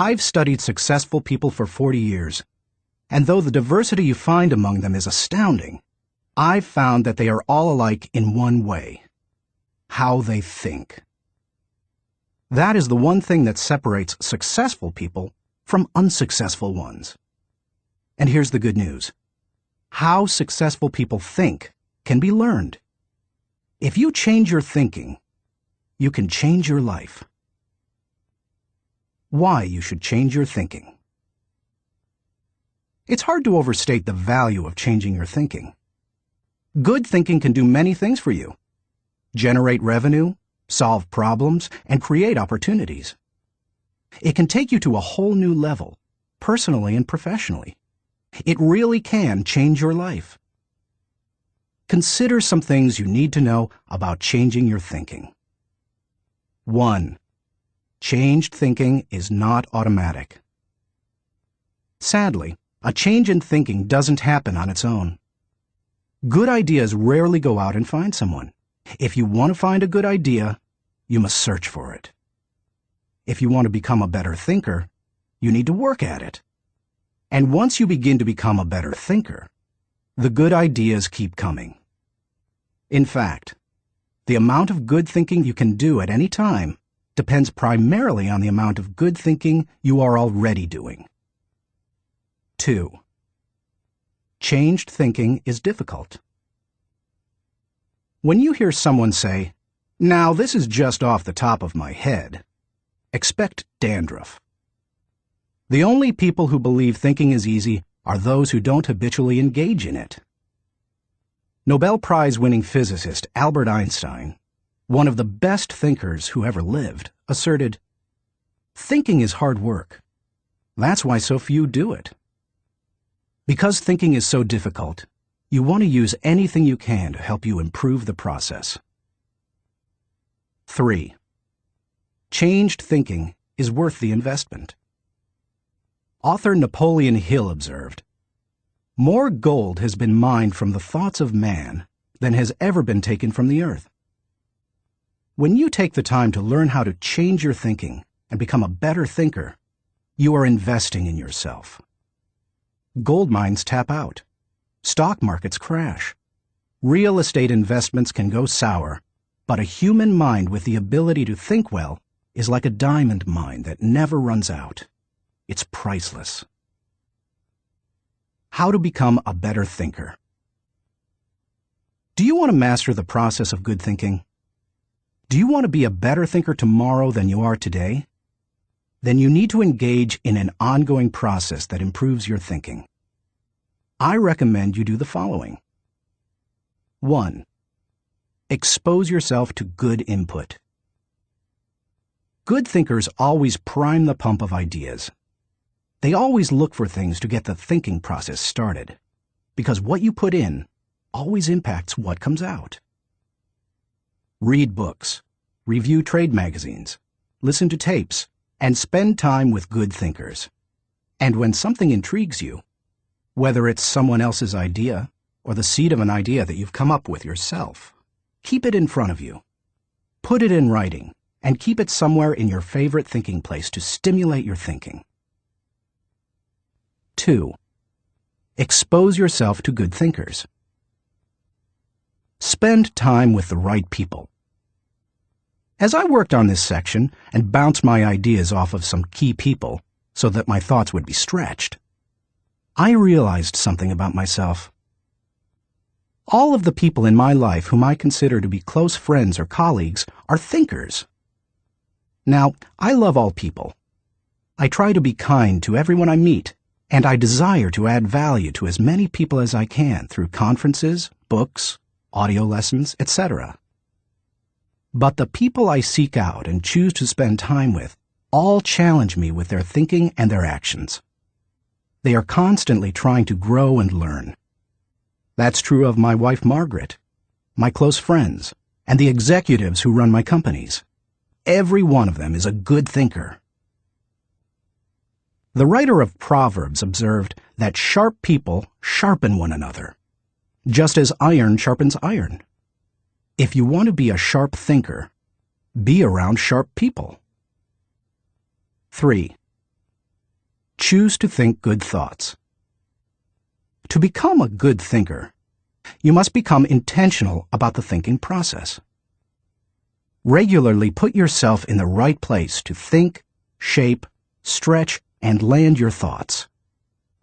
I've studied successful people for 40 years, and though the diversity you find among them is astounding, I've found that they are all alike in one way: how they think. That is the one thing that separates successful people from unsuccessful ones. And here's the good news. How successful people think can be learned. If you change your thinking, you can change your life. Why you should change your thinking. It's hard to overstate the value of changing your thinking. Good thinking can do many things for you: generate revenue, solve problems, and create opportunities. It can take you to a whole new level, personally and professionally. It really can change your life. Consider some things you need to know about changing your thinking. 1. Changed thinking is not automatic. Sadly, a change in thinking doesn't happen on its own. Good ideas rarely go out and find someone. If you want to find a good idea, you must search for it. If you want to become a better thinker, you need to work at it. And once you begin to become a better thinker, the good ideas keep coming. In fact, the amount of good thinking you can do at any time depends primarily on the amount of good thinking you are already doing. 2. Changed thinking is difficult. When you hear someone say, "Now this is just off the top of my head," expect dandruff. The only people who believe thinking is easy are those who don't habitually engage in it. Nobel Prize-winning physicist Albert Einstein, one of the best thinkers who ever lived, asserted, "Thinking is hard work. That's why so few do it." Because thinking is so difficult, you want to use anything you can to help you improve the process. 3. Changed thinking is worth the investment. Author Napoleon Hill observed, "More gold has been mined from the thoughts of man than has ever been taken from the earth." When you take the time to learn how to change your thinking and become a better thinker, you are investing in yourself. Gold mines tap out. Stock markets crash. Real estate investments can go sour, but a human mind with the ability to think well is like a diamond mine that never runs out. It's priceless. How to become a better thinker. Do you want to master the process of good thinking? Do you want to be a better thinker tomorrow than you are today? Then you need to engage in an ongoing process that improves your thinking. I recommend you do the following. 1. Expose yourself to good input. Good thinkers always prime the pump of ideas. They always look for things to get the thinking process started, because what you put in always impacts what comes out. Read books, review trade magazines, listen to tapes, and spend time with good thinkers. And when something intrigues you, whether it's someone else's idea or the seed of an idea that you've come up with yourself, keep it in front of you. Put it in writing and keep it somewhere in your favorite thinking place to stimulate your thinking. 2. Expose yourself to good thinkers. Spend time with the right people. As I worked on this section and bounced my ideas off of some key people so that my thoughts would be stretched, I realized something about myself. All of the people in my life whom I consider to be close friends or colleagues are thinkers. Now, I love all people. I try to be kind to everyone I meet, and I desire to add value to as many people as I can through conferences, books, audio lessons, etc. But the people I seek out and choose to spend time with all challenge me with their thinking and their actions. They are constantly trying to grow and learn. That's true of my wife Margaret, my close friends, and the executives who run my companies. Every one of them is a good thinker. The writer of Proverbs observed that sharp people sharpen one another, just as iron sharpens iron. If you want to be a sharp thinker, be around sharp people. 3. Choose to think good thoughts. To become a good thinker, you must become intentional about the thinking process. Regularly put yourself in the right place to think, shape, stretch, and land your thoughts.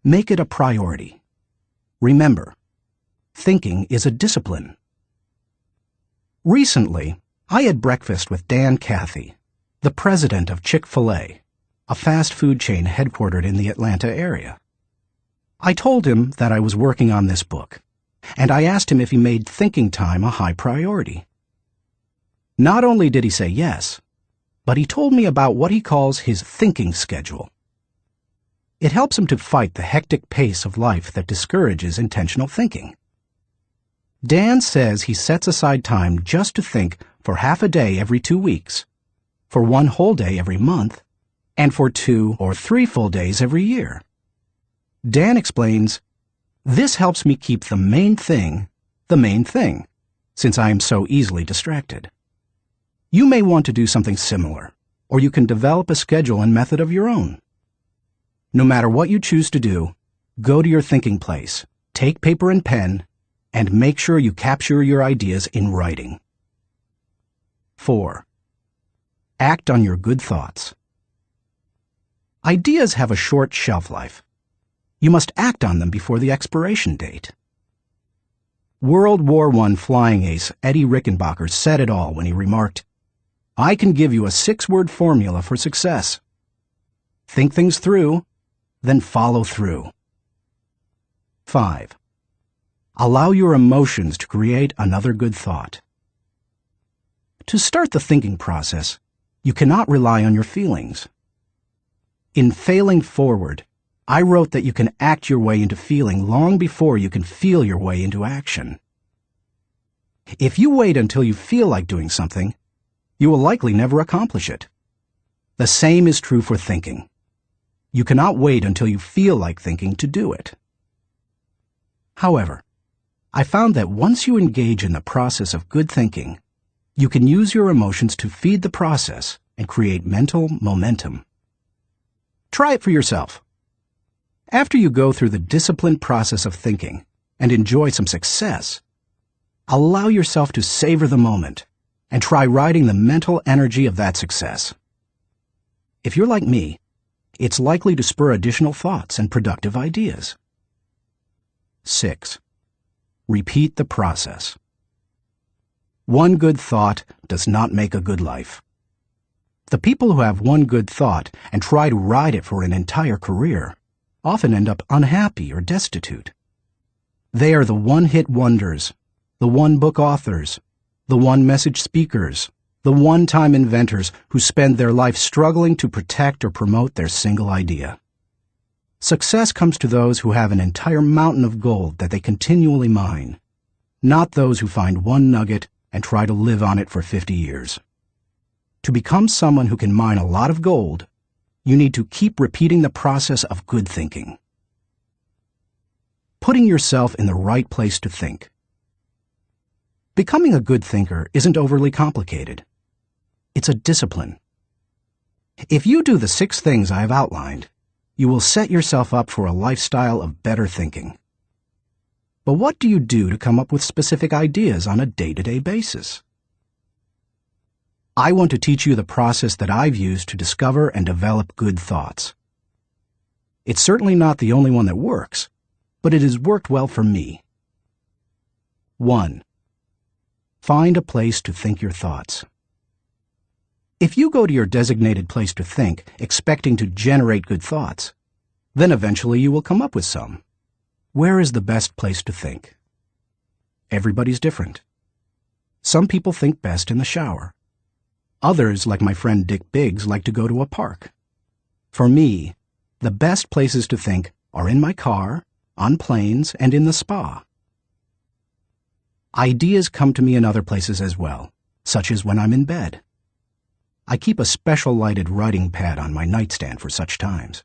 Make it a priority. Remember, thinking is a discipline. Recently, I had breakfast with Dan Cathy, the president of Chick-fil-A, a fast food chain headquartered in the Atlanta area. I told him that I was working on this book, and I asked him if he made thinking time a high priority. Not only did he say yes, but he told me about what he calls his thinking schedule. It helps him to fight the hectic pace of life that discourages intentional thinking. Dan says he sets aside time just to think for half a day every 2 weeks, for 1 whole day every month, and for 2 or 3 full days every year. Dan explains, "This helps me keep the main thing, since I am so easily distracted." You may want to do something similar, or you can develop a schedule and method of your own. No matter what you choose to do, go to your thinking place, take paper and pen, and make sure you capture your ideas in writing. 4. Act on your good thoughts. Ideas have a short shelf life. You must act on them before the expiration date. World War I flying ace Eddie Rickenbacker said it all when he remarked, "I can give you a 6-word formula for success. Think things through, then follow through." 5. Allow your emotions to create another good thought. To start the thinking process, you cannot rely on your feelings. In Failing Forward, I wrote that you can act your way into feeling long before you can feel your way into action. If you wait until you feel like doing something, you will likely never accomplish it. The same is true for thinking. You cannot wait until you feel like thinking to do it. However, I found that once you engage in the process of good thinking, you can use your emotions to feed the process and create mental momentum. Try it for yourself. After you go through the disciplined process of thinking and enjoy some success, allow yourself to savor the moment and try riding the mental energy of that success. If you're like me, it's likely to spur additional thoughts and productive ideas. 6. Repeat the process. One good thought does not make a good life. The people who have one good thought and try to ride it for an entire career often end up unhappy or destitute. They are the one-hit wonders, the one-book authors, the one-message speakers, the one-time inventors who spend their life struggling to protect or promote their single idea. Success comes to those who have an entire mountain of gold that they continually mine, not those who find one nugget and try to live on it for 50 years. To become someone who can mine a lot of gold, you need to keep repeating the process of good thinking. Putting yourself in the right place to think. Becoming a good thinker isn't overly complicated. It's a discipline. If you do the 6 things I have outlined, you will set yourself up for a lifestyle of better thinking. But what do you do to come up with specific ideas on a day-to-day basis? I want to teach you the process that I've used to discover and develop good thoughts. It's certainly not the only one that works, but it has worked well for me. 1. Find a place to think your thoughts. If you go to your designated place to think, expecting to generate good thoughts, then eventually you will come up with some. Where is the best place to think? Everybody's different. Some people think best in the shower. Others, like my friend Dick Biggs, like to go to a park. For me, the best places to think are in my car, on planes, and in the spa. Ideas come to me in other places as well, such as when I'm in bed. I keep a special lighted writing pad on my nightstand for such times.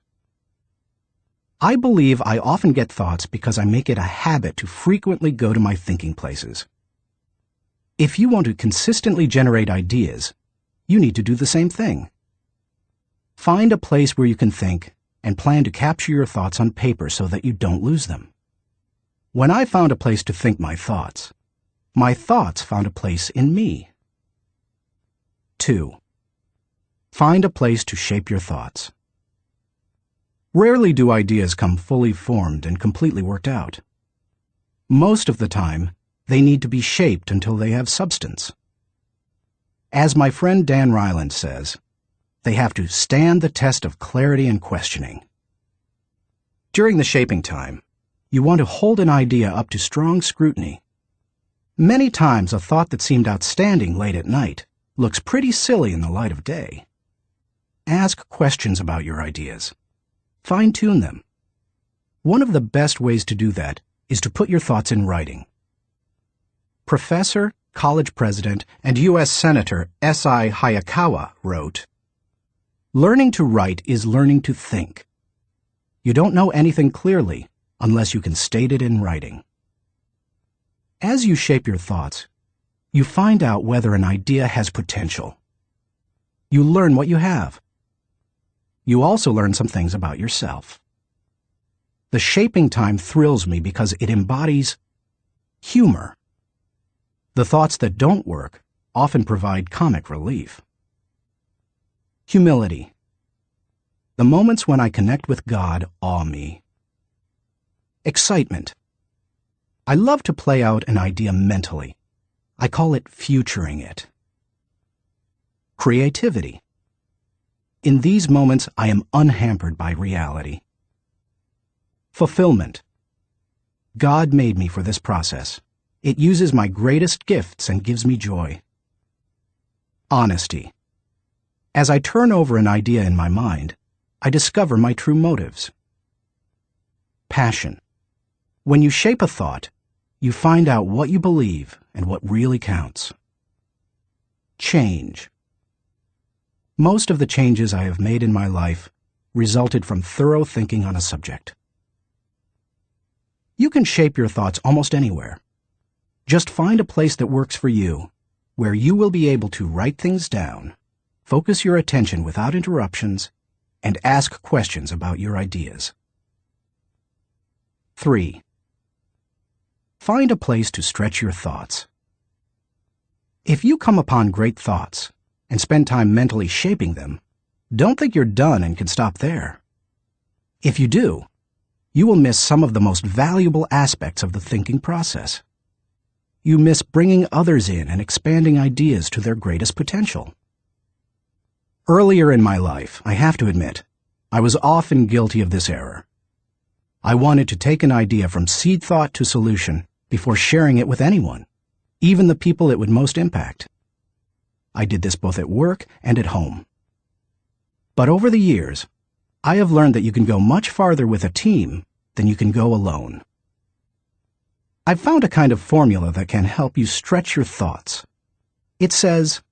I believe I often get thoughts because I make it a habit to frequently go to my thinking places. If you want to consistently generate ideas, you need to do the same thing. Find a place where you can think and plan to capture your thoughts on paper so that you don't lose them. When I found a place to think my thoughts found a place in me. 2. Find a place to shape your thoughts. Rarely do ideas come fully formed and completely worked out. Most of the time, they need to be shaped until they have substance. As my friend Dan Ryland says, they have to stand the test of clarity and questioning. During the shaping time, you want to hold an idea up to strong scrutiny. Many times a thought that seemed outstanding late at night looks pretty silly in the light of day. Ask questions about your ideas. Fine-tune them. One of the best ways to do that is to put your thoughts in writing. Professor, college president, and U.S. Senator S.I. Hayakawa wrote, "Learning to write is learning to think. You don't know anything clearly unless you can state it in writing." As you shape your thoughts, you find out whether an idea has potential. You learn what you have. You also learn some things about yourself. The shaping time thrills me because it embodies humor. The thoughts that don't work often provide comic relief. Humility. The moments when I connect with God awe me. Excitement. I love to play out an idea mentally. I call it futuring it. Creativity. In these moments, I am unhampered by reality. Fulfillment. God made me for this process. It uses my greatest gifts and gives me joy. Honesty. As I turn over an idea in my mind, I discover my true motives. Passion. When you shape a thought, you find out what you believe and what really counts. Change. Most of the changes I have made in my life resulted from thorough thinking on a subject. You can shape your thoughts almost anywhere. Just find a place that works for you, where you will be able to write things down, focus your attention without interruptions, and ask questions about your ideas. 3. Find a place to stretch your thoughts. If you come upon great thoughts and spend time mentally shaping them, don't think you're done and can stop there. If you do, you will miss some of the most valuable aspects of the thinking process. You miss bringing others in and expanding ideas to their greatest potential. Earlier in my life, I have to admit, I was often guilty of this error. I wanted to take an idea from seed thought to solution before sharing it with anyone, even the people it would most impact. I did this both at work and at home. But over the years, I have learned that you can go much farther with a team than you can go alone. I've found a kind of formula that can help you stretch your thoughts. It says,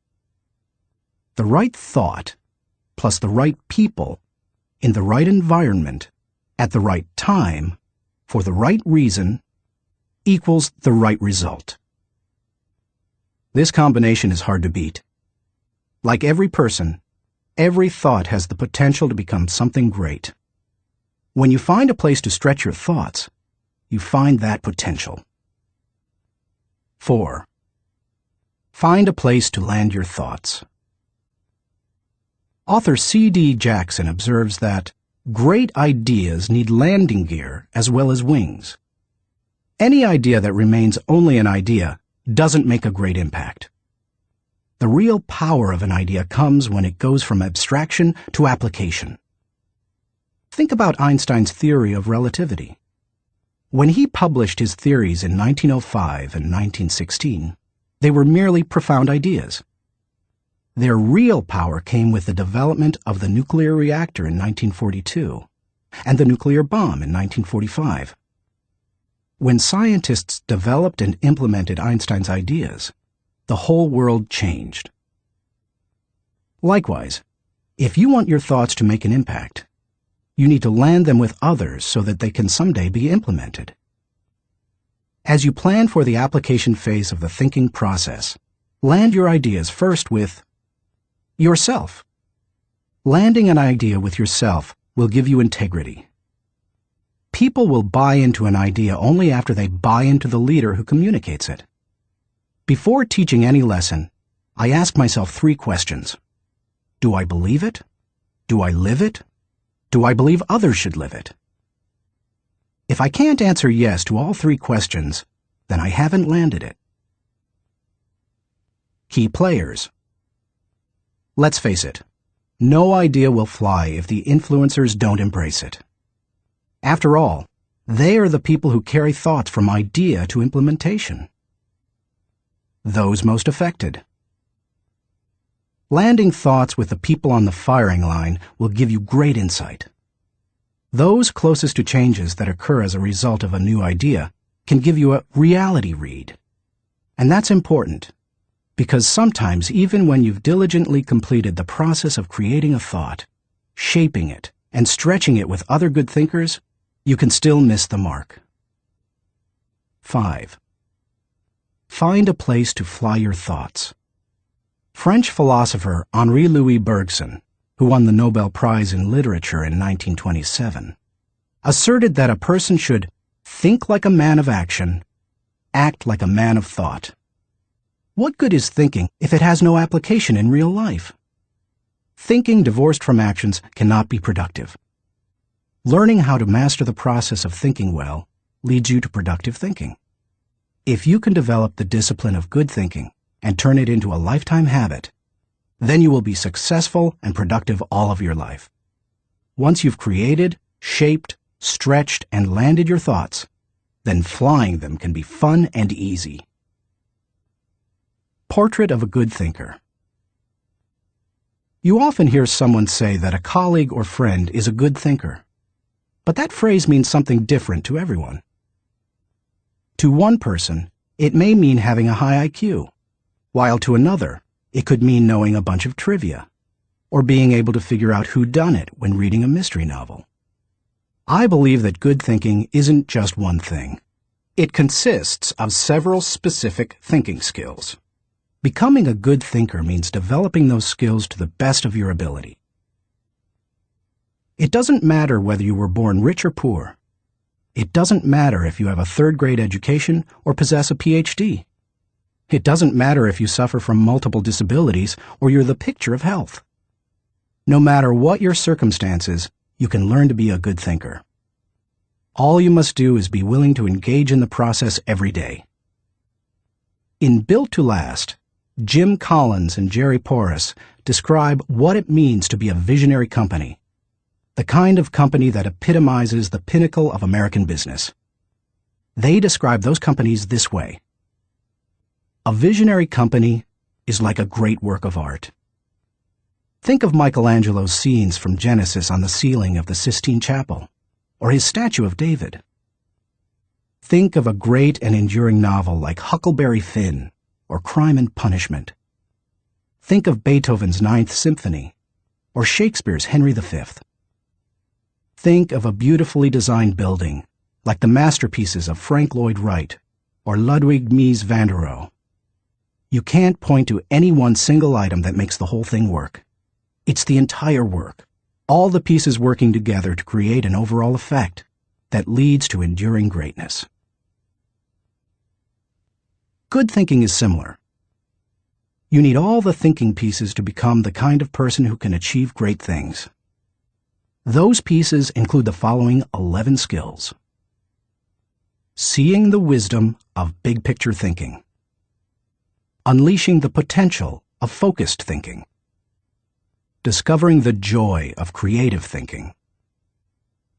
the right thought plus the right people in the right environment at the right time for the right reason equals the right result. This combination is hard to beat. Like every person, every thought has the potential to become something great. When you find a place to stretch your thoughts, you find that potential. 4. Find a place to land your thoughts. Author C.D. Jackson observes that great ideas need landing gear as well as wings. Any idea that remains only an idea doesn't make a great impact. The real power of an idea comes when it goes from abstraction to application. Think about Einstein's theory of relativity. When he published his theories in 1905 and 1916, they were merely profound ideas. Their real power came with the development of the nuclear reactor in 1942 and the nuclear bomb in 1945. When scientists developed and implemented Einstein's ideas, the whole world changed. Likewise, if you want your thoughts to make an impact, you need to land them with others so that they can someday be implemented. As you plan for the application phase of the thinking process, land your ideas first with yourself. Landing an idea with yourself will give you integrity. People will buy into an idea only after they buy into the leader who communicates it. Before teaching any lesson, I ask myself 3 questions. Do I believe it? Do I live it? Do I believe others should live it? If I can't answer yes to all 3 questions, then I haven't landed it. Key players. Let's face it, no idea will fly if the influencers don't embrace it. After all, they are the people who carry thoughts from idea to implementation. Those most affected. Landing thoughts with the people on the firing line will give you great insight. Those closest to changes that occur as a result of a new idea can give you a reality read. And that's important, because sometimes even when you've diligently completed the process of creating a thought, shaping it, and stretching it with other good thinkers, you can still miss the mark. 5. Find a place to fly your thoughts. French philosopher Henri-Louis Bergson, who won the Nobel Prize in Literature in 1927, asserted that a person should think like a man of action, act like a man of thought. What good is thinking if it has no application in real life? Thinking divorced from actions cannot be productive. Learning how to master the process of thinking well leads you to productive thinking. If you can develop the discipline of good thinking and turn it into a lifetime habit, then you will be successful and productive all of your life. Once you've created, shaped, stretched, and landed your thoughts, then flying them can be fun and easy. Portrait of a good thinker. You often hear someone say that a colleague or friend is a good thinker, but that phrase means something different to everyone. To one person, it may mean having a high IQ, while to another, it could mean knowing a bunch of trivia, or being able to figure out who done it when reading a mystery novel. I believe that good thinking isn't just one thing. It consists of several specific thinking skills. Becoming a good thinker means developing those skills to the best of your ability. It doesn't matter whether you were born rich or poor. It doesn't matter if you have a 3rd-grade education or possess a PhD. It doesn't matter if you suffer from multiple disabilities or you're the picture of health. No matter what your circumstances, you can learn to be a good thinker. All you must do is be willing to engage in the process every day. In Built to Last, Jim Collins and Jerry Porras describe what it means to be a visionary company, the kind of company that epitomizes the pinnacle of American business. They describe those companies this way. A visionary company is like a great work of art. Think of Michelangelo's scenes from Genesis on the ceiling of the Sistine Chapel, or his statue of David. Think of a great and enduring novel like Huckleberry Finn or Crime and Punishment. Think of Beethoven's Ninth Symphony or Shakespeare's Henry V. Think of a beautifully designed building like the masterpieces of Frank Lloyd Wright or Ludwig Mies van der Rohe. You can't point to any one single item that makes the whole thing work. It's the entire work, all the pieces working together to create an overall effect that leads to enduring greatness. Good thinking is similar. You need all the thinking pieces to become the kind of person who can achieve great things. Those pieces include the following 11 skills. Seeing the wisdom of big picture thinking. Unleashing the potential of focused thinking. Discovering the joy of creative thinking.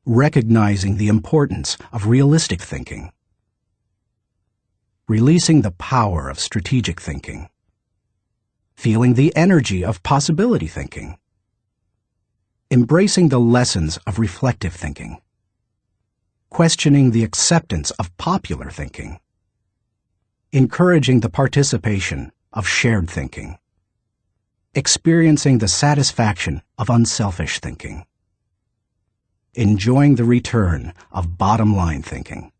Recognizing the importance of realistic thinking. Releasing the power of strategic thinking. Feeling the energy of possibility thinking. Embracing the lessons of reflective thinking. Questioning the acceptance of popular thinking. Encouraging the participation of shared thinking. Experiencing the satisfaction of unselfish thinking. Enjoying the return of bottom-line thinking.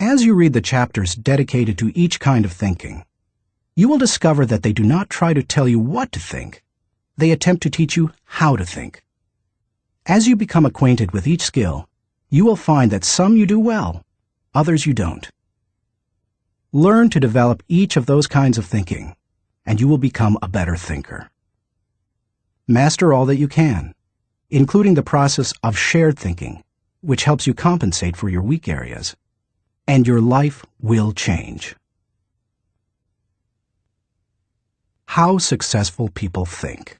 As you read the chapters dedicated to each kind of thinking, you will discover that they do not try to tell you what to think. They attempt to teach you how to think. As you become acquainted with each skill, you will find that some you do well, others you don't. Learn to develop each of those kinds of thinking, and you will become a better thinker. Master all that you can, including the process of shared thinking, which helps you compensate for your weak areas, and your life will change. How successful people think.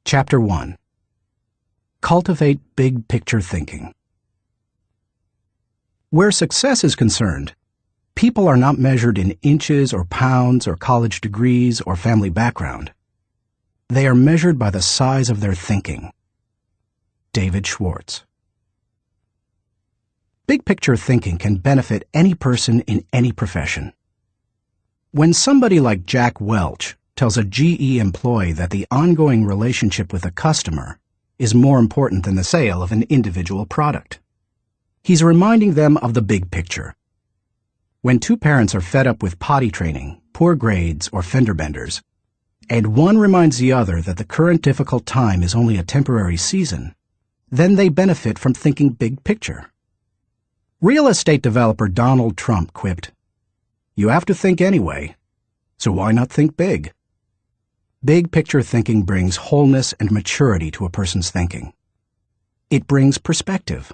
Chapter 1. Cultivate big picture thinking. Where success is concerned, people are not measured in inches or pounds or college degrees or family background. They are measured by the size of their thinking. David Schwartz. Big picture thinking can benefit any person in any profession. When somebody like Jack Welch tells a GE employee that the ongoing relationship with a customer is more important than the sale of an individual product, he's reminding them of the big picture. When two parents are fed up with potty training, poor grades, or fender benders, and one reminds the other that the current difficult time is only a temporary season, then they benefit from thinking big picture. Real estate developer Donald Trump quipped, "You have to think anyway, so why not think big?" Big picture thinking brings wholeness and maturity to a person's thinking. It brings perspective.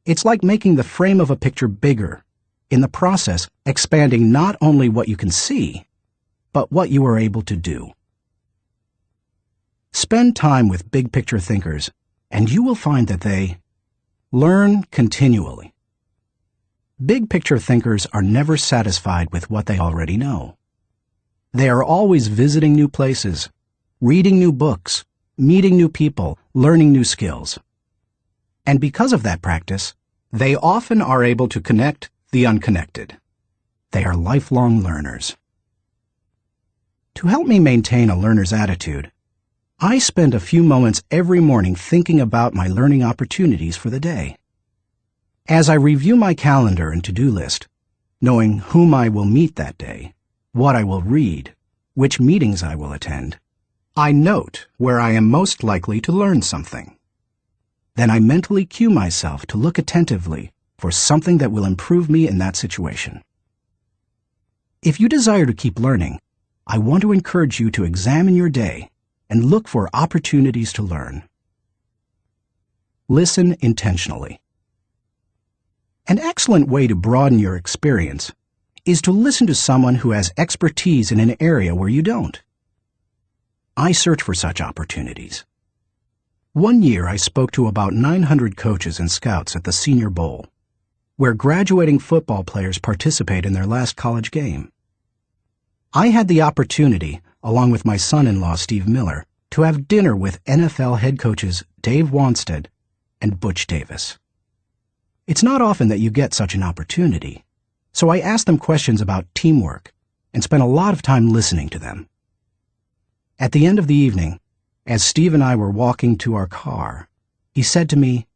It's like making the frame of a picture bigger, in the process expanding not only what you can see, but what you are able to do. Spend time with big picture thinkers, and you will find that they learn continually. Big picture thinkers are never satisfied with what they already know. They are always visiting new places, reading new books, meeting new people, learning new skills. And because of that practice, they often are able to connect the unconnected. They are lifelong learners. To help me maintain a learner's attitude, I spend a few moments every morning thinking about my learning opportunities for the day. As I review my calendar and to-do list, knowing whom I will meet that day, what I will read, which meetings I will attend, I note where I am most likely to learn something. Then I mentally cue myself to look attentively for something that will improve me in that situation. If you desire to keep learning, I want to encourage you to examine your day and look for opportunities to learn. Listen intentionally. An excellent way to broaden your experience is to listen to someone who has expertise in an area where you don't. I search for such opportunities. One year I spoke to about 900 coaches and scouts at the Senior Bowl, where graduating football players participate in their last college game. I had the opportunity, along with my son-in-law Steve Miller, to have dinner with NFL head coaches Dave Wanstead and Butch Davis. It's not often that you get such an opportunity, so I asked them questions about teamwork and spent a lot of time listening to them. At the end of the evening, as Steve and I were walking to our car, he said to me,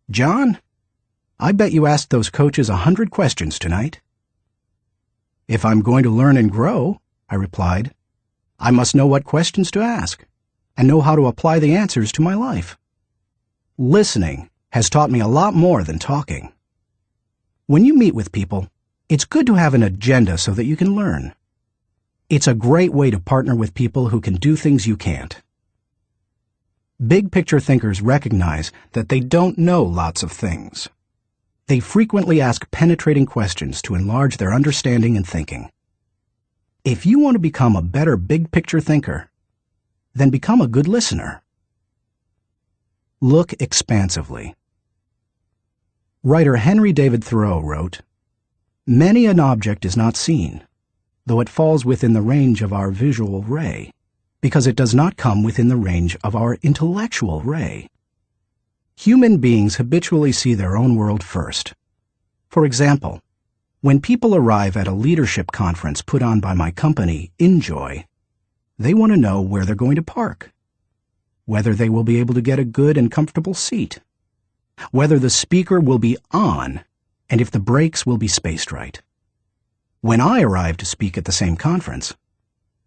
"John, I bet you asked those coaches 100 questions tonight." "If I'm going to learn and grow," I replied, "I must know what questions to ask and know how to apply the answers to my life." Listening has taught me a lot more than talking. When you meet with people, it's good to have an agenda so that you can learn. It's a great way to partner with people who can do things you can't. Big picture thinkers recognize that they don't know lots of things. They frequently ask penetrating questions to enlarge their understanding and thinking. If you want to become a better big picture thinker, then become a good listener. Look expansively. Writer Henry David Thoreau wrote, "Many an object is not seen, though it falls within the range of our visual ray, because it does not come within the range of our intellectual ray." Human beings habitually see their own world first. For example, when people arrive at a leadership conference put on by my company, Enjoy, they want to know where they're going to park, whether they will be able to get a good and comfortable seat, whether the speaker will be on, and if the breaks will be spaced right. When I arrive to speak at the same conference,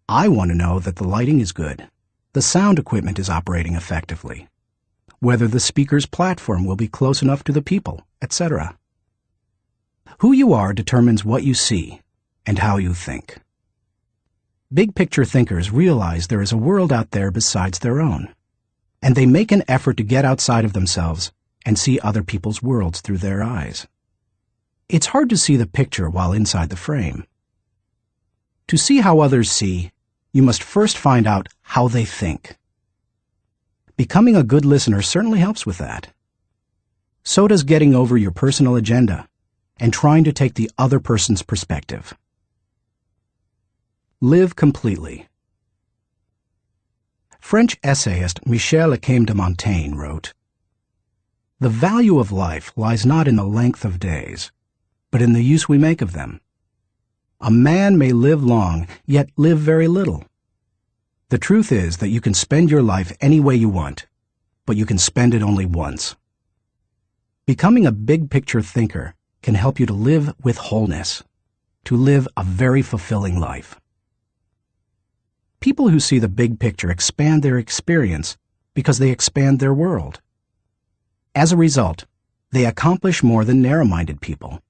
I want to know that the lighting is good, the sound equipment is operating effectively, whether the speaker's platform will be close enough to the people, etc. Who you are determines what you see and how you think. Big picture thinkers realize there is a world out there besides their own, and they make an effort to get outside of themselves and see other people's worlds through their eyes. It's hard to see the picture while inside the frame. To see how others see, you must first find out how they think. Becoming a good listener certainly helps with that. So does getting over your personal agenda and trying to take the other person's perspective. Live completely. French essayist Michel de Montaigne wrote, "The value of life lies not in the length of days, but in the use we make of them. A man may live long, yet live very little. The truth is that you can spend your life any way you want, but you can spend it only once." Becoming a big picture thinker can help you to live with wholeness, to live a very fulfilling life. People who see the big picture expand their experience because they expand their world. As a result, they accomplish more than narrow-minded people,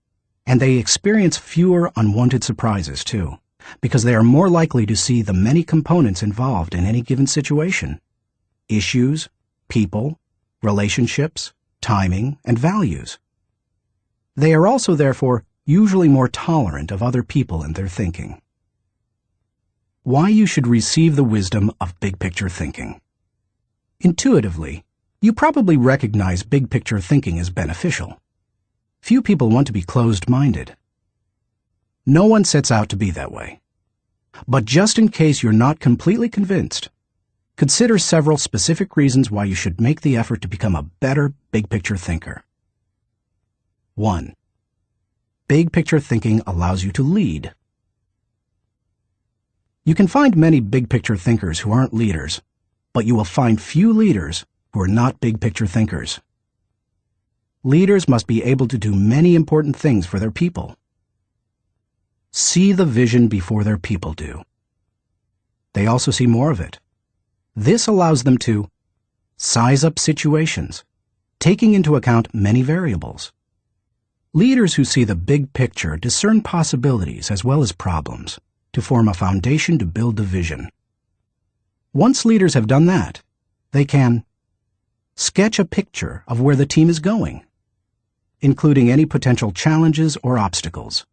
and they experience fewer unwanted surprises too, because they are more likely to see the many components involved in any given situation: issues, people, relationships, timing, and values. They are also, therefore, usually more tolerant of other people and their thinking. Why you should receive the wisdom of big picture thinking. Intuitively, you probably recognize big picture thinking as beneficial. Few people want to be closed-minded. No one sets out to be that way. But just in case you're not completely convinced, consider several specific reasons why you should make the effort to become a better big picture thinker. 1. Big picture thinking allows you to lead. You can find many big picture thinkers who aren't leaders, but you will find few leaders who are not big picture thinkers. Leaders must be able to do many important things for their people. See the vision before their people do. They also see more of it. This allows them to size up situations, taking into account many variables. Leaders who see the big picture discern possibilities as well as problems to form a foundation to build the vision. Once leaders have done that, they can sketch a picture of where the team is going, including any potential challenges or obstacles.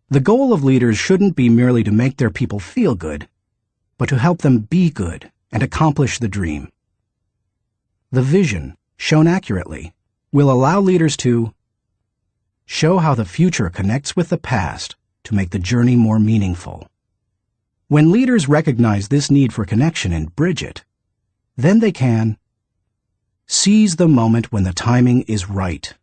The goal of leaders shouldn't be merely to make their people feel good, but to help them be good and accomplish the dream. The vision, shown accurately, will allow leaders to show how the future connects with the past to make the journey more meaningful. When leaders recognize this need for connection and bridge it, then they can seize the moment when the timing is right.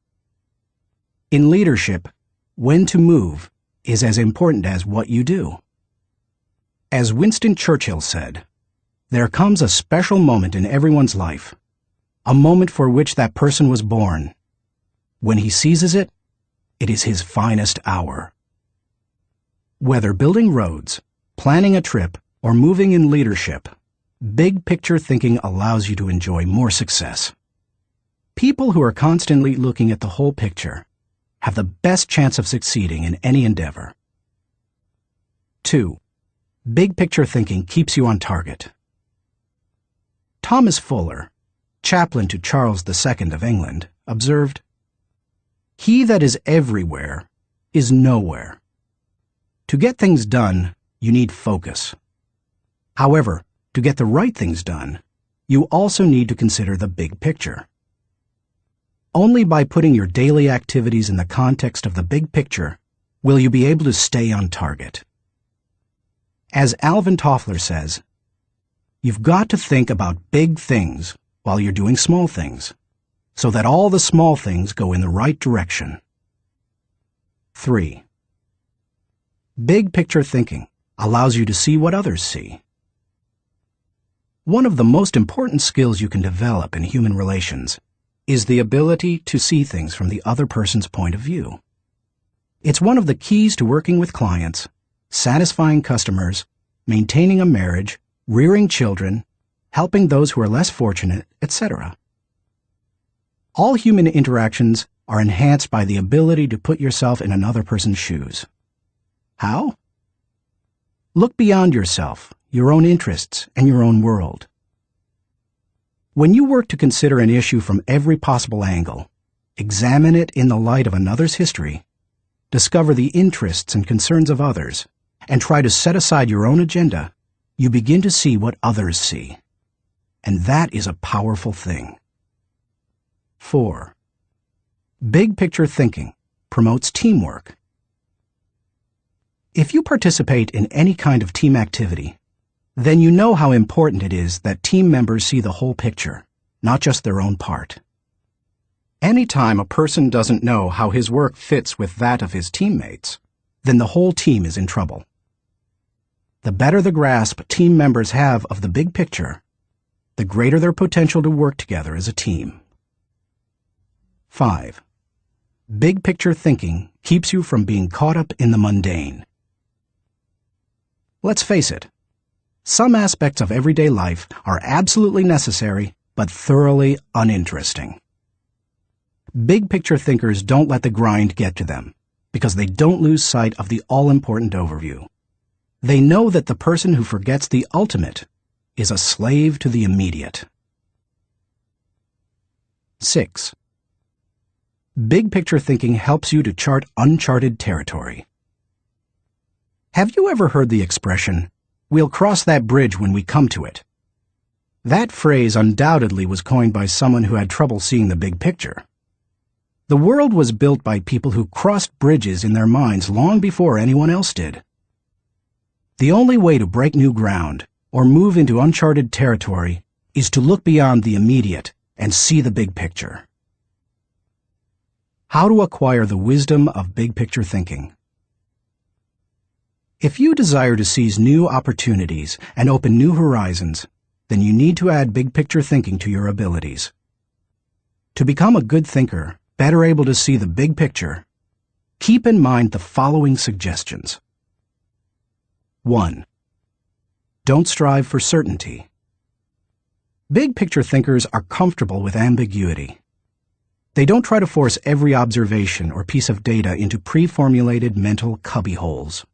In leadership, when to move is as important as what you do. As Winston Churchill said, "There comes a special moment in everyone's life, a moment for which that person was born. When he seizes it, it is his finest hour." Whether building roads, planning a trip, or moving in leadership, big picture thinking allows you to enjoy more success. People who are constantly looking at the whole picture have the best chance of succeeding in any endeavor. 2. Big picture thinking keeps you on target. Thomas Fuller, chaplain to Charles II of England, observed, "He that is everywhere is nowhere." To get things done, you need focus. However, to get the right things done, you also need to consider the big picture. Only by putting your daily activities in the context of the big picture will you be able to stay on target. As Alvin Toffler says, you've got to think about big things while you're doing small things, so that all the small things go in the right direction. 3. Big picture thinking allows you to see what others see. One of the most important skills you can develop in human relations is the ability to see things from the other person's point of view. It's one of the keys to working with clients, satisfying customers, maintaining a marriage, rearing children, helping those who are less fortunate, etc. All human interactions are enhanced by the ability to put yourself in another person's shoes. How? Look beyond yourself, your own interests, and your own world. When you work to consider an issue from every possible angle, examine it in the light of another's history, discover the interests and concerns of others, and try to set aside your own agenda, you begin to see what others see. And that is a powerful thing. 4. Big picture thinking promotes teamwork. If you participate in any kind of team activity, then you know how important it is that team members see the whole picture, not just their own part. Anytime a person doesn't know how his work fits with that of his teammates, then the whole team is in trouble. The better the grasp team members have of the big picture, the greater their potential to work together as a team. 5. Big picture thinking keeps you from being caught up in the mundane. Let's face it, some aspects of everyday life are absolutely necessary but thoroughly uninteresting. Big picture thinkers don't let the grind get to them because they don't lose sight of the all-important overview. They know that the person who forgets the ultimate is a slave to the immediate. 6. Big picture thinking helps you to chart uncharted territory. Have you ever heard the expression, "We'll cross that bridge when we come to it"? That phrase undoubtedly was coined by someone who had trouble seeing the big picture. The world was built by people who crossed bridges in their minds long before anyone else did. The only way to break new ground or move into uncharted territory is to look beyond the immediate and see the big picture. How to acquire the wisdom of big picture thinking. If you desire to seize new opportunities and open new horizons, then you need to add big picture thinking to your abilities. To become a good thinker, better able to see the big picture, keep in mind the following suggestions. 1. Don't strive for certainty. Big picture thinkers are comfortable with ambiguity. They don't try to force every observation or piece of data into pre-formulated mental cubbyholes.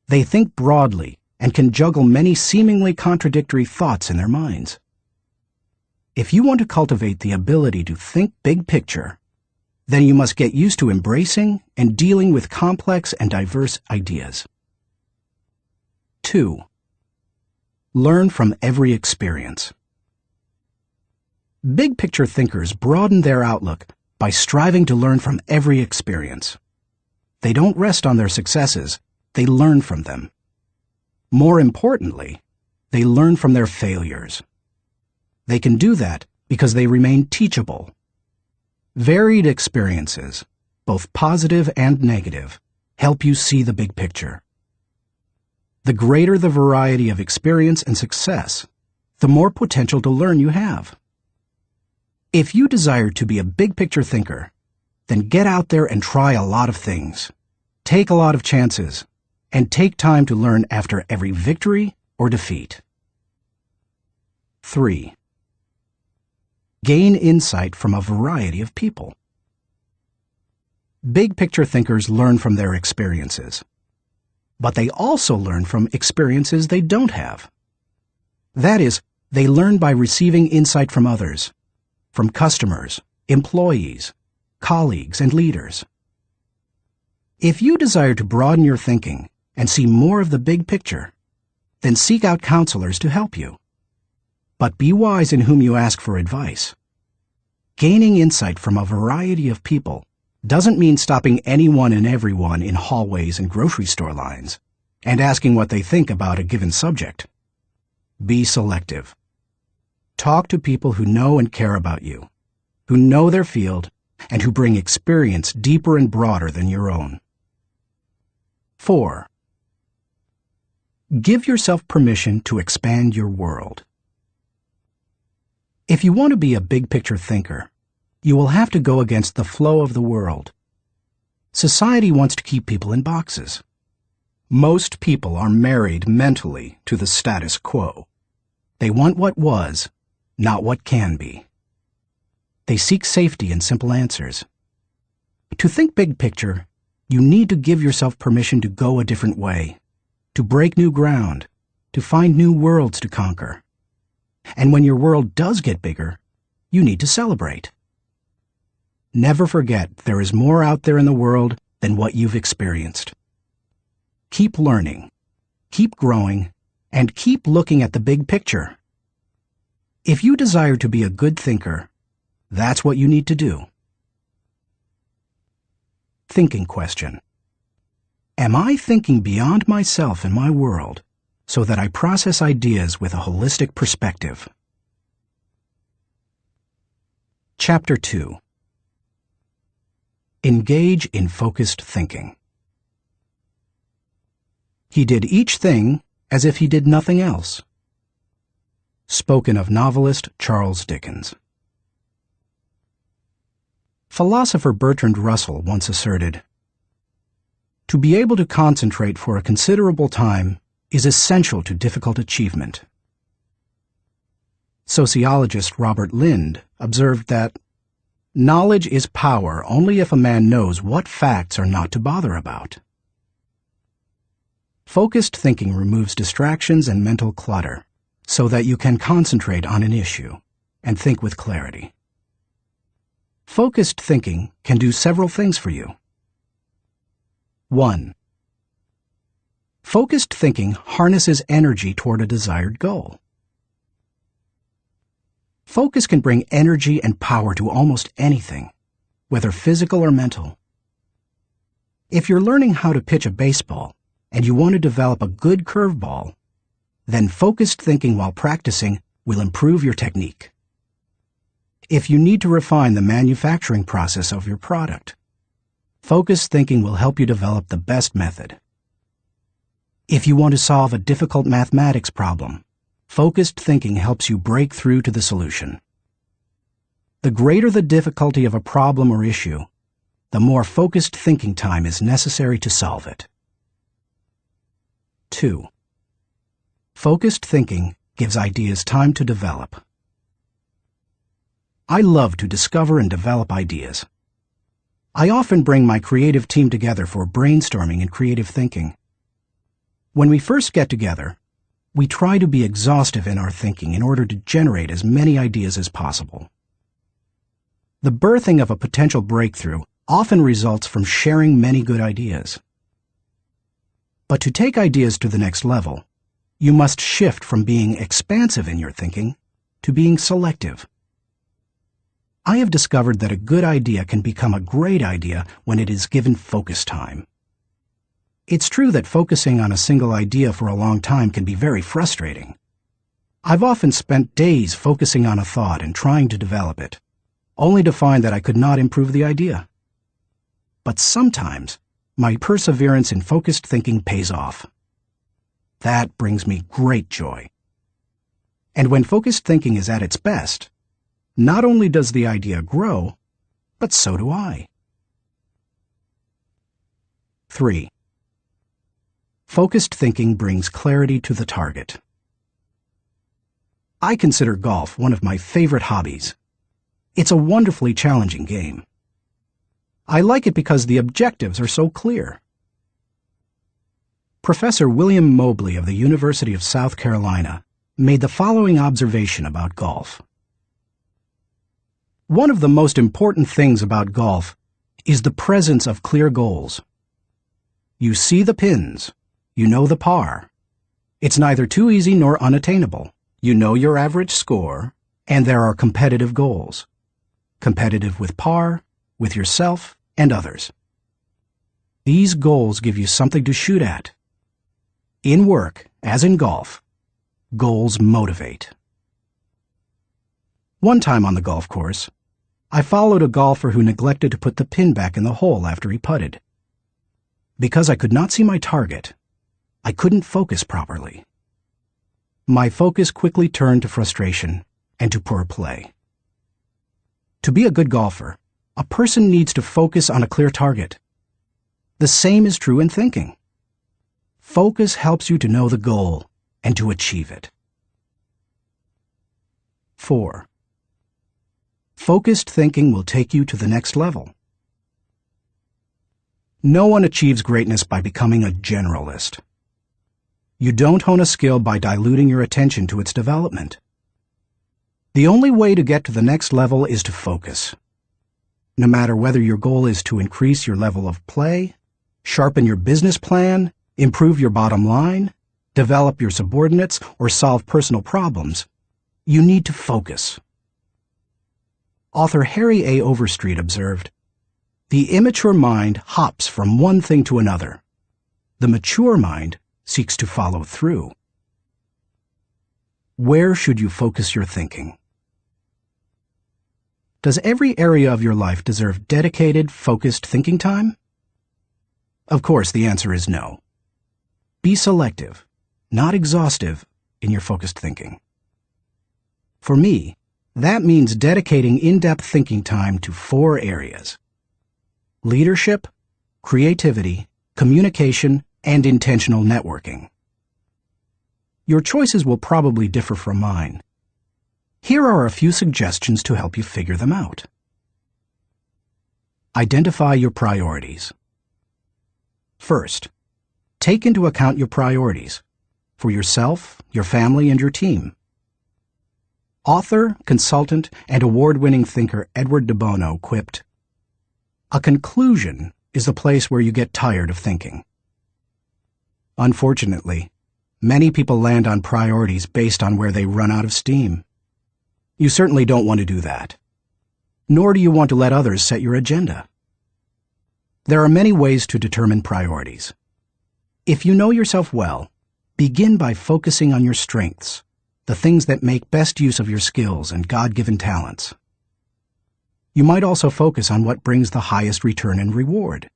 They think broadly and can juggle many seemingly contradictory thoughts in their minds. If you want to cultivate the ability to think big picture, then you must get used to embracing and dealing with complex and diverse ideas. 2. Learn from every experience. Big picture thinkers broaden their outlook by striving to learn from every experience. They don't rest on their successes, they learn from them. More importantly, they learn from their failures. They can do that because they remain teachable. Varied experiences, both positive and negative, help you see the big picture. The greater the variety of experience and success, the more potential to learn you have. If you desire to be a big picture thinker, then get out there and try a lot of things. Take a lot of chances, and take time to learn after every victory or defeat. 3. Gain insight from a variety of people. Big picture thinkers learn from their experiences, but they also learn from experiences they don't have. That is, they learn by receiving insight from others, from customers, employees, colleagues, and leaders. If you desire to broaden your thinking and see more of the big picture, then seek out counselors to help you. But be wise in whom you ask for advice. Gaining insight from a variety of people doesn't mean stopping anyone and everyone in hallways and grocery store lines and asking what they think about a given subject. Be selective. Talk to people who know and care about you, who know their field, and who bring experience deeper and broader than your own. 4. Give yourself permission to expand your world. If you want to be a big picture thinker, you will have to go against the flow of the world. Society wants to keep people in boxes. Most people are married mentally to the status quo. They want what was, not what can be. They seek safety in simple answers. To think big picture, you need to give yourself permission to go a different way, to break new ground, to find new worlds to conquer. And when your world does get bigger, you need to celebrate. Never forget there is more out there in the world than what you've experienced. Keep learning, keep growing, and keep looking at the big picture. If you desire to be a good thinker, that's what you need to do. Thinking question. Am I thinking beyond myself and my world so that I process ideas with a holistic perspective? Chapter 2. Engage in focused thinking. He did each thing as if he did nothing else. Spoken of novelist Charles Dickens. Philosopher Bertrand Russell once asserted, "To be able to concentrate for a considerable time is essential to difficult achievement." Sociologist Robert Lind observed that, "Knowledge is power only if a man knows what facts are not to bother about." Focused thinking removes distractions and mental clutter so that you can concentrate on an issue and think with clarity. Focused thinking can do several things for you. 1. Focused thinking harnesses energy toward a desired goal. Focus can bring energy and power to almost anything, whether physical or mental. If you're learning how to pitch a baseball and you want to develop a good curveball, then focused thinking while practicing will improve your technique. If you need to refine the manufacturing process of your product, focused thinking will help you develop the best method. If you want to solve a difficult mathematics problem, focused thinking helps you break through to the solution. The greater the difficulty of a problem or issue, the more focused thinking time is necessary to solve it. 2. Focused thinking gives ideas time to develop. I love to discover and develop ideas. I often bring my creative team together for brainstorming and creative thinking. When we first get together, we try to be exhaustive in our thinking in order to generate as many ideas as possible. The birthing of a potential breakthrough often results from sharing many good ideas. But to take ideas to the next level, you must shift from being expansive in your thinking to being selective. I have discovered that a good idea can become a great idea when it is given focus time. It's true that focusing on a single idea for a long time can be very frustrating. I've often spent days focusing on a thought and trying to develop it, only to find that I could not improve the idea. But sometimes, my perseverance in focused thinking pays off. That brings me great joy. And when focused thinking is at its best, not only does the idea grow, but so do I. 3. Focused thinking brings clarity to the target. I consider golf one of my favorite hobbies. It's a wonderfully challenging game. I like it because the objectives are so clear. Professor William Mobley of the University of South Carolina made the following observation about golf. One of the most important things about golf is the presence of clear goals. You see the pins, you know the par. It's neither too easy nor unattainable. You know your average score, and there are competitive goals. Competitive with par, with yourself, and others. These goals give you something to shoot at. In work, as in golf, goals motivate. One time on the golf course, I followed a golfer who neglected to put the pin back in the hole after he putted. Because I could not see my target, I couldn't focus properly. My focus quickly turned to frustration and to poor play. To be a good golfer, a person needs to focus on a clear target. The same is true in thinking. Focus helps you to know the goal and to achieve it. 4. Focused thinking will take you to the next level. No one achieves greatness by becoming a generalist. You don't hone a skill by diluting your attention to its development. The only way to get to the next level is to focus. No matter whether your goal is to increase your level of play, sharpen your business plan, improve your bottom line, develop your subordinates, or solve personal problems, you need to focus. Author Harry A. Overstreet observed, "The immature mind hops from one thing to another. The mature mind seeks to follow through." Where should you focus your thinking? Does every area of your life deserve dedicated, focused thinking time? Of course, the answer is no. Be selective, not exhaustive, in your focused thinking. For me, that means dedicating in-depth thinking time to 4 areas: leadership, creativity, communication, and intentional networking. Your choices will probably differ from mine. Here are a few suggestions to help you figure them out. Identify your priorities. First, take into account your priorities for yourself, your family, and your team. Author, consultant, and award-winning thinker Edward de Bono quipped, "A conclusion is the place where you get tired of thinking." Unfortunately, many people land on priorities based on where they run out of steam. You certainly don't want to do that. Nor do you want to let others set your agenda. There are many ways to determine priorities. If you know yourself well, begin by focusing on your strengths, the things that make best use of your skills and God-given talents. You might also focus on what brings the highest return and reward.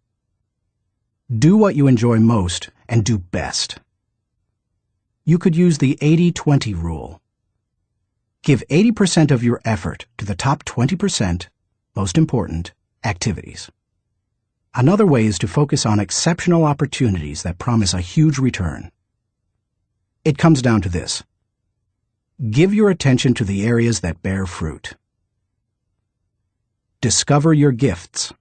Do what you enjoy most and do best. You could use the 80-20 rule. Give 80% of your effort to the top 20%, most important, activities. Another way is to focus on exceptional opportunities that promise a huge return. It comes down to this. Give your attention to the areas that bear fruit. Discover your gifts.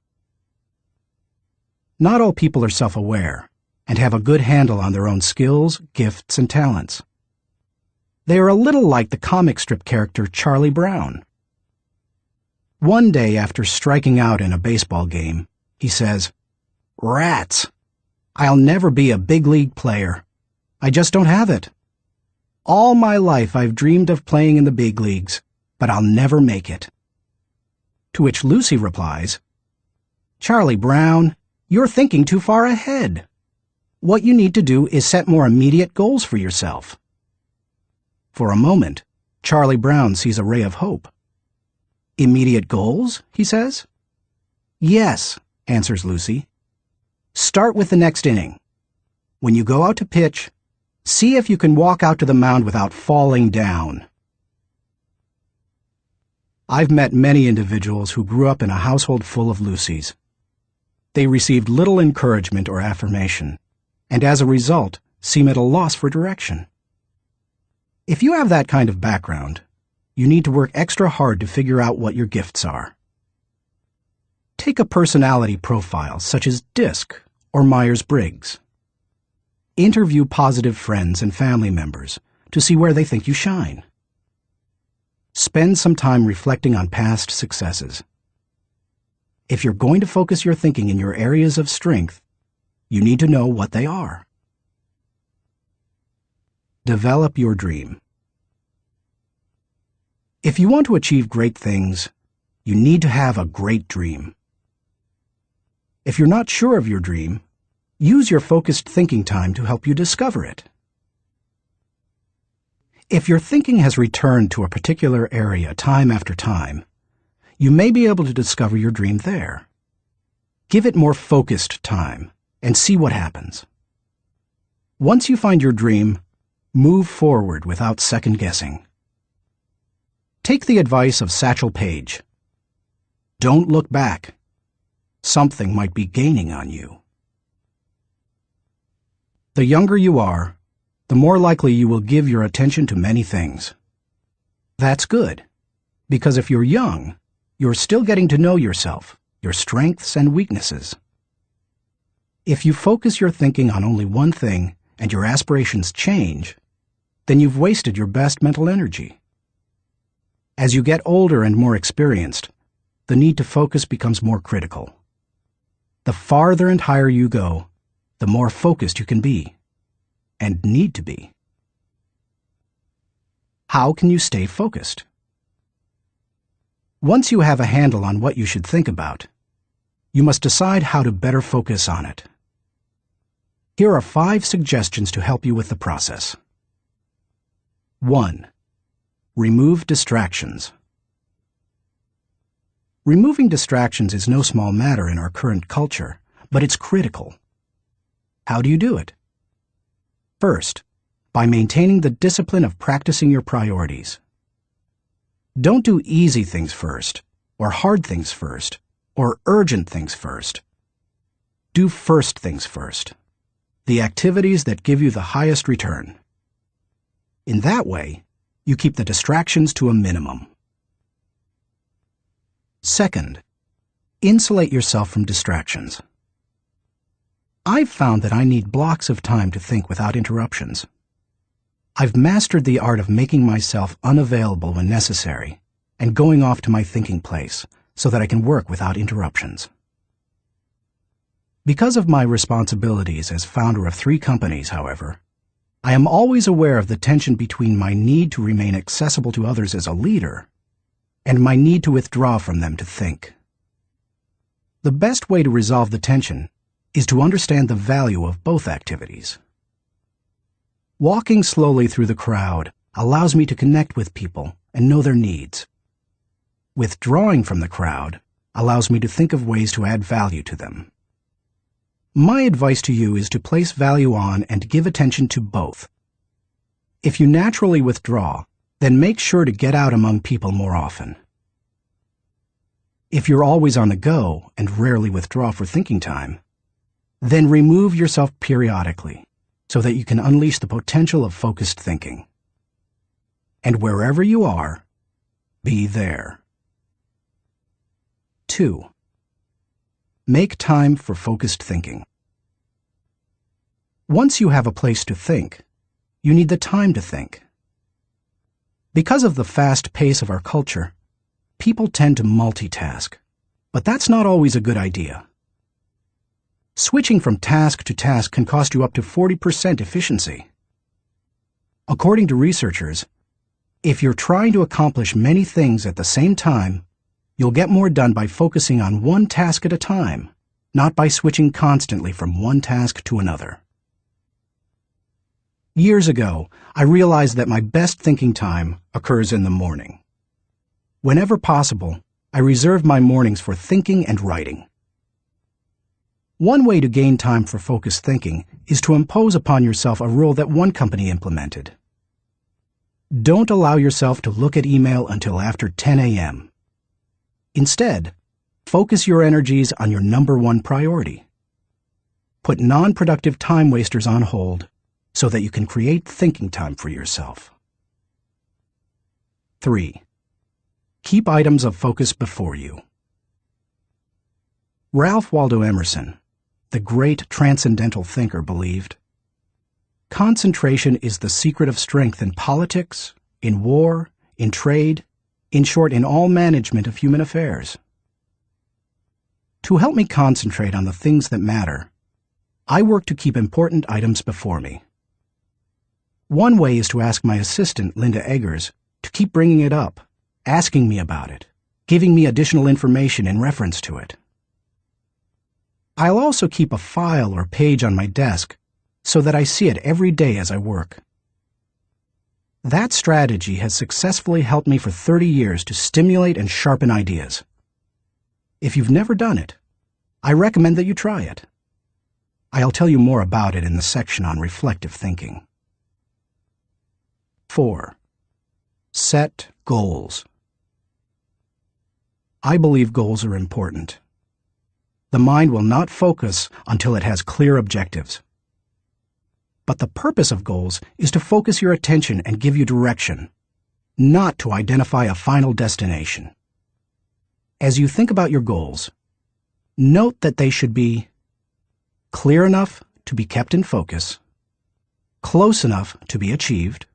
Not all people are self-aware and have a good handle on their own skills, gifts, and talents. They are a little like the comic strip character Charlie Brown. One day after striking out in a baseball game, he says, "Rats! I'll never be a big league player. I just don't have it. All my life I've dreamed of playing in the big leagues, but I'll never make it." To which Lucy replies, "Charlie Brown, you're thinking too far ahead. What you need to do is set more immediate goals for yourself." For a moment, Charlie Brown sees a ray of hope. "Immediate goals?" he says. "Yes," answers Lucy. "Start with the next inning. When you go out to pitch, see if you can walk out to the mound without falling down." I've met many individuals who grew up in a household full of Lucys. They received little encouragement or affirmation, and as a result, seem at a loss for direction. If you have that kind of background, you need to work extra hard to figure out what your gifts are. Take a personality profile such as DISC or Myers-Briggs. Interview positive friends and family members to see where they think you shine. Spend some time reflecting on past successes. If you're going to focus your thinking in your areas of strength, you need to know what they are. Develop your dream. If you want to achieve great things, you need to have a great dream. If you're not sure of your dream, use your focused thinking time to help you discover it. If your thinking has returned to a particular area time after time, you may be able to discover your dream there. Give it more focused time and see what happens. Once you find your dream, move forward without second-guessing. Take the advice of Satchel Paige. Don't look back. Something might be gaining on you. The younger you are, the more likely you will give your attention to many things. That's good, Because if you're young, you're still getting to know yourself, your strengths and weaknesses. If you focus your thinking on only one thing and your aspirations change, then you've wasted your best mental energy. As you get older and more experienced, the need to focus becomes more critical. The farther and higher you go, the more focused you can be, and need to be. How can you stay focused? Once you have a handle on what you should think about, you must decide how to better focus on it. Here are 5 suggestions to help you with the process. 1. Remove distractions. Removing distractions is no small matter in our current culture, but it's critical. How do you do it? First, by maintaining the discipline of practicing your priorities. Don't do easy things first, or hard things first, or urgent things first. Do first things first, the activities that give you the highest return. In that way, you keep the distractions to a minimum. Second, insulate yourself from distractions. I've found that I need blocks of time to think without interruptions. I've mastered the art of making myself unavailable when necessary and going off to my thinking place so that I can work without interruptions. Because of my responsibilities as founder of 3 companies, however, I am always aware of the tension between my need to remain accessible to others as a leader and my need to withdraw from them to think. The best way to resolve the tension is to understand the value of both activities. Walking slowly through the crowd allows me to connect with people and know their needs. Withdrawing from the crowd allows me to think of ways to add value to them. My advice to you is to place value on and give attention to both. If you naturally withdraw, then make sure to get out among people more often. If you're always on the go and rarely withdraw for thinking time, then remove yourself periodically so that you can unleash the potential of focused thinking. And wherever you are, be there. 2. Make time for focused thinking. Once you have a place to think, you need the time to think. Because of the fast pace of our culture, people tend to multitask, but that's not always a good idea. Switching from task to task can cost you up to 40% efficiency. According to researchers, if you're trying to accomplish many things at the same time, you'll get more done by focusing on one task at a time, not by switching constantly from one task to another. Years ago, I realized that my best thinking time occurs in the morning. Whenever possible, I reserve my mornings for thinking and writing. One way to gain time for focused thinking is to impose upon yourself a rule that one company implemented. Don't allow yourself to look at email until after 10 a.m. Instead, focus your energies on your number 1 priority. Put non-productive time wasters on hold so that you can create thinking time for yourself. 3. Keep items of focus before you. Ralph Waldo Emerson, the great transcendental thinker, believed, "Concentration is the secret of strength in politics, in war, in trade, in short, in all management of human affairs." To help me concentrate on the things that matter, I work to keep important items before me. One way is to ask my assistant, Linda Eggers, to keep bringing it up, asking me about it, giving me additional information in reference to it. I'll also keep a file or page on my desk so that I see it every day as I work. That strategy has successfully helped me for 30 years to stimulate and sharpen ideas. If you've never done it, I recommend that you try it. I'll tell you more about it in the section on reflective thinking. 4. Set goals. I believe goals are important. The mind will not focus until it has clear objectives. But the purpose of goals is to focus your attention and give you direction. not to identify a final destination. As you think about your goals, note that they should be clear enough to be kept in focus, close enough to be achieved,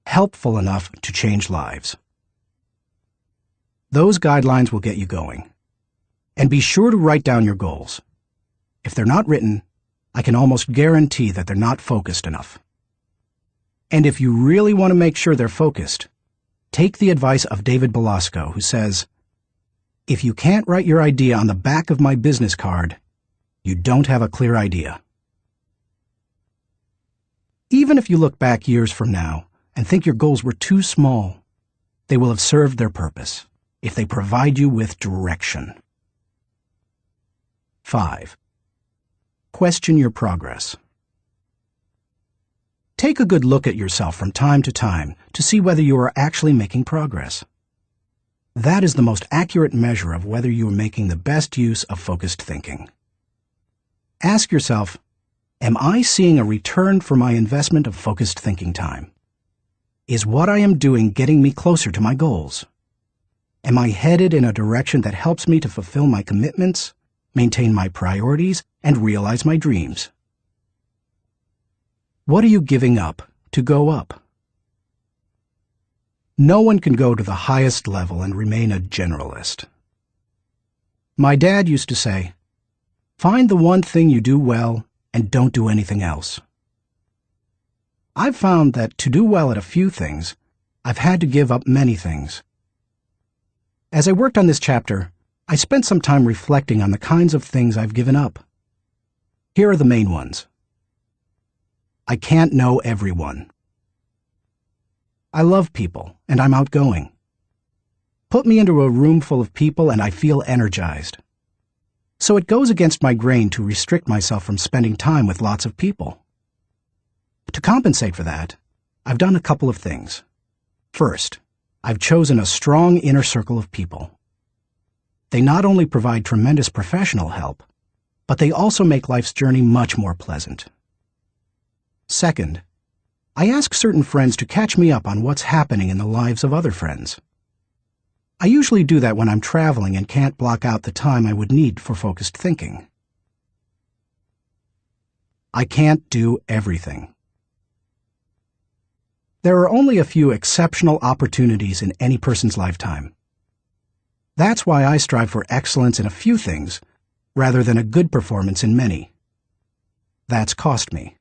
helpful enough to change lives. Those guidelines will get you going. And be sure to write down your goals. If they're not written, I can almost guarantee that they're not focused enough. And if you really want to make sure they're focused, take the advice of David Belasco, who says, "If you can't write your idea on the back of my business card, you don't have a clear idea." Even if you look back years from now and think your goals were too small, they will have served their purpose if they provide you with direction. 5. Question your progress. Take a good look at yourself from time to time to see whether you are actually making progress. That is the most accurate measure of whether you are making the best use of focused thinking. Ask yourself, am I seeing a return for my investment of focused thinking time? Is what I am doing getting me closer to my goals? Am I headed in a direction that helps me to fulfill my commitments, maintain my priorities, and realize my dreams? What are you giving up to go up? No one can go to the highest level and remain a generalist. My dad used to say, "Find the one thing you do well and don't do anything else." I've found that to do well at a few things, I've had to give up many things. As I worked on this chapter, I spent some time reflecting on the kinds of things I've given up. Here are the main ones. I can't know everyone. I love people, and I'm outgoing. Put me into a room full of people and I feel energized. So it goes against my grain to restrict myself from spending time with lots of people. To compensate for that, I've done a couple of things. First, I've chosen a strong inner circle of people. They not only provide tremendous professional help, but they also make life's journey much more pleasant. Second, I ask certain friends to catch me up on what's happening in the lives of other friends. I usually do that when I'm traveling and can't block out the time I would need for focused thinking. I can't do everything. There are only a few exceptional opportunities in any person's lifetime. That's why I strive for excellence in a few things rather than a good performance in many. That's cost me.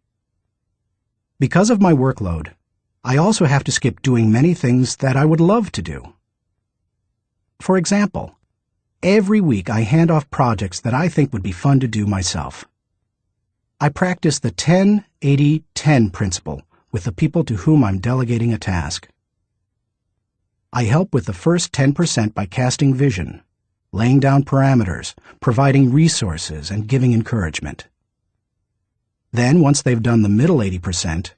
Because of my workload, I also have to skip doing many things that I would love to do. For example, every week I hand off projects that I think would be fun to do myself. I practice the 10-80-10 principle with the people to whom I'm delegating a task. I help with the first 10% by casting vision, laying down parameters, providing resources, and giving encouragement. Then, once they've done the middle 80%,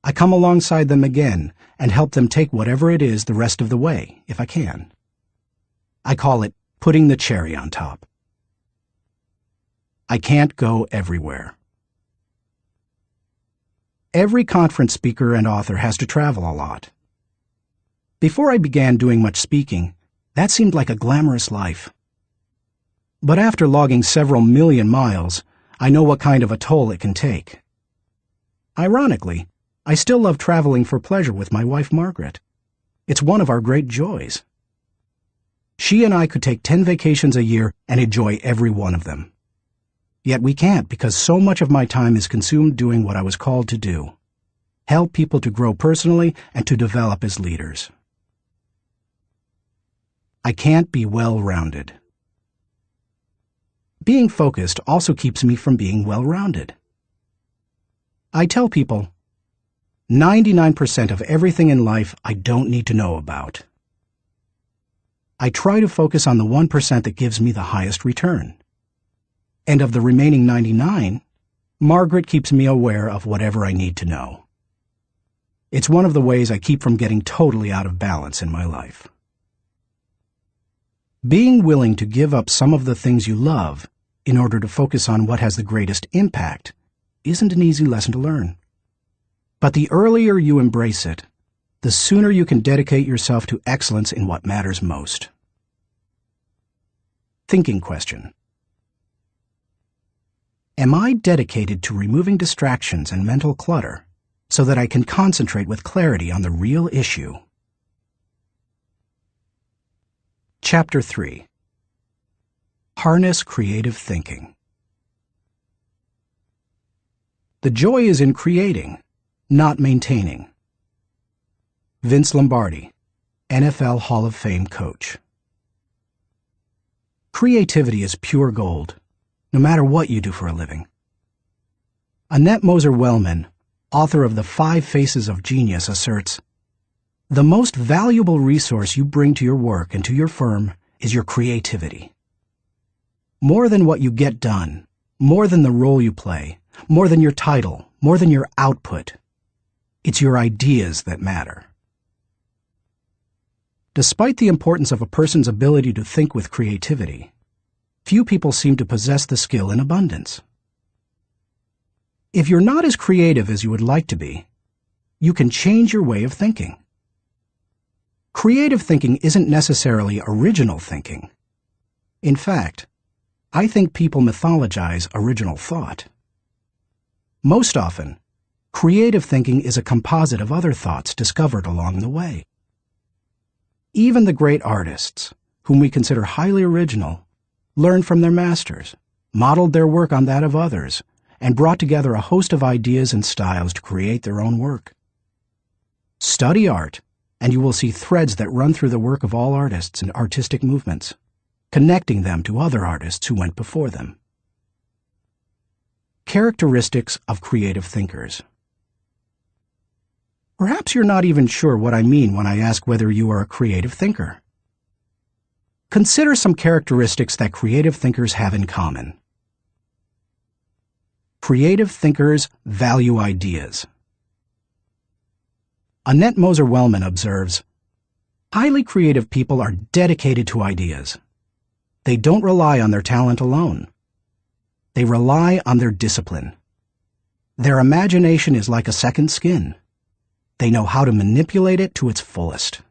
I come alongside them again and help them take whatever it is the rest of the way, if I can. I call it putting the cherry on top. I can't go everywhere. Every conference speaker and author has to travel a lot. Before I began doing much speaking, that seemed like a glamorous life. But after logging several million miles, I know what kind of a toll it can take. Ironically, I still love traveling for pleasure with my wife Margaret. It's one of our great joys. She and I could take 10 vacations a year and enjoy every one of them. Yet we can't because so much of my time is consumed doing what I was called to do: help people to grow personally and to develop as leaders. I can't be well-rounded. Being focused also keeps me from being well-rounded. I tell people, 99% of everything in life I don't need to know about. I try to focus on the 1% that gives me the highest return. And of the remaining 99, Margaret keeps me aware of whatever I need to know. It's one of the ways I keep from getting totally out of balance in my life. Being willing to give up some of the things you love in order to focus on what has the greatest impact isn't an easy lesson to learn. But the earlier you embrace it, the sooner you can dedicate yourself to excellence in what matters most. Thinking question. Am I dedicated to removing distractions and mental clutter so that I can concentrate with clarity on the real issue? Chapter 3. Harness Creative Thinking. The joy is in creating, not maintaining. Vince Lombardi, NFL Hall of Fame coach. Creativity is pure gold, no matter what you do for a living. Annette Moser-Wellman, author of The 5 Faces of Genius, asserts, "The most valuable resource you bring to your work and to your firm is your creativity. More than what you get done, more than the role you play, more than your title, more than your output, it's your ideas that matter." Despite the importance of a person's ability to think with creativity, few people seem to possess the skill in abundance. If you're not as creative as you would like to be, you can change your way of thinking. Creative thinking isn't necessarily original thinking. In fact, I think people mythologize original thought. Most often, creative thinking is a composite of other thoughts discovered along the way. Even the great artists, whom we consider highly original, learned from their masters, modeled their work on that of others, and brought together a host of ideas and styles to create their own work. Study art, and you will see threads that run through the work of all artists and artistic movements, connecting them to other artists who went before them. Characteristics of creative thinkers. Perhaps you're not even sure what I mean when I ask whether you are a creative thinker. Consider some characteristics that creative thinkers have in common. Creative thinkers value ideas. Annette Moser-Wellman observes, "Highly creative people are dedicated to ideas. They don't rely on their talent alone. They rely on their discipline. Their imagination is like a second skin. They know how to manipulate it to its fullest."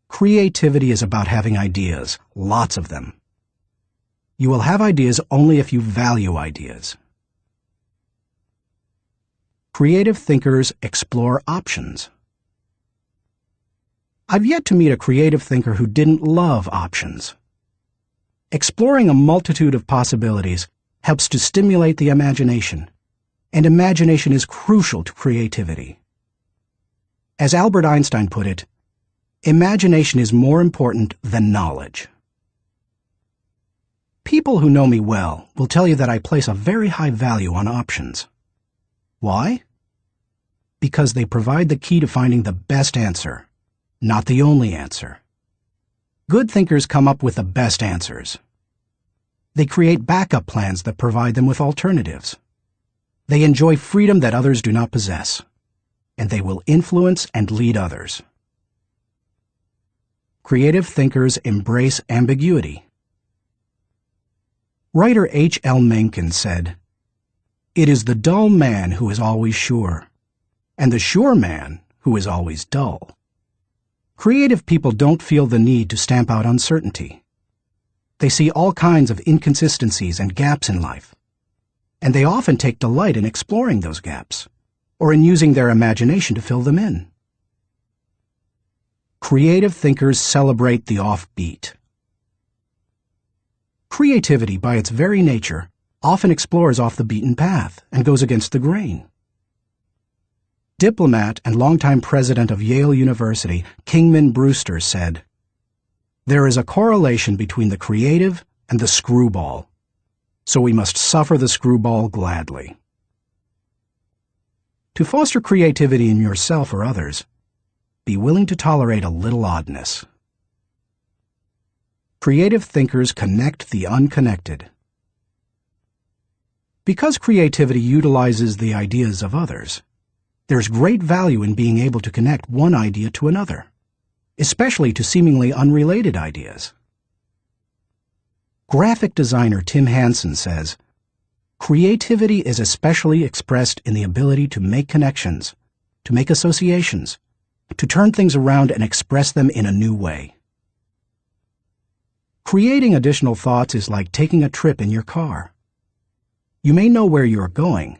Creativity is about having ideas, lots of them. You will have ideas only if you value ideas. Creative thinkers explore options. I've yet to meet a creative thinker who didn't love options. Exploring a multitude of possibilities helps to stimulate the imagination, and imagination is crucial to creativity. As Albert Einstein put it, imagination is more important than knowledge. People who know me well will tell you that I place a very high value on options. Why? Because they provide the key to finding the best answer, not the only answer. Good thinkers come up with the best answers. They create backup plans that provide them with alternatives. They enjoy freedom that others do not possess, and they will influence and lead others. Creative thinkers embrace ambiguity. Writer H.L. Mencken said, "It is the dull man who is always sure, and the sure man who is always dull." Creative people don't feel the need to stamp out uncertainty. They see all kinds of inconsistencies and gaps in life, and they often take delight in exploring those gaps, or in using their imagination to fill them in. Creative thinkers celebrate the offbeat. Creativity, by its very nature, often explores off the beaten path and goes against the grain. Diplomat and longtime president of Yale University, Kingman Brewster, said, "There is a correlation between the creative and the screwball, so we must suffer the screwball gladly." To foster creativity in yourself or others, be willing to tolerate a little oddness. Creative thinkers connect the unconnected. Because creativity utilizes the ideas of others, there's great value in being able to connect one idea to another, especially to seemingly unrelated ideas. Graphic designer Tim Hansen says, "Creativity is especially expressed in the ability to make connections, to make associations, to turn things around and express them in a new way. Creating additional thoughts is like taking a trip in your car. You may know where you are going,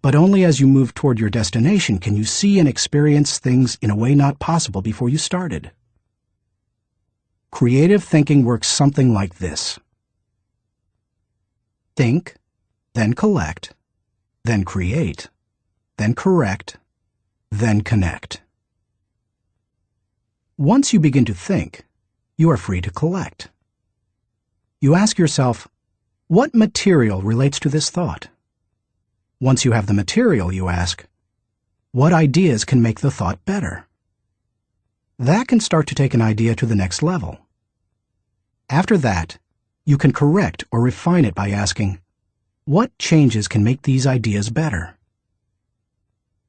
but only as you move toward your destination can you see and experience things in a way not possible before you started. Creative thinking works something like this. Think, then collect, then create, then correct, then connect. Once you begin to think, you are free to collect. You ask yourself, what material relates to this thought? Once you have the material, you ask, what ideas can make the thought better? That can start to take an idea to the next level. After that, you can correct or refine it by asking, what changes can make these ideas better?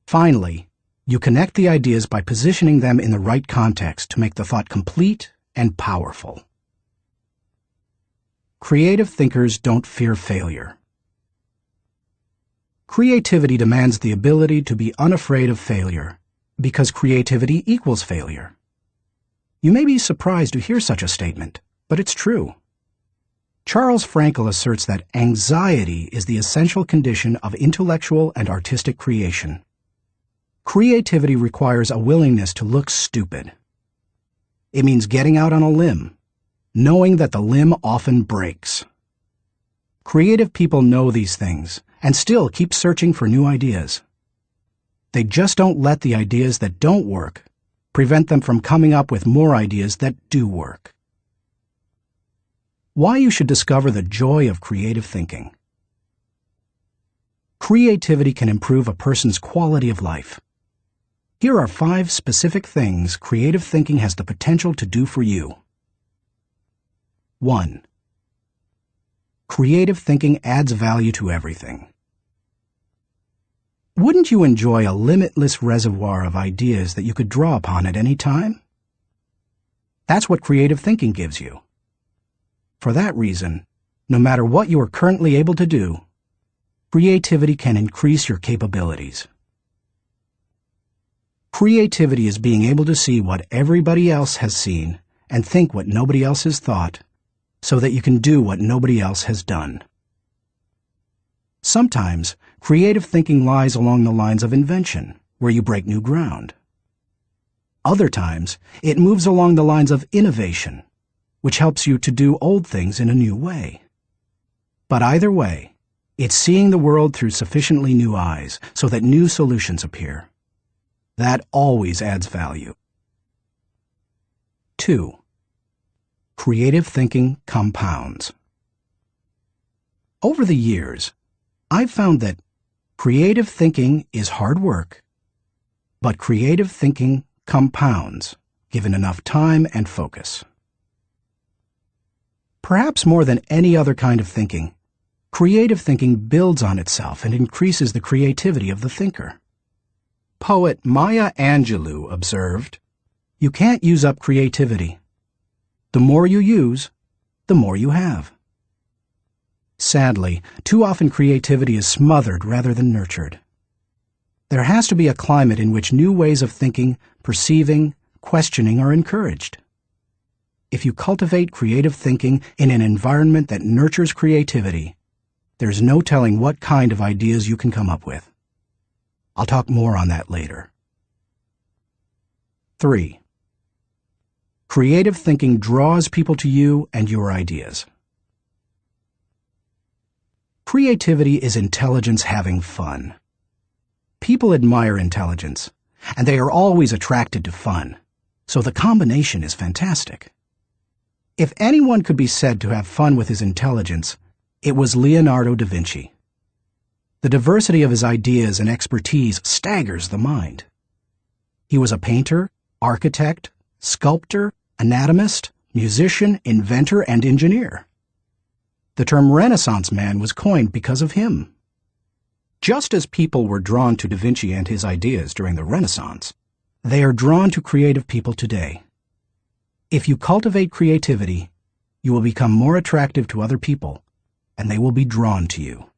Finally, you connect the ideas by positioning them in the right context to make the thought complete and powerful. Creative thinkers don't fear failure. Creativity demands the ability to be unafraid of failure, because creativity equals failure. You may be surprised to hear such a statement, but it's true. Charles Frankel asserts that anxiety is the essential condition of intellectual and artistic creation. Creativity requires a willingness to look stupid. It means getting out on a limb, knowing that the limb often breaks. Creative people know these things and still keep searching for new ideas. They just don't let the ideas that don't work prevent them from coming up with more ideas that do work. Why you should discover the joy of creative thinking. Creativity can improve a person's quality of life. Here are 5 specific things creative thinking has the potential to do for you. 1. Creative thinking adds value to everything. Wouldn't you enjoy a limitless reservoir of ideas that you could draw upon at any time? That's what creative thinking gives you. For that reason, no matter what you are currently able to do, creativity can increase your capabilities. Creativity is being able to see what everybody else has seen and think what nobody else has thought, so that you can do what nobody else has done. Sometimes, creative thinking lies along the lines of invention, where you break new ground. Other times, it moves along the lines of innovation, which helps you to do old things in a new way. But either way, it's seeing the world through sufficiently new eyes so that new solutions appear. That always adds value. 2. Creative thinking compounds. Over the years, I've found that creative thinking is hard work, but creative thinking compounds, given enough time and focus. Perhaps more than any other kind of thinking, creative thinking builds on itself and increases the creativity of the thinker. Poet Maya Angelou observed, "You can't use up creativity. The more you use, the more you have." Sadly, too often creativity is smothered rather than nurtured. There has to be a climate in which new ways of thinking, perceiving, questioning are encouraged. If you cultivate creative thinking in an environment that nurtures creativity, there's no telling what kind of ideas you can come up with. I'll talk more on that later. 3. Creative thinking draws people to you and your ideas. Creativity is intelligence having fun. People admire intelligence, and they are always attracted to fun, so the combination is fantastic. If anyone could be said to have fun with his intelligence, it was Leonardo da Vinci. The diversity of his ideas and expertise staggers the mind. He was a painter, architect, sculptor, anatomist, musician, inventor, and engineer. The term Renaissance man was coined because of him. Just as people were drawn to Da Vinci and his ideas during the Renaissance, they are drawn to creative people today. If you cultivate creativity, you will become more attractive to other people, and they will be drawn to you.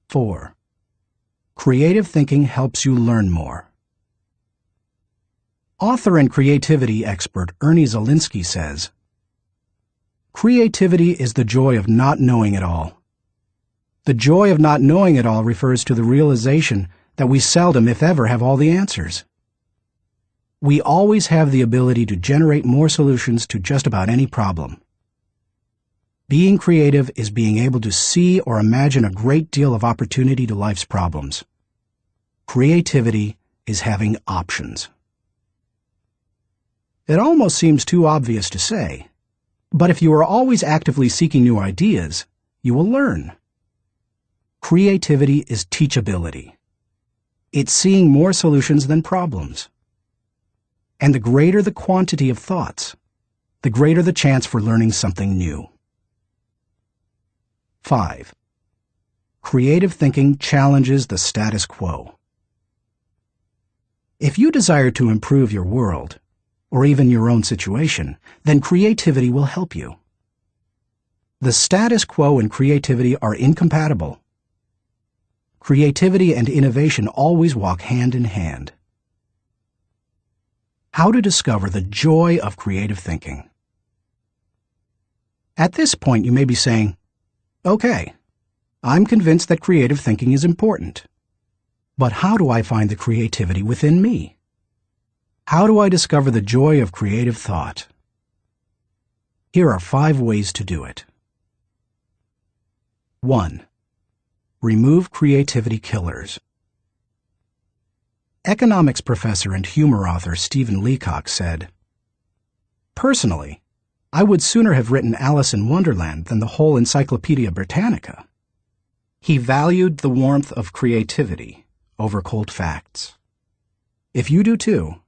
4. Creative thinking helps you learn more. Author and creativity expert Ernie Zielinski says, "Creativity is the joy of not knowing it all. The joy of not knowing it all refers to the realization that we seldom, if ever, have all the answers. We always have the ability to generate more solutions to just about any problem. Being creative is being able to see or imagine a great deal of opportunity to life's problems. Creativity is having options." It almost seems too obvious to say, but if you are always actively seeking new ideas, you will learn. Creativity is teachability. It's seeing more solutions than problems. And the greater the quantity of thoughts, the greater the chance for learning something new. 5. Creative thinking challenges the status quo. If you desire to improve your world, or even your own situation, then creativity will help you. The status quo and creativity are incompatible. Creativity and innovation always walk hand in hand. How to discover the joy of creative thinking. At this point, you may be saying, "Okay, I'm convinced that creative thinking is important. But how do I find the creativity within me? How do I discover the joy of creative thought?" Here are 5 ways to do it. 1. Remove creativity killers. Economics professor and humor author Stephen Leacock said, "Personally, I would sooner have written Alice in Wonderland than the whole Encyclopedia Britannica." He valued the warmth of creativity over cold facts. If you do too,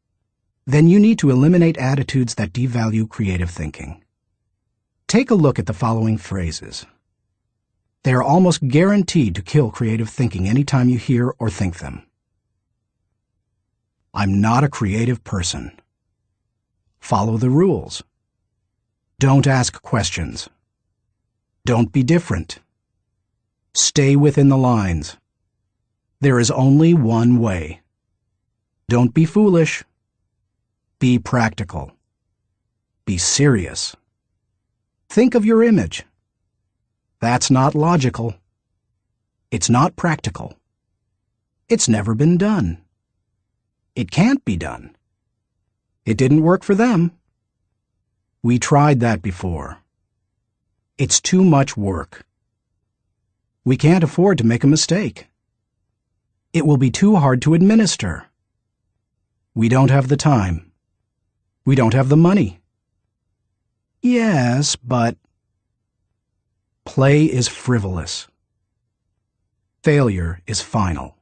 then you need to eliminate attitudes that devalue creative thinking. Take a look at the following phrases. They are almost guaranteed to kill creative thinking anytime you hear or think them. "I'm not a creative person." "Follow the rules." "Don't ask questions." "Don't be different." "Stay within the lines." "There is only one way." "Don't be foolish." Be practical. Be serious. Think of your image. That's not logical. It's not practical. It's never been done. It can't be done. It didn't work for them. We tried that before. It's too much work. We can't afford to make a mistake. It will be too hard to administer. We don't have the time. We don't have the money. Yes, but play is frivolous. Failure is final.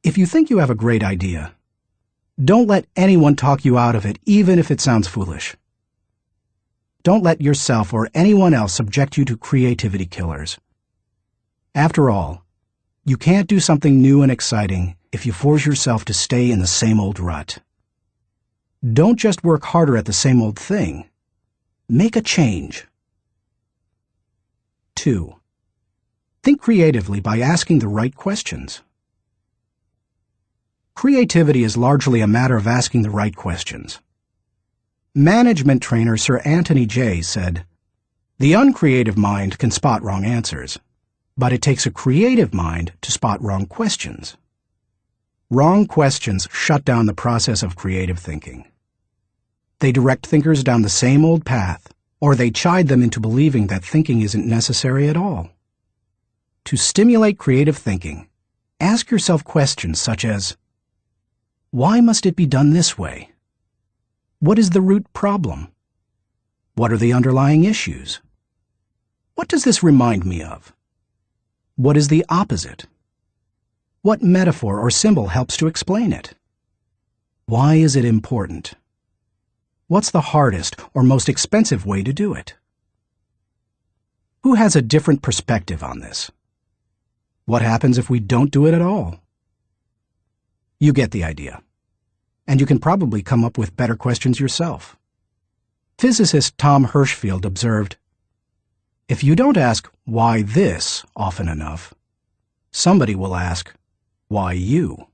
If you think you have a great idea, don't let anyone talk you out of it, even if it sounds foolish. Don't let yourself or anyone else subject you to creativity killers. After all, you can't do something new and exciting if you force yourself to stay in the same old rut. Don't just work harder at the same old thing. Make a change. 2. Think creatively by asking the right questions. Creativity is largely a matter of asking the right questions. Management trainer Sir Anthony Jay said, "The uncreative mind can spot wrong answers, but it takes a creative mind to spot wrong questions." Wrong questions shut down the process of creative thinking. They direct thinkers down the same old path, or they chide them into believing that thinking isn't necessary at all. To stimulate creative thinking, ask yourself questions such as, why must it be done this way? What is the root problem? What are the underlying issues? What does this remind me of? What is the opposite? What metaphor or symbol helps to explain it? Why is it important? What's the hardest or most expensive way to do it? Who has a different perspective on this? What happens if we don't do it at all? You get the idea. And you can probably come up with better questions yourself. Physicist Tom Hirschfeld observed, "If you don't ask why this often enough, Somebody will ask, why you?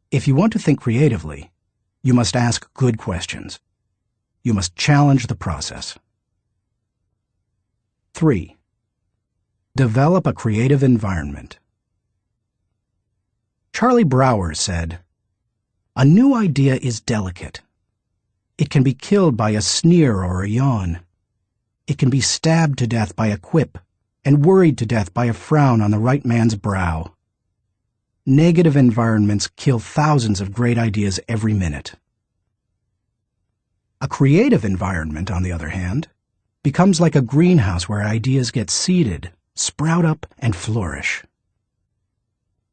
If you want to think creatively, you must ask good questions. You must challenge the process. 3. Develop a creative environment. Charlie Brower said, "A new idea is delicate. It can be killed by a sneer or a yawn. It can be stabbed to death by a quip and worried to death by a frown on the right man's brow. Negative environments kill thousands of great ideas every minute." A creative environment, on the other hand, becomes like a greenhouse where ideas get seeded, sprout up, and flourish.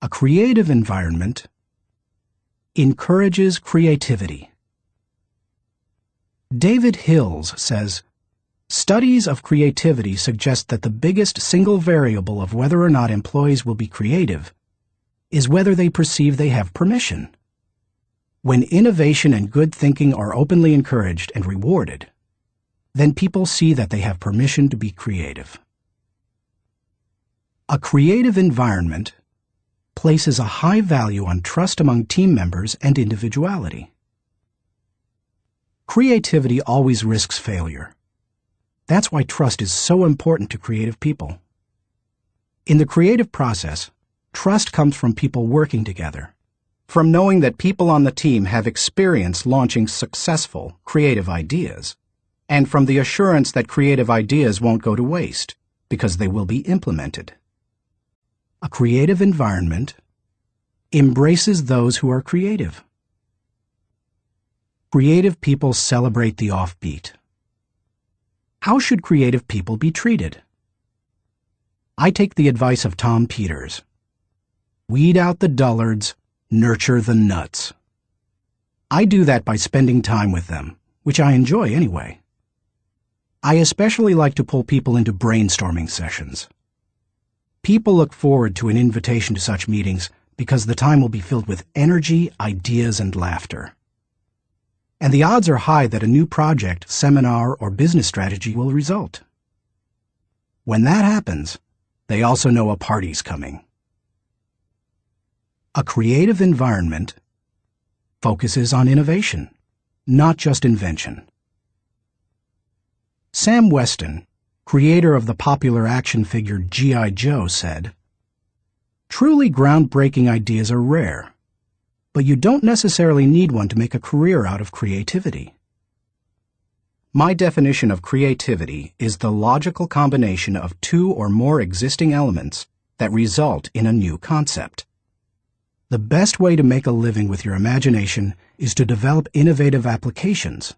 A creative environment encourages creativity. David Hills says, "Studies of creativity suggest that the biggest single variable of whether or not employees will be creative is whether they perceive they have permission. When innovation and good thinking are openly encouraged and rewarded, then people see that they have permission to be creative." A creative environment places a high value on trust among team members and individuality. Creativity always risks failure. That's why trust is so important to creative people. In the creative process, trust comes from people working together, from knowing that people on the team have experience launching successful, creative ideas, and from the assurance that creative ideas won't go to waste because they will be implemented. A creative environment embraces those who are creative. Creative people celebrate the offbeat. How should creative people be treated? I take the advice of Tom Peters. Weed out the dullards, nurture the nuts. I do that by spending time with them, which I enjoy anyway. I especially like to pull people into brainstorming sessions. People look forward to an invitation to such meetings because the time will be filled with energy, ideas, and laughter. And the odds are high that a new project, seminar, or business strategy will result. When that happens, they also know a party's coming. A creative environment focuses on innovation, not just invention. Sam Weston, creator of the popular action figure G.I. Joe, said, "Truly groundbreaking ideas are rare, but you don't necessarily need one to make a career out of creativity." My definition of creativity is the logical combination of two or more existing elements that result in a new concept. The best way to make a living with your imagination is to develop innovative applications,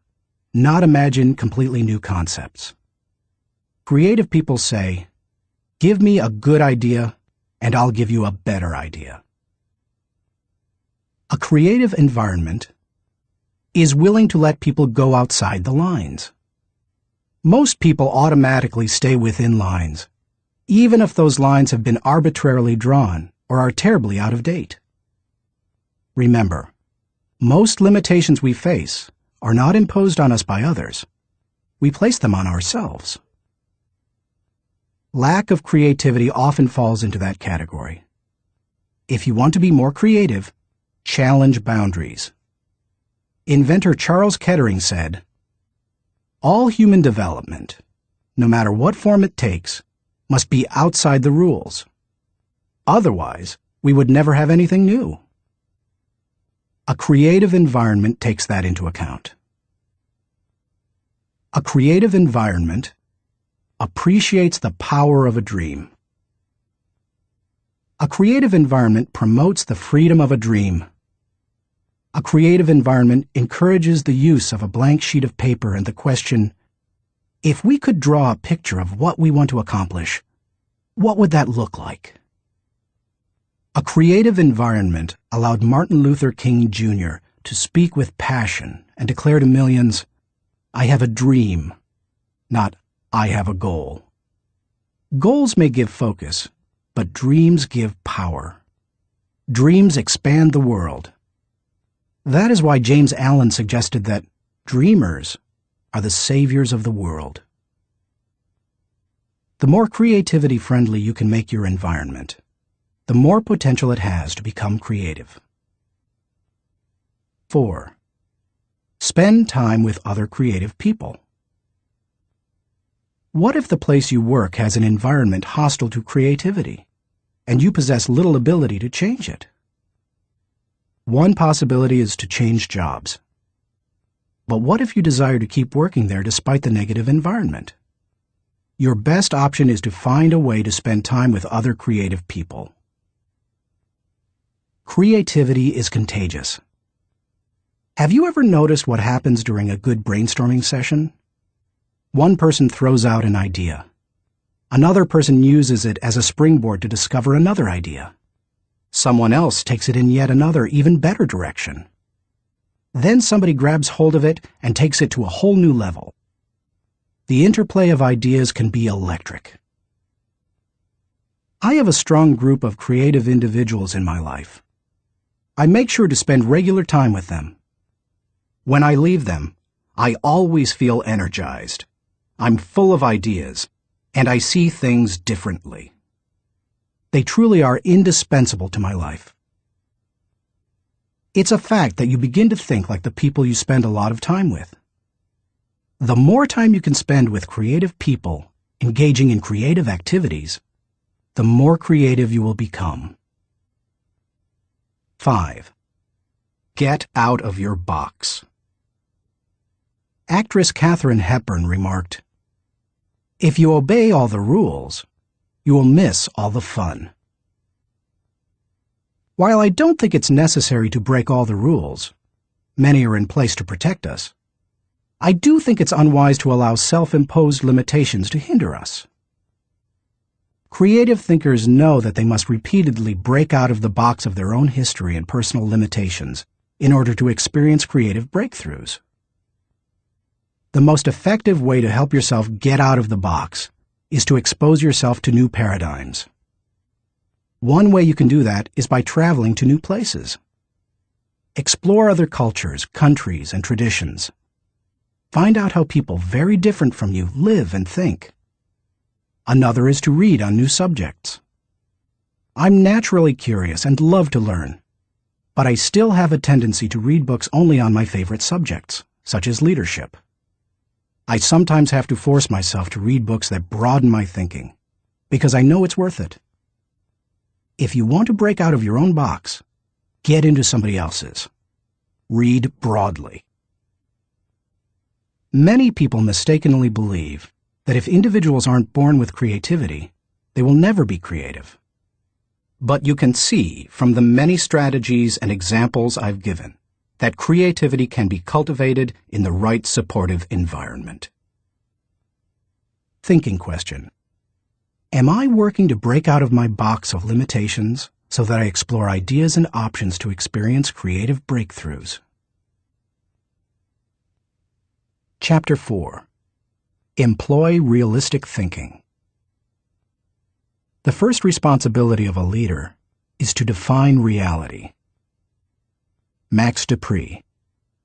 not imagine completely new concepts. Creative people say, "Give me a good idea, and I'll give you a better idea." A creative environment is willing to let people go outside the lines. Most people automatically stay within lines, even if those lines have been arbitrarily drawn or are terribly out of date. Remember, most limitations we face are not imposed on us by others. We place them on ourselves. Lack of creativity often falls into that category. If you want to be more creative, challenge boundaries. Inventor Charles Kettering said, "All human development, no matter what form it takes, must be outside the rules. Otherwise, we would never have anything new." A creative environment takes that into account. A creative environment appreciates the power of a dream. A creative environment promotes the freedom of a dream. A creative environment encourages the use of a blank sheet of paper and the question, if we could draw a picture of what we want to accomplish, what would that look like? A creative environment allowed Martin Luther King Jr. to speak with passion and declare to millions, "I have a dream," not "I have a goal." Goals may give focus, but dreams give power. Dreams expand the world. That is why James Allen suggested that dreamers are the saviors of the world. The more creativity-friendly you can make your environment, the the more potential it has to become creative. 4. Spend time with other creative people. What if the place you work has an environment hostile to creativity, and you possess little ability to change it? One possibility is to change jobs. But what if you desire to keep working there despite the negative environment? Your best option is to find a way to spend time with other creative people. Creativity is contagious. Have you ever noticed what happens during a good brainstorming session? One person throws out an idea. Another person uses it as a springboard to discover another idea. Someone else takes it in yet another, even better direction. Then somebody grabs hold of it and takes it to a whole new level. The interplay of ideas can be electric. I have a strong group of creative individuals in my life. I make sure to spend regular time with them. When I leave them, I always feel energized. I'm full of ideas, and I see things differently. They truly are indispensable to my life. It's a fact that you begin to think like the people you spend a lot of time with. The more time you can spend with creative people, engaging in creative activities, the more creative you will become. 5. Get out of your box. Actress Katharine Hepburn remarked, "If you obey all the rules, you will miss all the fun." While I don't think it's necessary to break all the rules, many are in place to protect us, I do think it's unwise to allow self-imposed limitations to hinder us. Creative thinkers know that they must repeatedly break out of the box of their own history and personal limitations in order to experience creative breakthroughs. The most effective way to help yourself get out of the box is to expose yourself to new paradigms. One way you can do that is by traveling to new places. Explore other cultures, countries, and traditions. Find out how people very different from you live and think. Another is to read on new subjects. I'm naturally curious and love to learn, but I still have a tendency to read books only on my favorite subjects, such as leadership. I sometimes have to force myself to read books that broaden my thinking, because I know it's worth it. If you want to break out of your own box, get into somebody else's. Read broadly. Many people mistakenly believe that if individuals aren't born with creativity, they will never be creative. But you can see from the many strategies and examples I've given that creativity can be cultivated in the right supportive environment. Thinking question. Am I working to break out of my box of limitations so that I explore ideas and options to experience creative breakthroughs? Chapter 4. Employ realistic thinking. The first responsibility of a leader is to define reality. Max Dupree,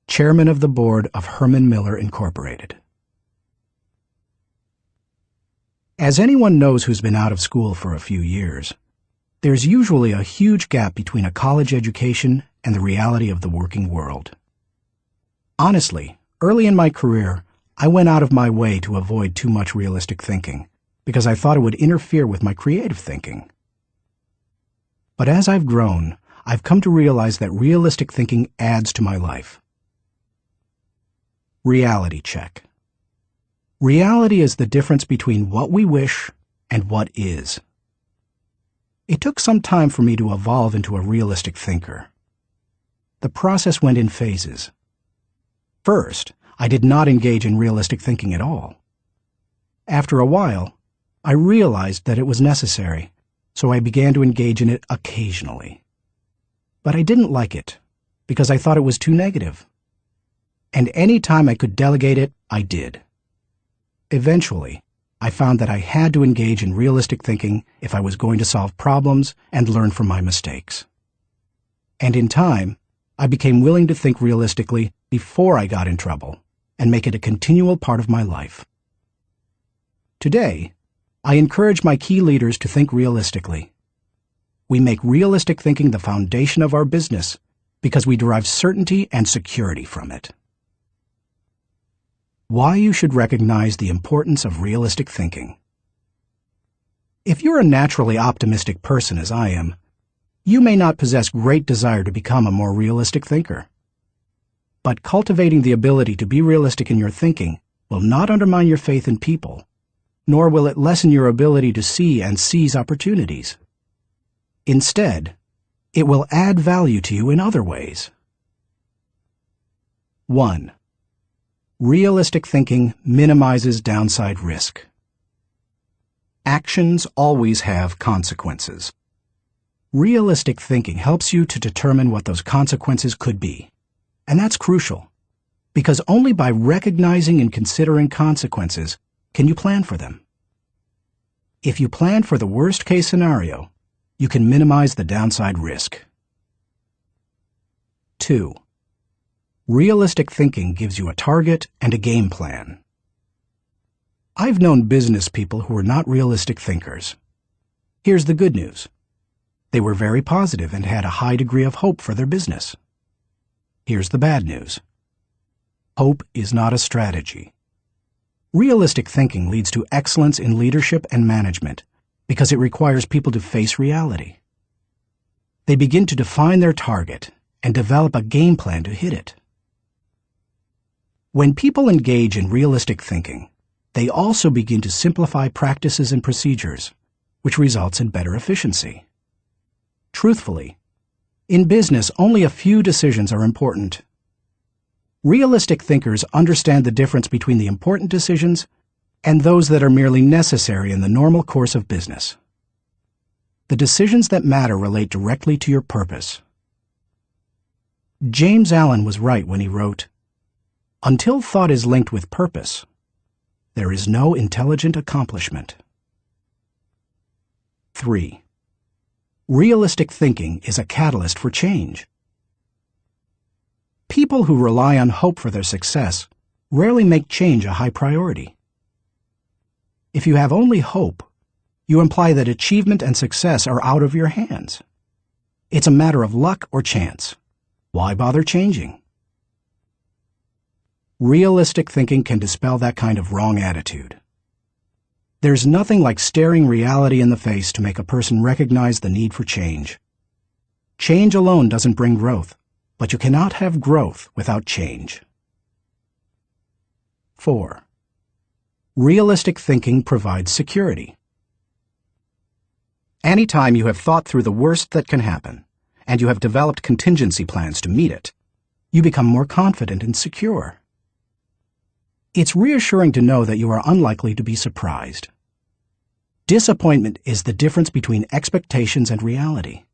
Chairman of the Board of Herman Miller Incorporated. As anyone knows who's been out of school for a few years, there's usually a huge gap between a college education and the reality of the working world. Honestly, early in my career, I went out of my way to avoid too much realistic thinking because I thought it would interfere with my creative thinking. But as I've grown, I've come to realize that realistic thinking adds to my life. Reality check. Reality is the difference between what we wish and what is. It took some time for me to evolve into a realistic thinker. The process went in phases. First, I did not engage in realistic thinking at all. After a while, I realized that it was necessary, so I began to engage in it occasionally. But I didn't like it, because I thought it was too negative. And any time I could delegate it, I did. Eventually, I found that I had to engage in realistic thinking if I was going to solve problems and learn from my mistakes. And in time, I became willing to think realistically before I got in trouble and make it a continual part of my life. Today, I encourage my key leaders to think realistically. We make realistic thinking the foundation of our business because we derive certainty and security from it. Why you should recognize the importance of realistic thinking. If you're a naturally optimistic person as I am, you may not possess great desire to become a more realistic thinker. But cultivating the ability to be realistic in your thinking will not undermine your faith in people, nor will it lessen your ability to see and seize opportunities. Instead, it will add value to you in other ways. 1. Realistic thinking minimizes downside risk. Actions always have consequences. Realistic thinking helps you to determine what those consequences could be. And that's crucial, because only by recognizing and considering consequences can you plan for them. If you plan for the worst-case scenario, you can minimize the downside risk. 2. Realistic thinking gives you a target and a game plan. I've known business people who were not realistic thinkers. Here's the good news. They were very positive and had a high degree of hope for their business. Here's the bad news. Hope is not a strategy. Realistic thinking leads to excellence in leadership and management because it requires people to face reality. They begin to define their target and develop a game plan to hit it. When people engage in realistic thinking, they also begin to simplify practices and procedures, which results in better efficiency. Truthfully, in business, only a few decisions are important. Realistic thinkers understand the difference between the important decisions and those that are merely necessary in the normal course of business. The decisions that matter relate directly to your purpose. James Allen was right when he wrote, "Until thought is linked with purpose, there is no intelligent accomplishment." 3. Realistic thinking is a catalyst for change. People who rely on hope for their success rarely make change a high priority. If you have only hope, you imply that achievement and success are out of your hands. It's a matter of luck or chance. Why bother changing? Realistic thinking can dispel that kind of wrong attitude. There's nothing like staring reality in the face to make a person recognize the need for change. Change alone doesn't bring growth, but you cannot have growth without change. 4. Realistic thinking provides security. Anytime you have thought through the worst that can happen, and you have developed contingency plans to meet it, you become more confident and secure. It's reassuring to know that you are unlikely to be surprised. Disappointment is the difference between expectations and reality.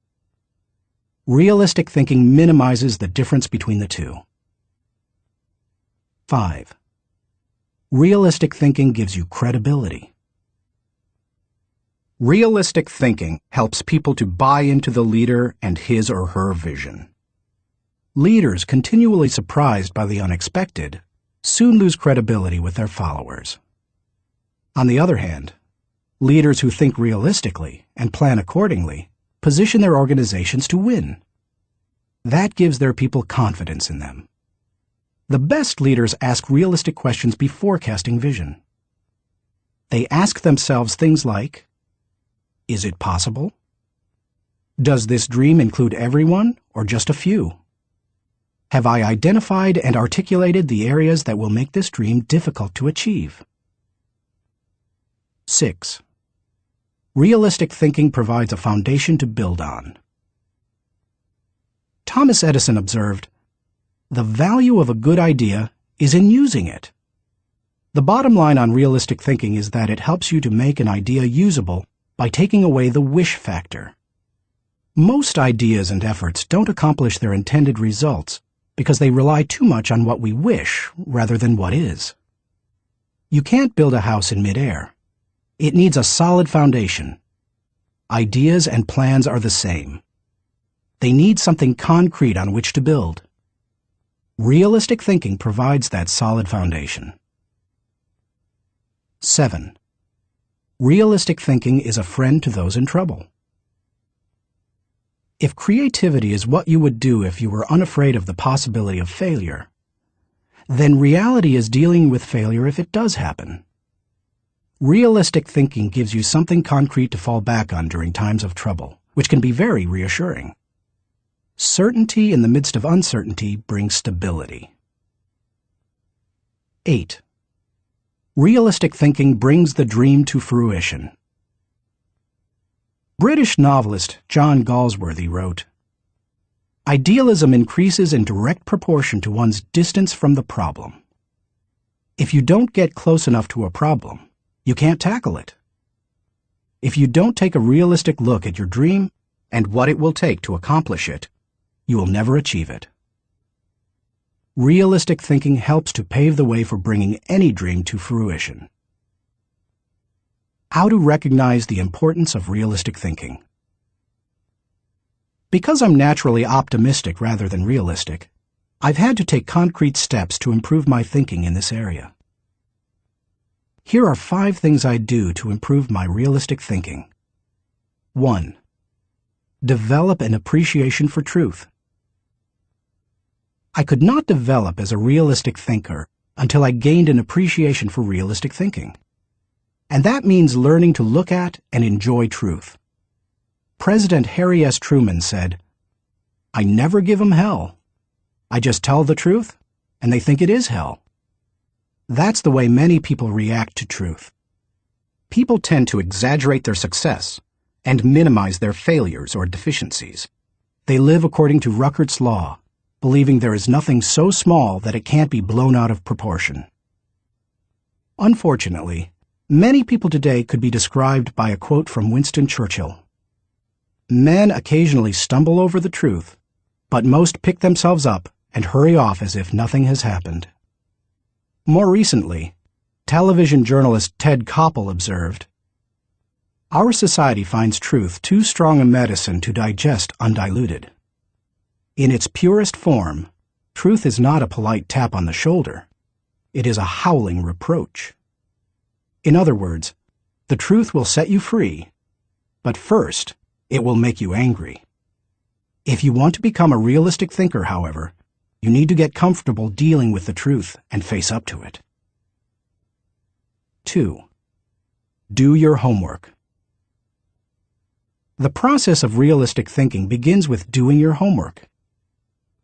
Realistic thinking minimizes the difference between the two. 5. Realistic thinking gives you credibility. Realistic thinking helps people to buy into the leader and his or her vision. Leaders continually surprised by the unexpected soon lose credibility with their followers. On the other hand, leaders who think realistically and plan accordingly position their organizations to win. That gives their people confidence in them. The best leaders ask realistic questions before casting vision. They ask themselves things like, is it possible? Does this dream include everyone or just a few? Have I identified and articulated the areas that will make this dream difficult to achieve? 6. Realistic thinking provides a foundation to build on. Thomas Edison observed, "The value of a good idea is in using it." The bottom line on realistic thinking is that it helps you to make an idea usable by taking away the wish factor. Most ideas and efforts don't accomplish their intended results because they rely too much on what we wish rather than what is. You can't build a house in midair. It needs a solid foundation. Ideas and plans are the same. They need something concrete on which to build. Realistic thinking provides that solid foundation. 7. Realistic thinking is a friend to those in trouble. If creativity is what you would do if you were unafraid of the possibility of failure, then reality is dealing with failure if it does happen. Realistic thinking gives you something concrete to fall back on during times of trouble, which can be very reassuring. Certainty in the midst of uncertainty brings stability. 8. Realistic thinking brings the dream to fruition. British novelist John Galsworthy wrote, "Idealism increases in direct proportion to one's distance from the problem. If you don't get close enough to a problem, you can't tackle it. If you don't take a realistic look at your dream and what it will take to accomplish it, you will never achieve it." Realistic thinking helps to pave the way for bringing any dream to fruition. How to recognize the importance of realistic thinking. Because I'm naturally optimistic rather than realistic, I've had to take concrete steps to improve my thinking in this area. Here are 5 things I do to improve my realistic thinking. 1. Develop an appreciation for truth. I could not develop as a realistic thinker until I gained an appreciation for realistic thinking. And that means learning to look at and enjoy truth. President Harry S. Truman said, "I never give 'em hell. I just tell the truth, and they think it is hell." That's the way many people react to truth. People tend to exaggerate their success and minimize their failures or deficiencies. They live according to Ruckert's law, believing there is nothing so small that it can't be blown out of proportion. Unfortunately, many people today could be described by a quote from Winston Churchill. "Men occasionally stumble over the truth, but most pick themselves up and hurry off as if nothing has happened." More recently, television journalist Ted Koppel observed, "Our society finds truth too strong a medicine to digest undiluted. In its purest form, truth is not a polite tap on the shoulder. It is a howling reproach." In other words, the truth will set you free, but first, it will make you angry. If you want to become a realistic thinker, however, you need to get comfortable dealing with the truth and face up to it. 2. Do your homework. The process of realistic thinking begins with doing your homework.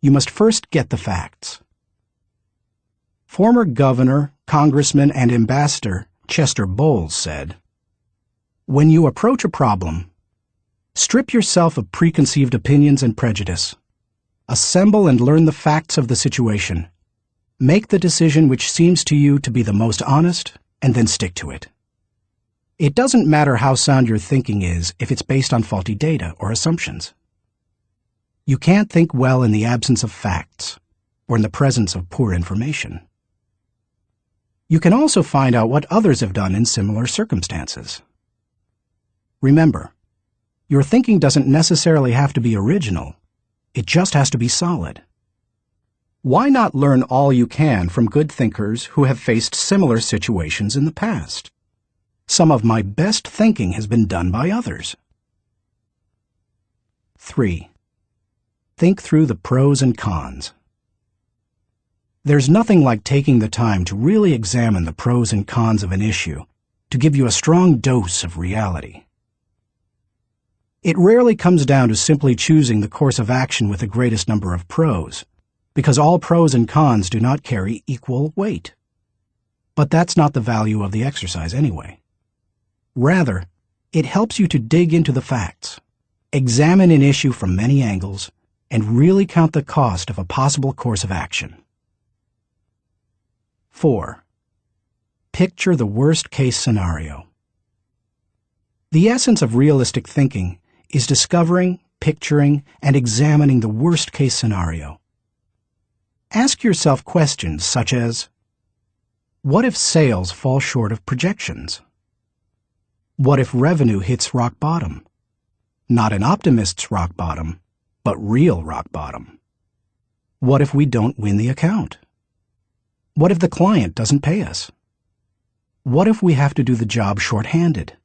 You must first get the facts. Former governor, congressman, and ambassador Chester Bowles said, "When you approach a problem, strip yourself of preconceived opinions and prejudice. Assemble and learn the facts of the situation. Make the decision which seems to you to be the most honest, and then stick to it. It doesn't matter how sound your thinking is if it's based on faulty data or assumptions. You can't think well in the absence of facts, or in the presence of poor information. You can also find out what others have done in similar circumstances. Remember, your thinking doesn't necessarily have to be original. It just has to be solid. Why not learn all you can from good thinkers who have faced similar situations in the past? Some of my best thinking has been done by others. 3. Think through the pros and cons. There's nothing like taking the time to really examine the pros and cons of an issue to give you a strong dose of reality. It rarely comes down to simply choosing the course of action with the greatest number of pros, because all pros and cons do not carry equal weight. But that's not the value of the exercise anyway. Rather, it helps you to dig into the facts, examine an issue from many angles, and really count the cost of a possible course of action. 4. Picture the worst-case scenario. The essence of realistic thinking is discovering, picturing, and examining the worst-case scenario. Ask yourself questions such as, what if sales fall short of projections? What if revenue hits rock bottom? Not an optimist's rock bottom, but real rock bottom. What if we don't win the account? What if the client doesn't pay us? What if we have to do the job short-handed?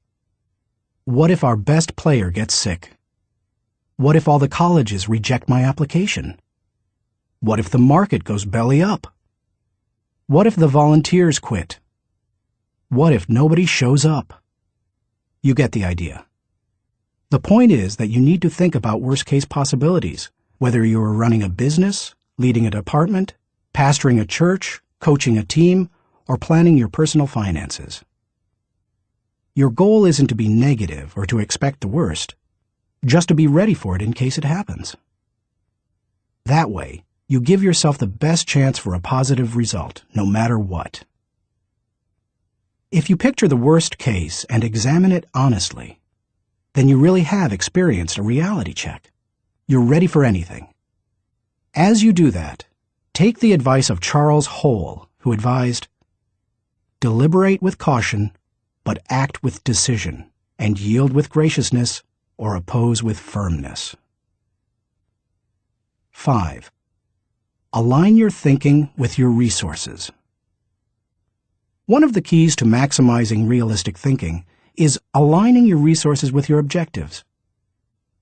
What if our best player gets sick? What if all the colleges reject my application? What if the market goes belly up? What if the volunteers quit? What if nobody shows up? You get the idea. The point is that you need to think about worst-case possibilities, whether you are running a business, leading a department, pastoring a church, coaching a team, or planning your personal finances. Your goal isn't to be negative or to expect the worst, just to be ready for it in case it happens. That way, you give yourself the best chance for a positive result, no matter what. If you picture the worst case and examine it honestly, then you really have experienced a reality check. You're ready for anything. As you do that, take the advice of Charles Hole, who advised, "Deliberate with caution, but act with decision, and yield with graciousness, or oppose with firmness." 5. Align your thinking with your resources. One of the keys to maximizing realistic thinking is aligning your resources with your objectives.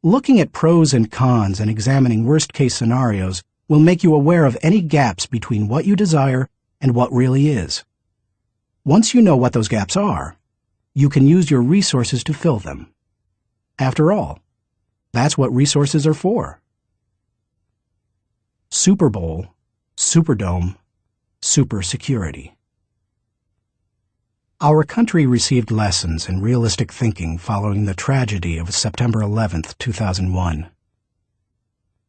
Looking at pros and cons and examining worst-case scenarios will make you aware of any gaps between what you desire and what really is. Once you know what those gaps are, you can use your resources to fill them. After all, that's what resources are for. Super Bowl, Superdome, Super Security. Our country received lessons in realistic thinking following the tragedy of September 11, 2001.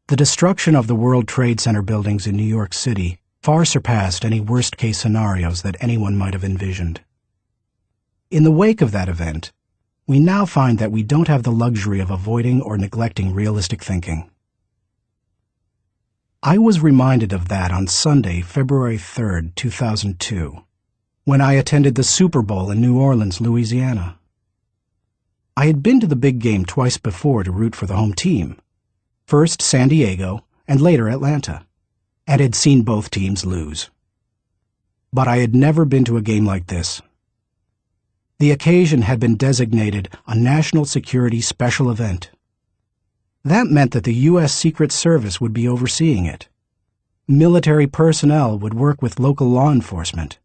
The destruction of the World Trade Center buildings in New York City far surpassed any worst-case scenarios that anyone might have envisioned. In the wake of that event, we now find that we don't have the luxury of avoiding or neglecting realistic thinking. I was reminded of that on Sunday, February 3, 2002. When I attended the Super Bowl in New Orleans, Louisiana. I had been to the big game twice before to root for the home team, first San Diego and later Atlanta, and had seen both teams lose. But I had never been to a game like this. The occasion had been designated a national security special event. That meant that the U.S. Secret Service would be overseeing it. Military personnel would work with local law enforcement,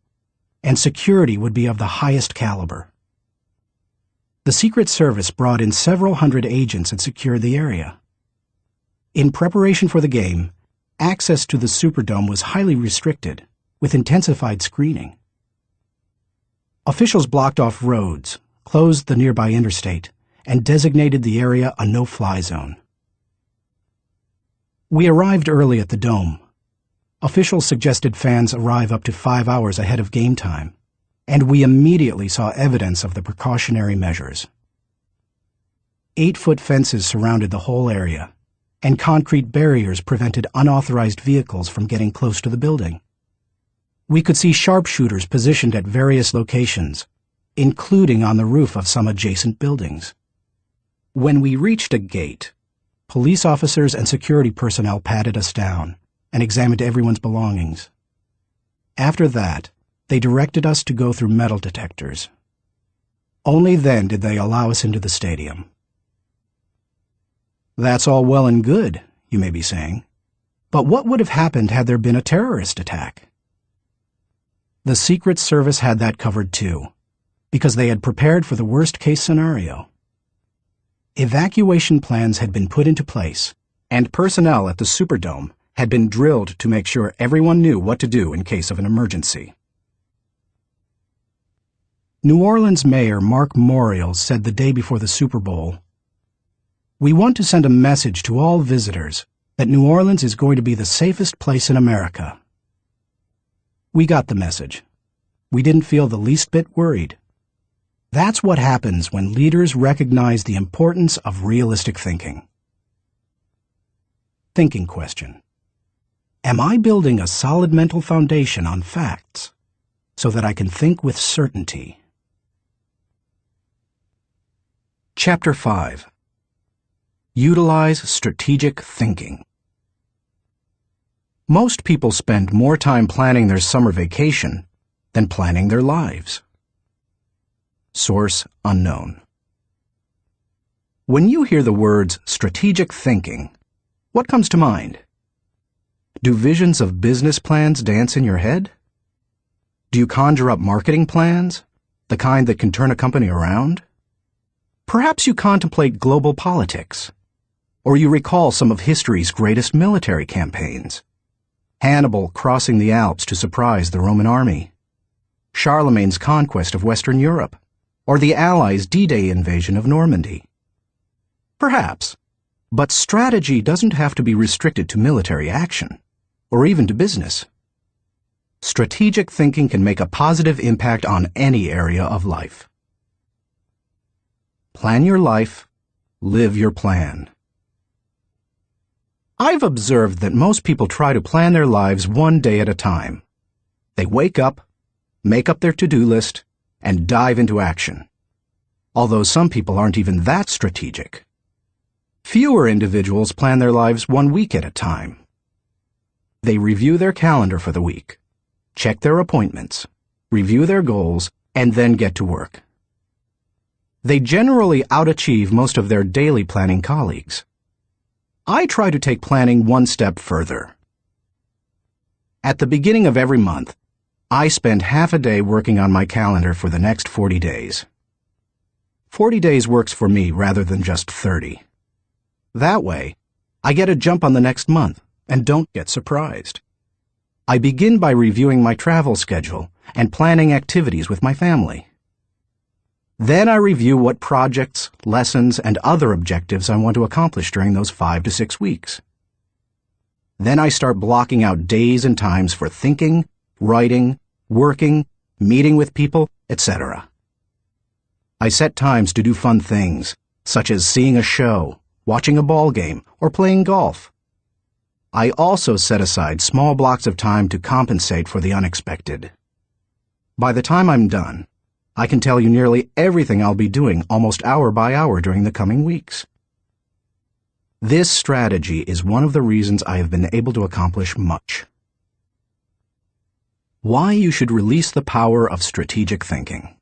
and security would be of the highest caliber. The Secret Service brought in several hundred agents and secured the area. In preparation for the game, access to the Superdome was highly restricted, with intensified screening. Officials blocked off roads, closed the nearby interstate, and designated the area a no-fly zone. We arrived early at the Dome. Officials suggested fans arrive up to 5 hours ahead of game time, and we immediately saw evidence of the precautionary measures. 8-foot fences surrounded the whole area, and concrete barriers prevented unauthorized vehicles from getting close to the building. We could see sharpshooters positioned at various locations, including on the roof of some adjacent buildings. When we reached a gate, police officers and security personnel patted us down and examined everyone's belongings. After that, they directed us to go through metal detectors. Only then did they allow us into the stadium. That's all well and good, you may be saying, but what would have happened had there been a terrorist attack? The Secret Service had that covered too, because they had prepared for the worst-case scenario. Evacuation plans had been put into place, and personnel at the Superdome had been drilled to make sure everyone knew what to do in case of an emergency. New Orleans Mayor Mark Morial said the day before the Super Bowl, "We want to send a message to all visitors that New Orleans is going to be the safest place in America." We got the message. We didn't feel the least bit worried. That's what happens when leaders recognize the importance of realistic thinking. Thinking question. Am I building a solid mental foundation on facts so that I can think with certainty? Chapter 5. Utilize strategic thinking. Most people spend more time planning their summer vacation than planning their lives. Source unknown. When you hear the words strategic thinking, what comes to mind? Do visions of business plans dance in your head? Do you conjure up marketing plans, the kind that can turn a company around? Perhaps you contemplate global politics, or you recall some of history's greatest military campaigns. Hannibal crossing the Alps to surprise the Roman army, Charlemagne's conquest of Western Europe, or the Allies' D-Day invasion of Normandy. Perhaps, but strategy doesn't have to be restricted to military action, or even to business. Strategic thinking can make a positive impact on any area of life. Plan your life, live your plan. I've observed that most people try to plan their lives one day at a time. They wake up, make up their to-do list, and dive into action. Although some people aren't even that strategic. Fewer individuals plan their lives 1 week at a time. They review their calendar for the week, check their appointments, review their goals, and then get to work. They generally outachieve most of their daily planning colleagues. I try to take planning one step further. At the beginning of every month, I spend half a day working on my calendar for the next 40 days. 40 days works for me rather than just 30. That way, I get a jump on the next month and don't get surprised. I begin by reviewing my travel schedule and planning activities with my family. Then I review what projects, lessons, and other objectives I want to accomplish during those 5 to 6 weeks. Then I start blocking out days and times for thinking, writing, working, meeting with people, etc. I set times to do fun things, such as seeing a show, watching a ball game, or playing golf. I also set aside small blocks of time to compensate for the unexpected. By the time I'm done, I can tell you nearly everything I'll be doing almost hour by hour during the coming weeks. This strategy is one of the reasons I have been able to accomplish much. Why you should release the power of strategic thinking.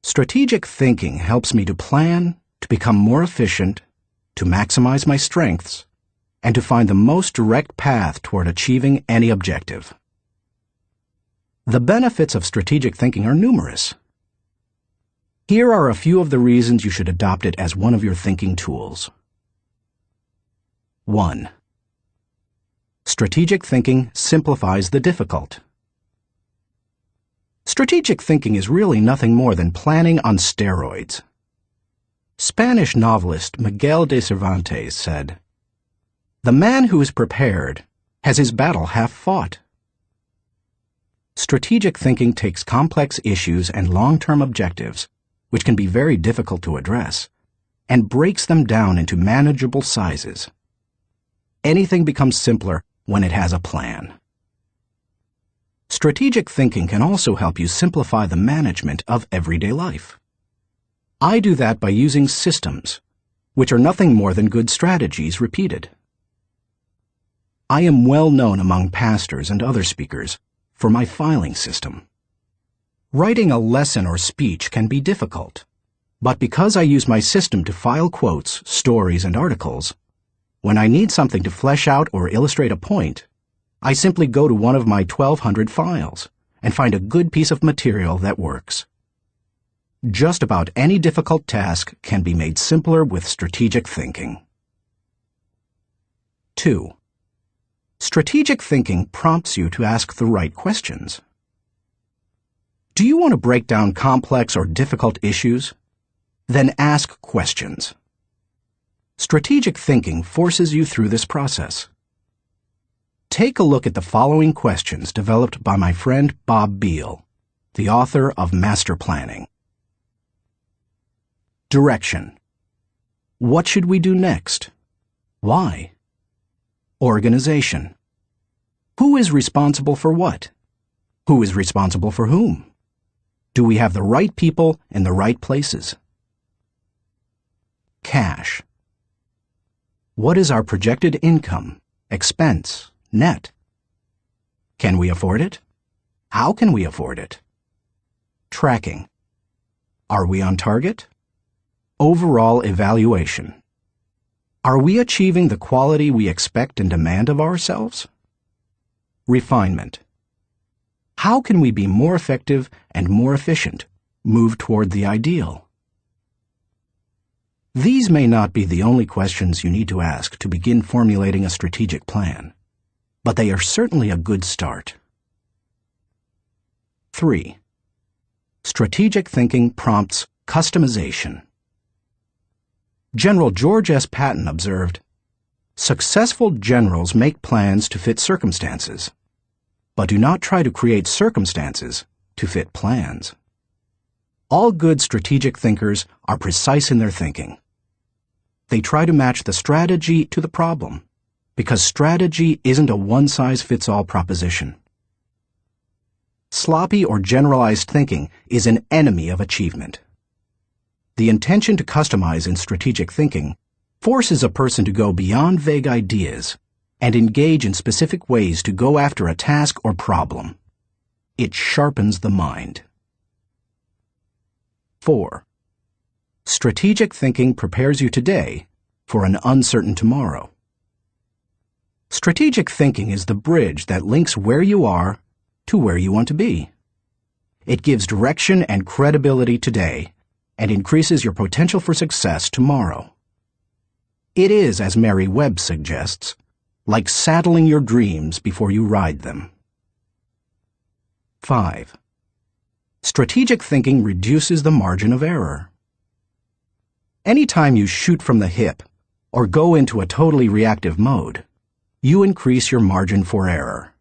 Strategic thinking helps me to plan, to become more efficient, to maximize my strengths, and to find the most direct path toward achieving any objective. The benefits of strategic thinking are numerous. Here are a few of the reasons you should adopt it as one of your thinking tools. 1. Strategic thinking simplifies the difficult. Strategic thinking is really nothing more than planning on steroids. Spanish novelist Miguel de Cervantes said, "The man who is prepared has his battle half fought." Strategic thinking takes complex issues and long-term objectives, which can be very difficult to address, and breaks them down into manageable sizes. Anything becomes simpler when it has a plan. Strategic thinking can also help you simplify the management of everyday life. I do that by using systems, which are nothing more than good strategies repeated. I am well known among pastors and other speakers for my filing system. Writing a lesson or speech can be difficult, but because I use my system to file quotes, stories, and articles, when I need something to flesh out or illustrate a point, I simply go to one of my 1,200 files and find a good piece of material that works. Just about any difficult task can be made simpler with strategic thinking. 2. Strategic thinking prompts you to ask the right questions. Do you want to break down complex or difficult issues? Then ask questions. Strategic thinking forces you through this process. Take a look at the following questions developed by my friend Bob Beal, the author of Master Planning. Direction. What should we do next? Why? Organization. Who is responsible for what? Who is responsible for whom? Do we have the right people in the right places? Cash. What is our projected income, expense, net? Can we afford it? How can we afford it? Tracking. Are we on target? Overall evaluation. Are we achieving the quality we expect and demand of ourselves? Refinement. How can we be more effective and more efficient, move toward the ideal? These may not be the only questions you need to ask to begin formulating a strategic plan, but they are certainly a good start. 3. Strategic thinking prompts customization. General George S. Patton observed, "Successful generals make plans to fit circumstances, but do not try to create circumstances to fit plans." All good strategic thinkers are precise in their thinking. They try to match the strategy to the problem, because strategy isn't a one-size-fits-all proposition. Sloppy or generalized thinking is an enemy of achievement. The intention to customize in strategic thinking forces a person to go beyond vague ideas and engage in specific ways to go after a task or problem. It sharpens the mind. 4. Strategic thinking prepares you today for an uncertain tomorrow. Strategic thinking is the bridge that links where you are to where you want to be. It gives direction and credibility today and increases your potential for success tomorrow. It is, as Mary Webb suggests, like saddling your dreams before you ride them. 5. Strategic thinking reduces the margin of error. Anytime you shoot from the hip or go into a totally reactive mode, you increase your margin for error.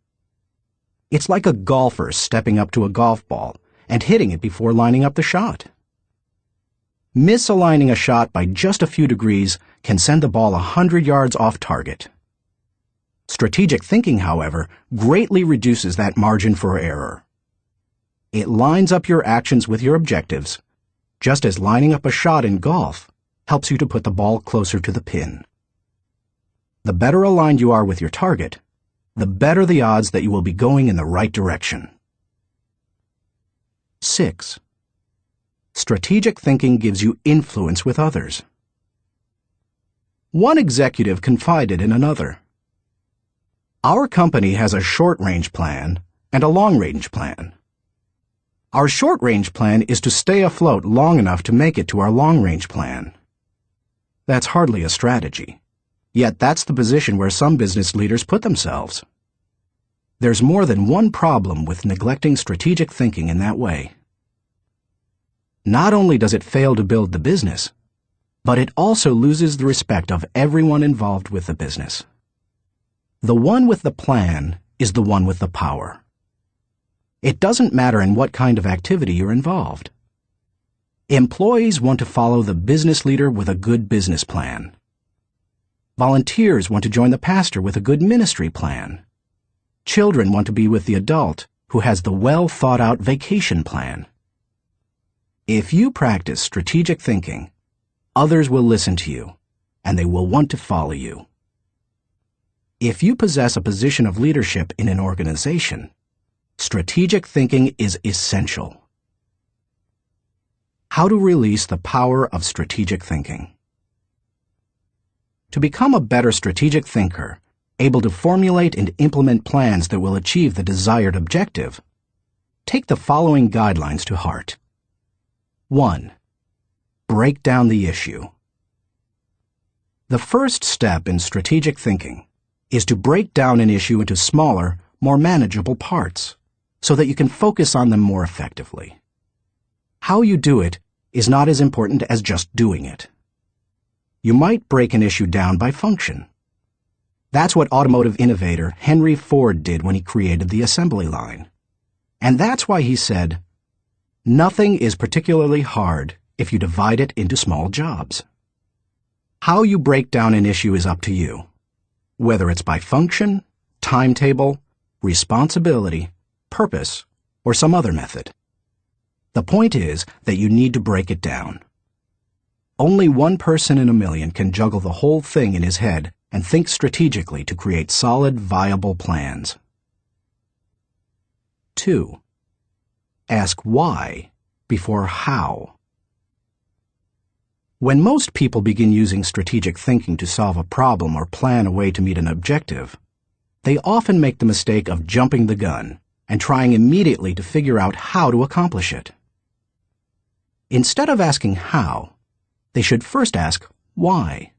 It's like a golfer stepping up to a golf ball and hitting it before lining up the shot. Misaligning a shot by just a few degrees can send the ball 100 yards off target. Strategic thinking, however, greatly reduces that margin for error. It lines up your actions with your objectives, just as lining up a shot in golf helps you to put the ball closer to the pin. The better aligned you are with your target, the better the odds that you will be going in the right direction. 6. Strategic thinking gives you influence with others. One executive confided in another, "Our company has a short-range plan and a long-range plan. Our short-range plan is to stay afloat long enough to make it to our long-range plan." That's hardly a strategy, yet that's the position where some business leaders put themselves. There's more than one problem with neglecting strategic thinking in that way. Not only does it fail to build the business, but it also loses the respect of everyone involved with the business. The one with the plan is the one with the power. It doesn't matter in what kind of activity you're involved. Employees want to follow the business leader with a good business plan. Volunteers want to join the pastor with a good ministry plan. Children want to be with the adult who has the well-thought-out vacation plan. If you practice strategic thinking, others will listen to you, and they will want to follow you. If you possess a position of leadership in an organization, strategic thinking is essential. How to release the power of strategic thinking. To become a better strategic thinker, able to formulate and implement plans that will achieve the desired objective, take the following guidelines to heart. 1. Break down the issue. The first step in strategic thinking is to break down an issue into smaller, more manageable parts, so that you can focus on them more effectively. How you do it is not as important as just doing it. You might break an issue down by function. That's what automotive innovator Henry Ford did when he created the assembly line. And that's why he said, "Nothing is particularly hard if you divide it into small jobs." How you break down an issue is up to you, whether it's by function, timetable, responsibility, purpose, or some other method. The point is that you need to break it down. Only one person in a million can juggle the whole thing in his head and think strategically to create solid, viable plans. 2. Ask why before how. When most people begin using strategic thinking to solve a problem or plan a way to meet an objective, they often make the mistake of jumping the gun and trying immediately to figure out how to accomplish it. Instead of asking how, they should first ask why.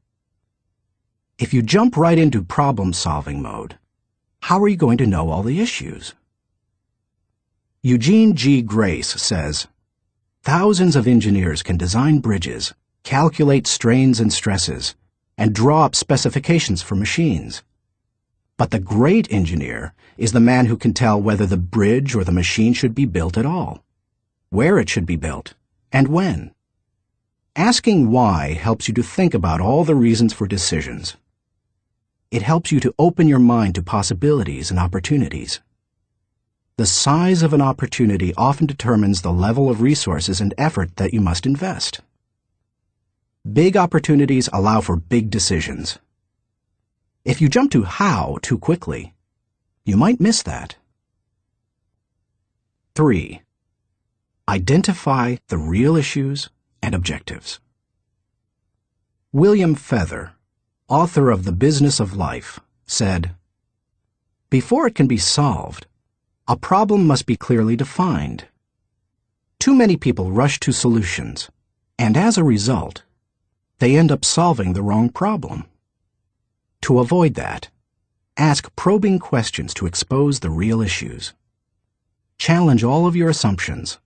If you jump right into problem-solving mode, how are you going to know all the issues? Eugene G. Grace says, "Thousands of engineers can design bridges, calculate strains and stresses, and draw up specifications for machines. But the great engineer is the man who can tell whether the bridge or the machine should be built at all, where it should be built, and when." Asking why helps you to think about all the reasons for decisions. It helps you to open your mind to possibilities and opportunities. The size of an opportunity often determines the level of resources and effort that you must invest. Big opportunities allow for big decisions. If you jump to how too quickly, you might miss that. 3. Identify the real issues and objectives. William Feather, author of The Business of Life, said, "Before it can be solved, a problem must be clearly defined. Too many people rush to solutions, and as a result, they end up solving the wrong problem. To avoid that, ask probing questions to expose the real issues. Challenge all of your assumptions.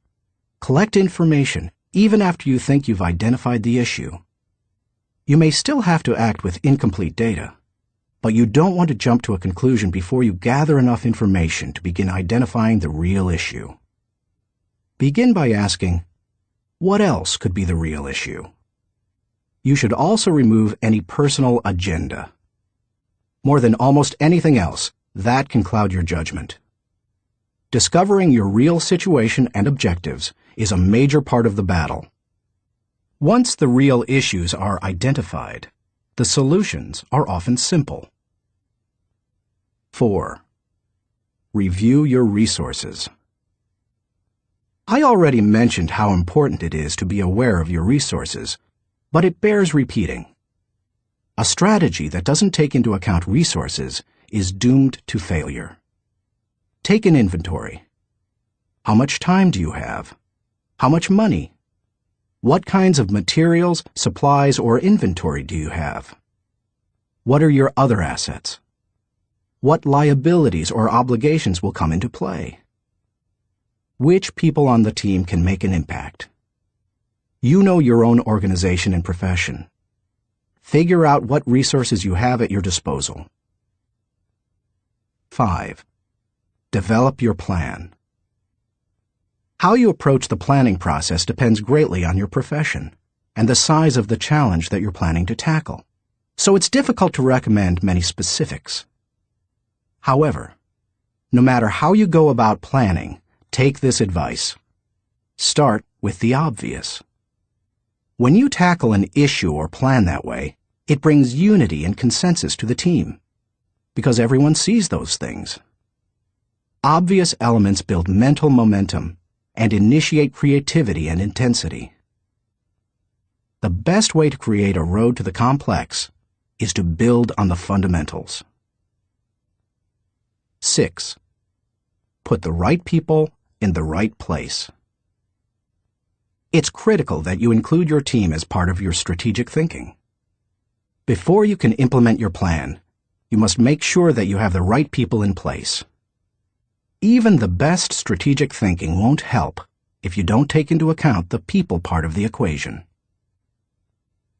Collect information even after you think you've identified the issue. You may still have to act with incomplete data, but you don't want to jump to a conclusion before you gather enough information to begin identifying the real issue. Begin by asking, what else could be the real issue? You should also remove any personal agenda. More than almost anything else, that can cloud your judgment. Discovering your real situation and objectives is a major part of the battle. Once the real issues are identified, the solutions are often simple. 4. Review your resources. I already mentioned how important it is to be aware of your resources, but it bears repeating. A strategy that doesn't take into account resources is doomed to failure. Take an inventory. How much time do you have? How much money? What kinds of materials, supplies, or inventory do you have? What are your other assets? What liabilities or obligations will come into play? Which people on the team can make an impact? You know your own organization and profession. Figure out what resources you have at your disposal. 5. Develop your plan. How you approach the planning process depends greatly on your profession and the size of the challenge that you're planning to tackle, so it's difficult to recommend many specifics. However, no matter how you go about planning, take this advice. Start with the obvious. When you tackle an issue or plan that way, it brings unity and consensus to the team, because everyone sees those things. Obvious elements build mental momentum and initiate creativity and intensity. The best way to create a road to the complex is to build on the fundamentals. 6. Put the right people in the right place. It's critical that you include your team as part of your strategic thinking. Before you can implement your plan, you must make sure that you have the right people in place. Even the best strategic thinking won't help if you don't take into account the people part of the equation.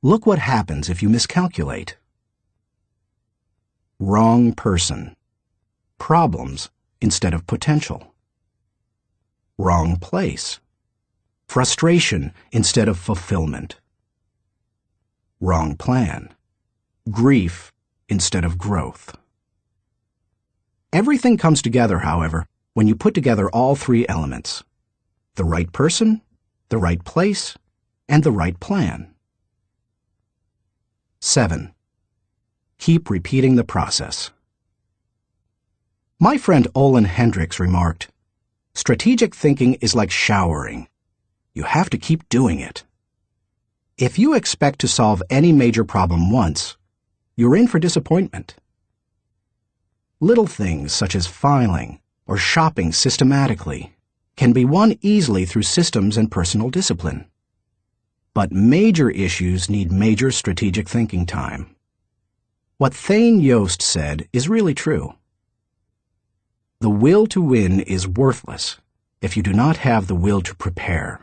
Look what happens if you miscalculate. Wrong person. Problems instead of potential. Wrong place. Frustration instead of fulfillment. Wrong plan. Grief instead of growth. Everything comes together, however, when you put together all three elements: the right person, the right place, and the right plan. 7. Keep repeating the process. My friend Olin Hendricks remarked, "Strategic thinking is like showering. You have to keep doing it." If you expect to solve any major problem once, you're in for disappointment. Little things such as filing or shopping systematically can be won easily through systems and personal discipline. But major issues need major strategic thinking time. What Thane Yost said is really true. The will to win is worthless if you do not have the will to prepare.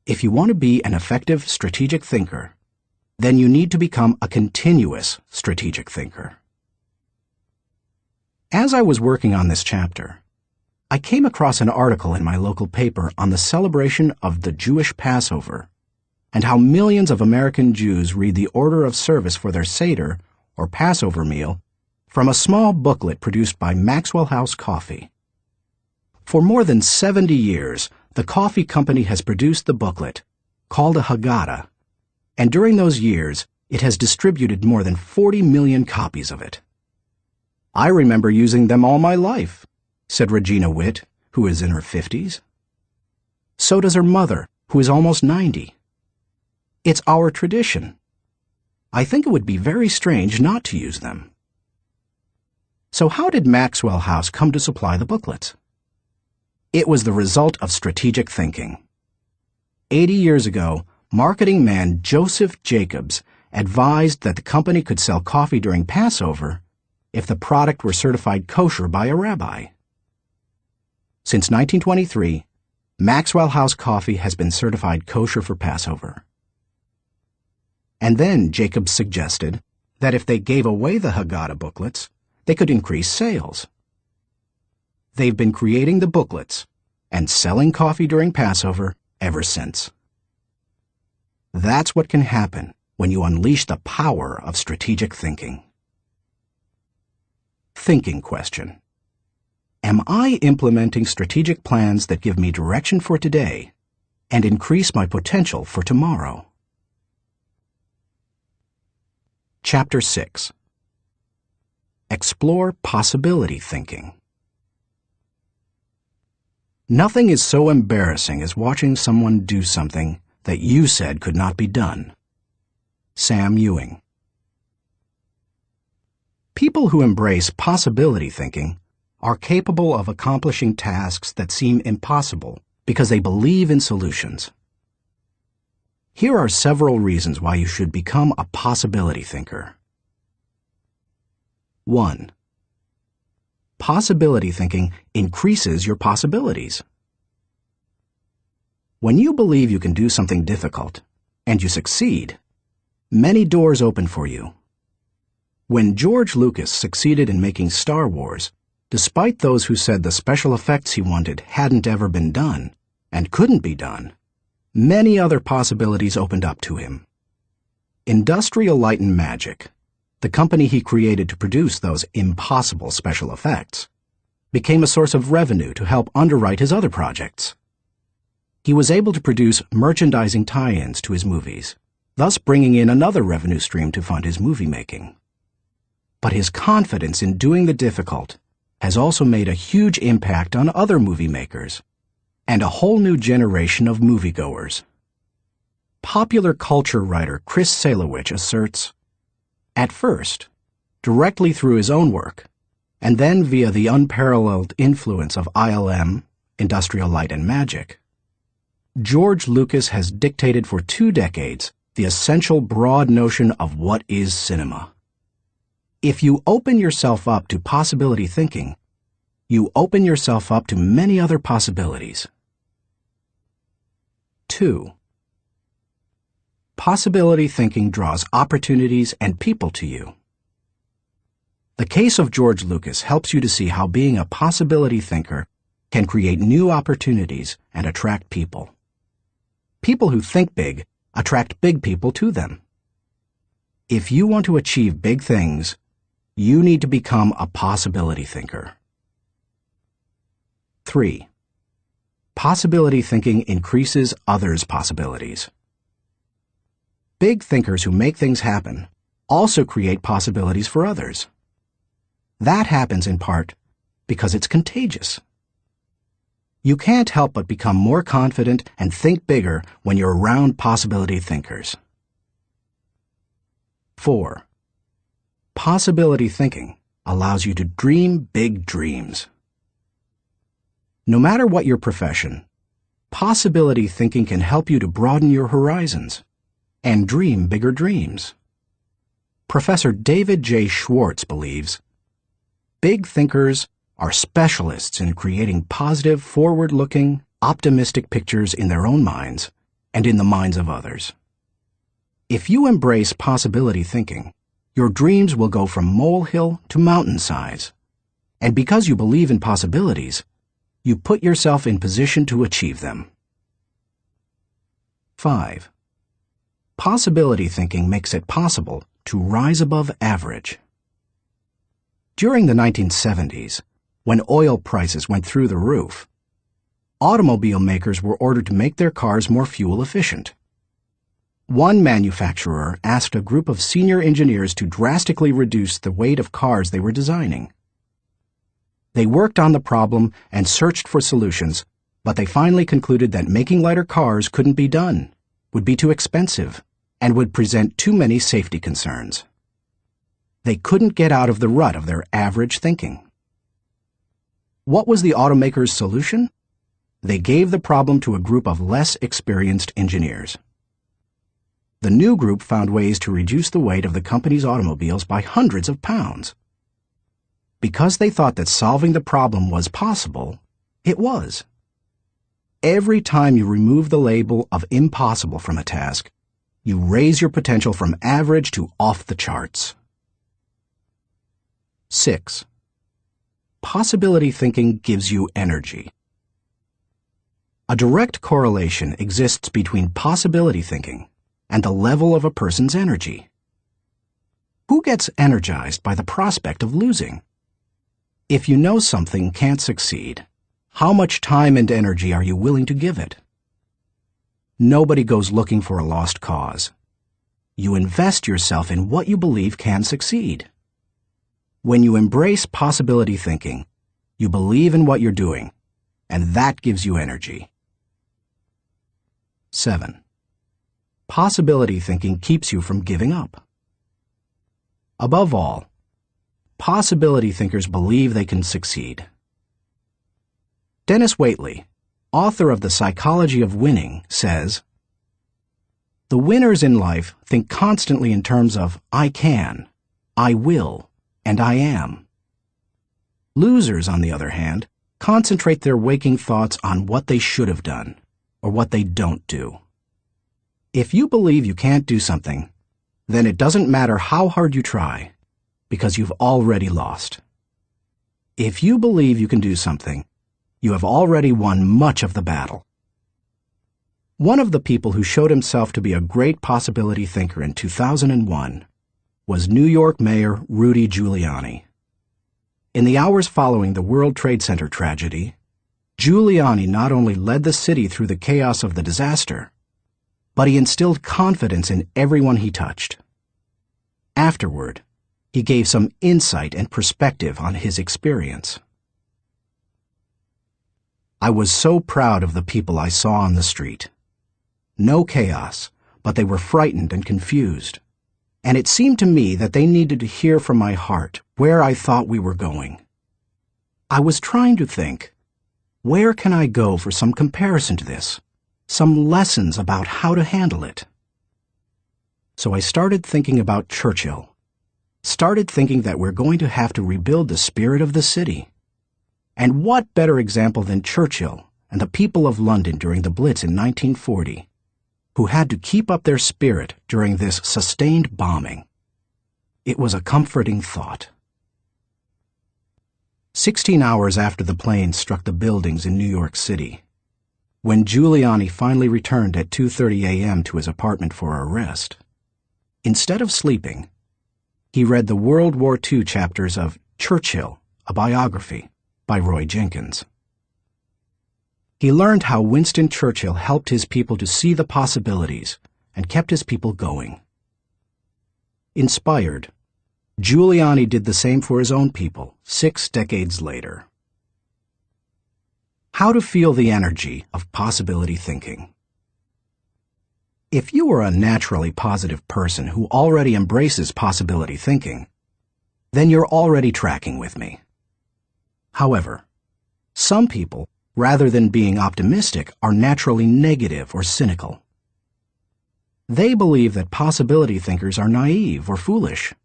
If you want to be an effective strategic thinker, then you need to become a continuous strategic thinker. As I was working on this chapter, I came across an article in my local paper on the celebration of the Jewish Passover and how millions of American Jews read the order of service for their Seder, or Passover meal, from a small booklet produced by Maxwell House Coffee. For more than 70 years, the coffee company has produced the booklet, called a Haggadah, and during those years, it has distributed more than 40 million copies of it. I remember using them all my life, said Regina Witt, who is in her 50s. So does her mother, who is almost 90. It's our tradition. I think it would be very strange not to use them. So how did Maxwell House come to supply the booklets? It was the result of strategic thinking. 80 years ago, marketing man Joseph Jacobs advised that the company could sell coffee during Passover if the product were certified kosher by a rabbi. Since 1923, Maxwell House Coffee has been certified kosher for Passover. And then Jacobs suggested that if they gave away the Haggadah booklets, they could increase sales. They've been creating the booklets and selling coffee during Passover ever since. That's what can happen when you unleash the power of strategic thinking. Thinking question. Am I implementing strategic plans that give me direction for today and increase my potential for tomorrow? Chapter 6. Explore possibility thinking. Nothing is so embarrassing as watching someone do something that you said could not be done. Sam Ewing. People who embrace possibility thinking are capable of accomplishing tasks that seem impossible because they believe in solutions. Here are several reasons why you should become a possibility thinker. 1. Possibility thinking increases your possibilities. When you believe you can do something difficult, and you succeed, many doors open for you. When George Lucas succeeded in making Star Wars, despite those who said the special effects he wanted hadn't ever been done, and couldn't be done, many other possibilities opened up to him. Industrial Light and Magic, the company he created to produce those impossible special effects, became a source of revenue to help underwrite his other projects. He was able to produce merchandising tie-ins to his movies, thus bringing in another revenue stream to fund his movie making. But his confidence in doing the difficult has also made a huge impact on other movie makers and a whole new generation of moviegoers. Popular culture writer Chris Salewicz asserts, at first, directly through his own work, and then via the unparalleled influence of ILM, Industrial Light and Magic, George Lucas has dictated for 2 decades the essential broad notion of what is cinema. If you open yourself up to possibility thinking, you open yourself up to many other possibilities. 2. Possibility thinking draws opportunities and people to you. The case of George Lucas helps you to see how being a possibility thinker can create new opportunities and attract people. People who think big attract big people to them. If you want to achieve big things, you need to become a possibility thinker. 3. Possibility thinking increases others' possibilities. Big thinkers who make things happen also create possibilities for others. That happens in part because it's contagious. You can't help but become more confident and think bigger when you're around possibility thinkers. 4. Possibility thinking allows you to dream big dreams. No matter what your profession, possibility thinking can help you to broaden your horizons and dream bigger dreams. Professor David J. Schwartz believes, big thinkers are specialists in creating positive, forward-looking, optimistic pictures in their own minds and in the minds of others. If you embrace possibility thinking, your dreams will go from molehill to mountain size. And because you believe in possibilities, you put yourself in position to achieve them. 5. Possibility thinking makes it possible to rise above average. During the 1970s, when oil prices went through the roof, automobile makers were ordered to make their cars more fuel efficient. One manufacturer asked a group of senior engineers to drastically reduce the weight of cars they were designing. They worked on the problem and searched for solutions, but they finally concluded that making lighter cars couldn't be done, would be too expensive, and would present too many safety concerns. They couldn't get out of the rut of their average thinking. What was the automaker's solution? They gave the problem to a group of less experienced engineers. The new group found ways to reduce the weight of the company's automobiles by hundreds of pounds. Because they thought that solving the problem was possible, it was. Every time you remove the label of impossible from a task, you raise your potential from average to off the charts. 6. Possibility thinking gives you energy. A direct correlation exists between possibility thinking and the level of a person's energy. Who gets energized by the prospect of losing? If you know something can't succeed, how much time and energy are you willing to give it? Nobody goes looking for a lost cause. You invest yourself in what you believe can succeed. When you embrace possibility thinking, you believe in what you're doing, and that gives you energy. 7. Possibility thinking keeps you from giving up. Above all, possibility thinkers believe they can succeed. Dennis Waitley, author of The Psychology of Winning, says, "The winners in life think constantly in terms of I can, I will, and I am. Losers, on the other hand, concentrate their waking thoughts on what they should have done, or what they don't do. If you believe you can't do something, then it doesn't matter how hard you try, because you've already lost. If you believe you can do something, you have already won much of the battle." One of the people who showed himself to be a great possibility thinker in 2001 was New York Mayor Rudy Giuliani. In the hours following the World Trade Center tragedy, Giuliani not only led the city through the chaos of the disaster, but he instilled confidence in everyone he touched. Afterward, he gave some insight and perspective on his experience. "I was so proud of the people I saw on the street. No chaos, but they were frightened and confused. And it seemed to me that they needed to hear from my heart where I thought we were going. I was trying to think, where can I go for some comparison to this? Some lessons about how to handle it. So I started thinking about Churchill. Started thinking that we're going to have to rebuild the spirit of the city. And what better example than Churchill and the people of London during the Blitz in 1940, who had to keep up their spirit during this sustained bombing. It was a comforting thought." 16 hours after the plane struck the buildings in New York City, when Giuliani finally returned at 2:30 a.m. to his apartment for a rest, instead of sleeping, he read the World War II chapters of Churchill, a biography, by Roy Jenkins. He learned how Winston Churchill helped his people to see the possibilities and kept his people going. Inspired, Giuliani did the same for his own people 6 decades later. How to feel the energy of possibility thinking. If you are a naturally positive person who already embraces possibility thinking, then you're already tracking with me. However, some people, rather than being optimistic, are naturally negative or cynical. They believe that possibility thinkers are naive or foolish.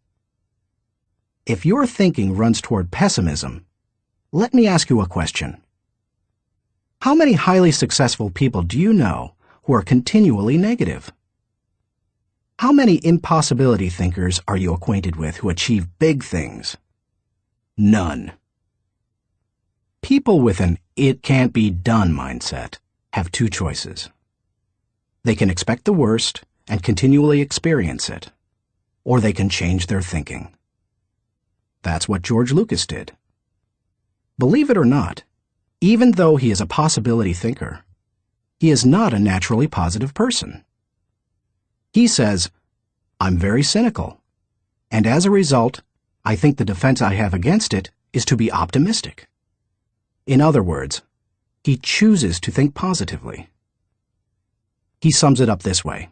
If your thinking runs toward pessimism, let me ask you a question. How many highly successful people do you know who are continually negative? How many impossibility thinkers are you acquainted with who achieve big things? None. People with an "it can't be done" mindset have two choices. They can expect the worst and continually experience it, or they can change their thinking. That's what George Lucas did. Believe it or not, even though he is a possibility thinker, he is not a naturally positive person. He says, "I'm very cynical, and as a result, I think the defense I have against it is to be optimistic." In other words, he chooses to think positively. He sums it up this way.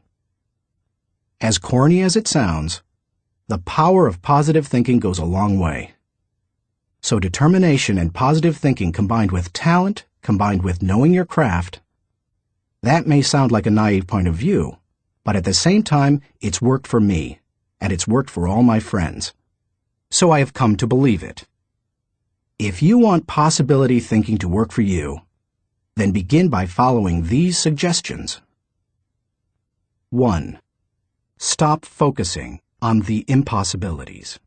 As corny as it sounds, the power of positive thinking goes a long way. So determination and positive thinking combined with talent, combined with knowing your craft, that may sound like a naive point of view, but at the same time, it's worked for me, and it's worked for all my friends. So I have come to believe it. If you want possibility thinking to work for you, then begin by following these suggestions. 1. Stop focusing on the impossibilities.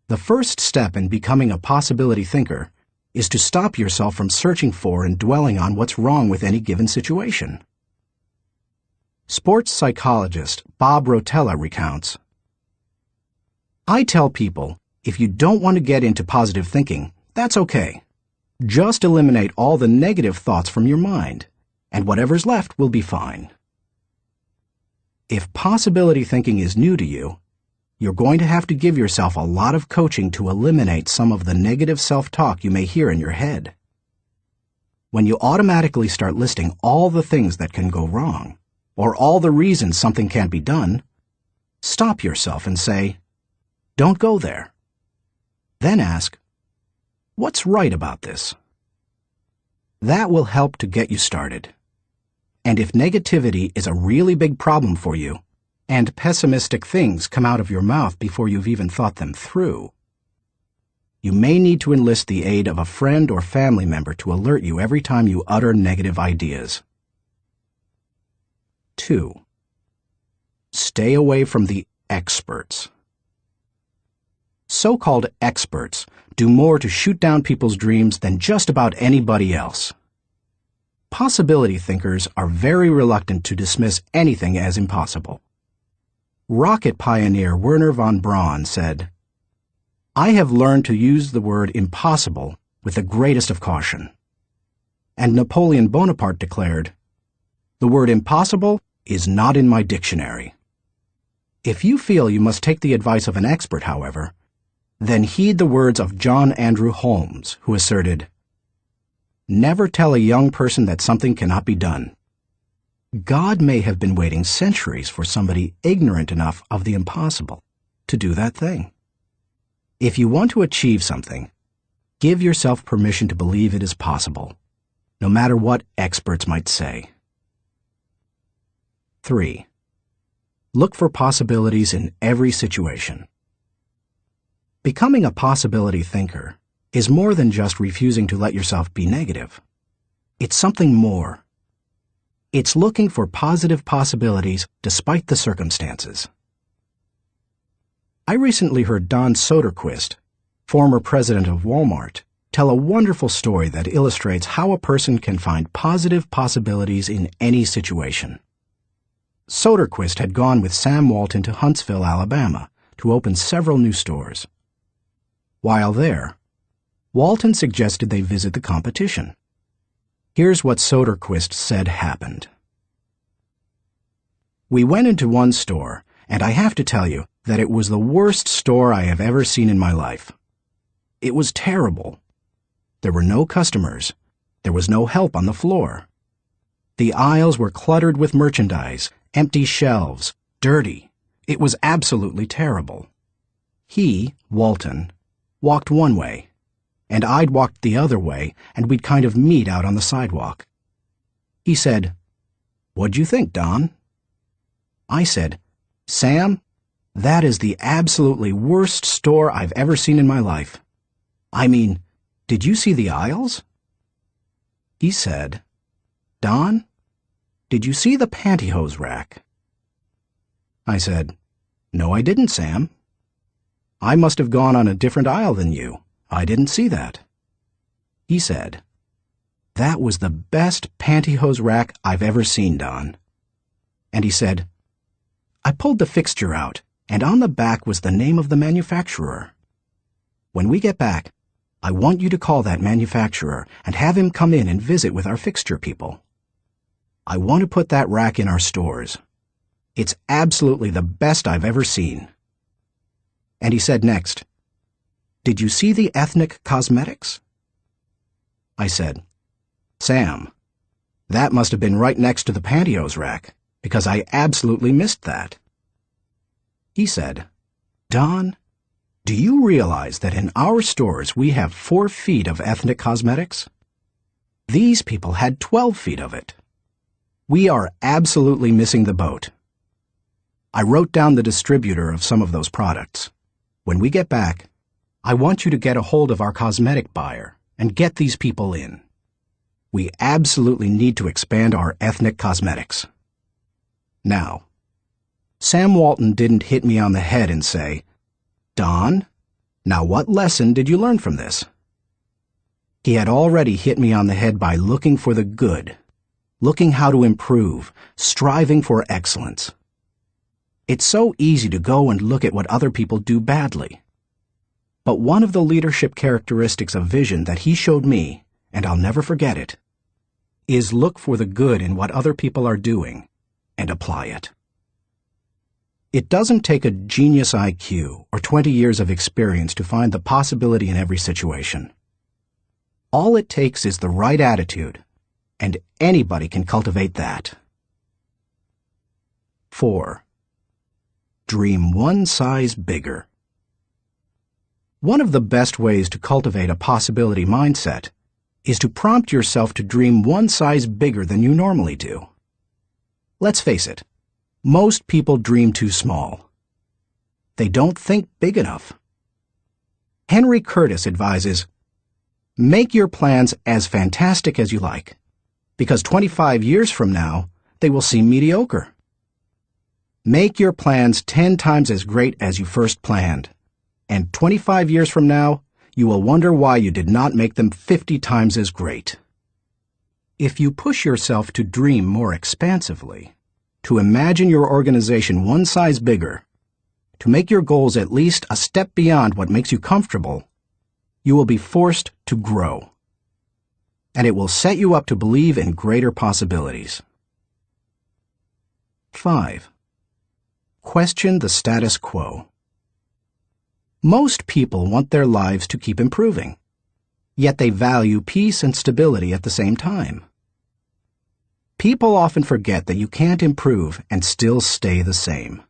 The first step in becoming a possibility thinker is to stop yourself from searching for and dwelling on what's wrong with any given situation. Sports psychologist Bob Rotella recounts, "I tell people, if you don't want to get into positive thinking, that's okay. Just eliminate all the negative thoughts from your mind, and whatever's left will be fine." If possibility thinking is new to you, you're going to have to give yourself a lot of coaching to eliminate some of the negative self-talk you may hear in your head. When you automatically start listing all the things that can go wrong, or all the reasons something can't be done, stop yourself and say, "Don't go there." Then ask, "What's right about this?" That will help to get you started. And if negativity is a really big problem for you, and pessimistic things come out of your mouth before you've even thought them through, you may need to enlist the aid of a friend or family member to alert you every time you utter negative ideas. 2. Stay away from the experts. So-called experts do more to shoot down people's dreams than just about anybody else. Possibility thinkers are very reluctant to dismiss anything as impossible. Rocket pioneer Wernher von Braun said, "I have learned to use the word impossible with the greatest of caution." And Napoleon Bonaparte declared, "The word impossible is not in my dictionary." If you feel you must take the advice of an expert, however, then heed the words of John Andrew Holmes, who asserted, "Never tell a young person that something cannot be done. God may have been waiting centuries for somebody ignorant enough of the impossible to do that thing." If you want to achieve something, give yourself permission to believe it is possible, no matter what experts might say. 3. Look for possibilities in every situation. Becoming a possibility thinker is more than just refusing to let yourself be negative. It's something more. It's looking for positive possibilities despite the circumstances. I recently heard Don Soderquist, former president of Walmart, tell a wonderful story that illustrates how a person can find positive possibilities in any situation. Soderquist had gone with Sam Walton to Huntsville, Alabama, to open several new stores. While there, Walton suggested they visit the competition. Here's what Soderquist said happened. "We went into one store, and I have to tell you that it was the worst store I have ever seen in my life. It was terrible. There were no customers, There was no help on the floor. The aisles were cluttered with merchandise, empty shelves, dirty. It was absolutely terrible. He, Walton, walked one way, and I'd walked the other way, and we'd kind of meet out on the sidewalk. He said, "What'd you think, Don?" I said, "Sam, that is the absolutely worst store I've ever seen in my life. I mean, did you see the aisles?" He said, "Don, did you see the pantyhose rack?" I said, "No, I didn't, Sam. I must have gone on a different aisle than you. I didn't see that." He said, "That was the best pantyhose rack I've ever seen, Don." And he said, "I pulled the fixture out, and on the back was the name of the manufacturer. When we get back, I want you to call that manufacturer and have him come in and visit with our fixture people. I want to put that rack in our stores. It's absolutely the best I've ever seen." And he said next, "Did you see the ethnic cosmetics?" I said, "Sam, that must have been right next to the pantyhose rack, because I absolutely missed that." He said, "Don, do you realize that in our stores we have 4 feet of ethnic cosmetics? These people had 12 feet of it. We are absolutely missing the boat. I wrote down the distributor of some of those products. When we get back, I want you to get a hold of our cosmetic buyer and get these people in. We absolutely need to expand our ethnic cosmetics." Now, Sam Walton didn't hit me on the head and say, "Don, now what lesson did you learn from this?" He had already hit me on the head by looking for the good, looking how to improve, striving for excellence. It's so easy to go and look at what other people do badly. But one of the leadership characteristics of vision that he showed me, and I'll never forget it, is look for the good in what other people are doing and apply it. It doesn't take a genius IQ or 20 years of experience to find the possibility in every situation. All it takes is the right attitude, and anybody can cultivate that. 4. Dream one size bigger. One of the best ways to cultivate a possibility mindset is to prompt yourself to dream one size bigger than you normally do. Let's face it, most people dream too small. They don't think big enough. Henry Curtis advises, "Make your plans as fantastic as you like, because 25 years from now, they will seem mediocre. Make your plans 10 times as great as you first planned, and 25 years from now, you will wonder why you did not make them 50 times as great." If you push yourself to dream more expansively, to imagine your organization one size bigger, to make your goals at least a step beyond what makes you comfortable, you will be forced to grow. And it will set you up to believe in greater possibilities. 5. Question the status quo. Most people want their lives to keep improving, yet they value peace and stability at the same time. People often forget that you can't improve and still stay the same.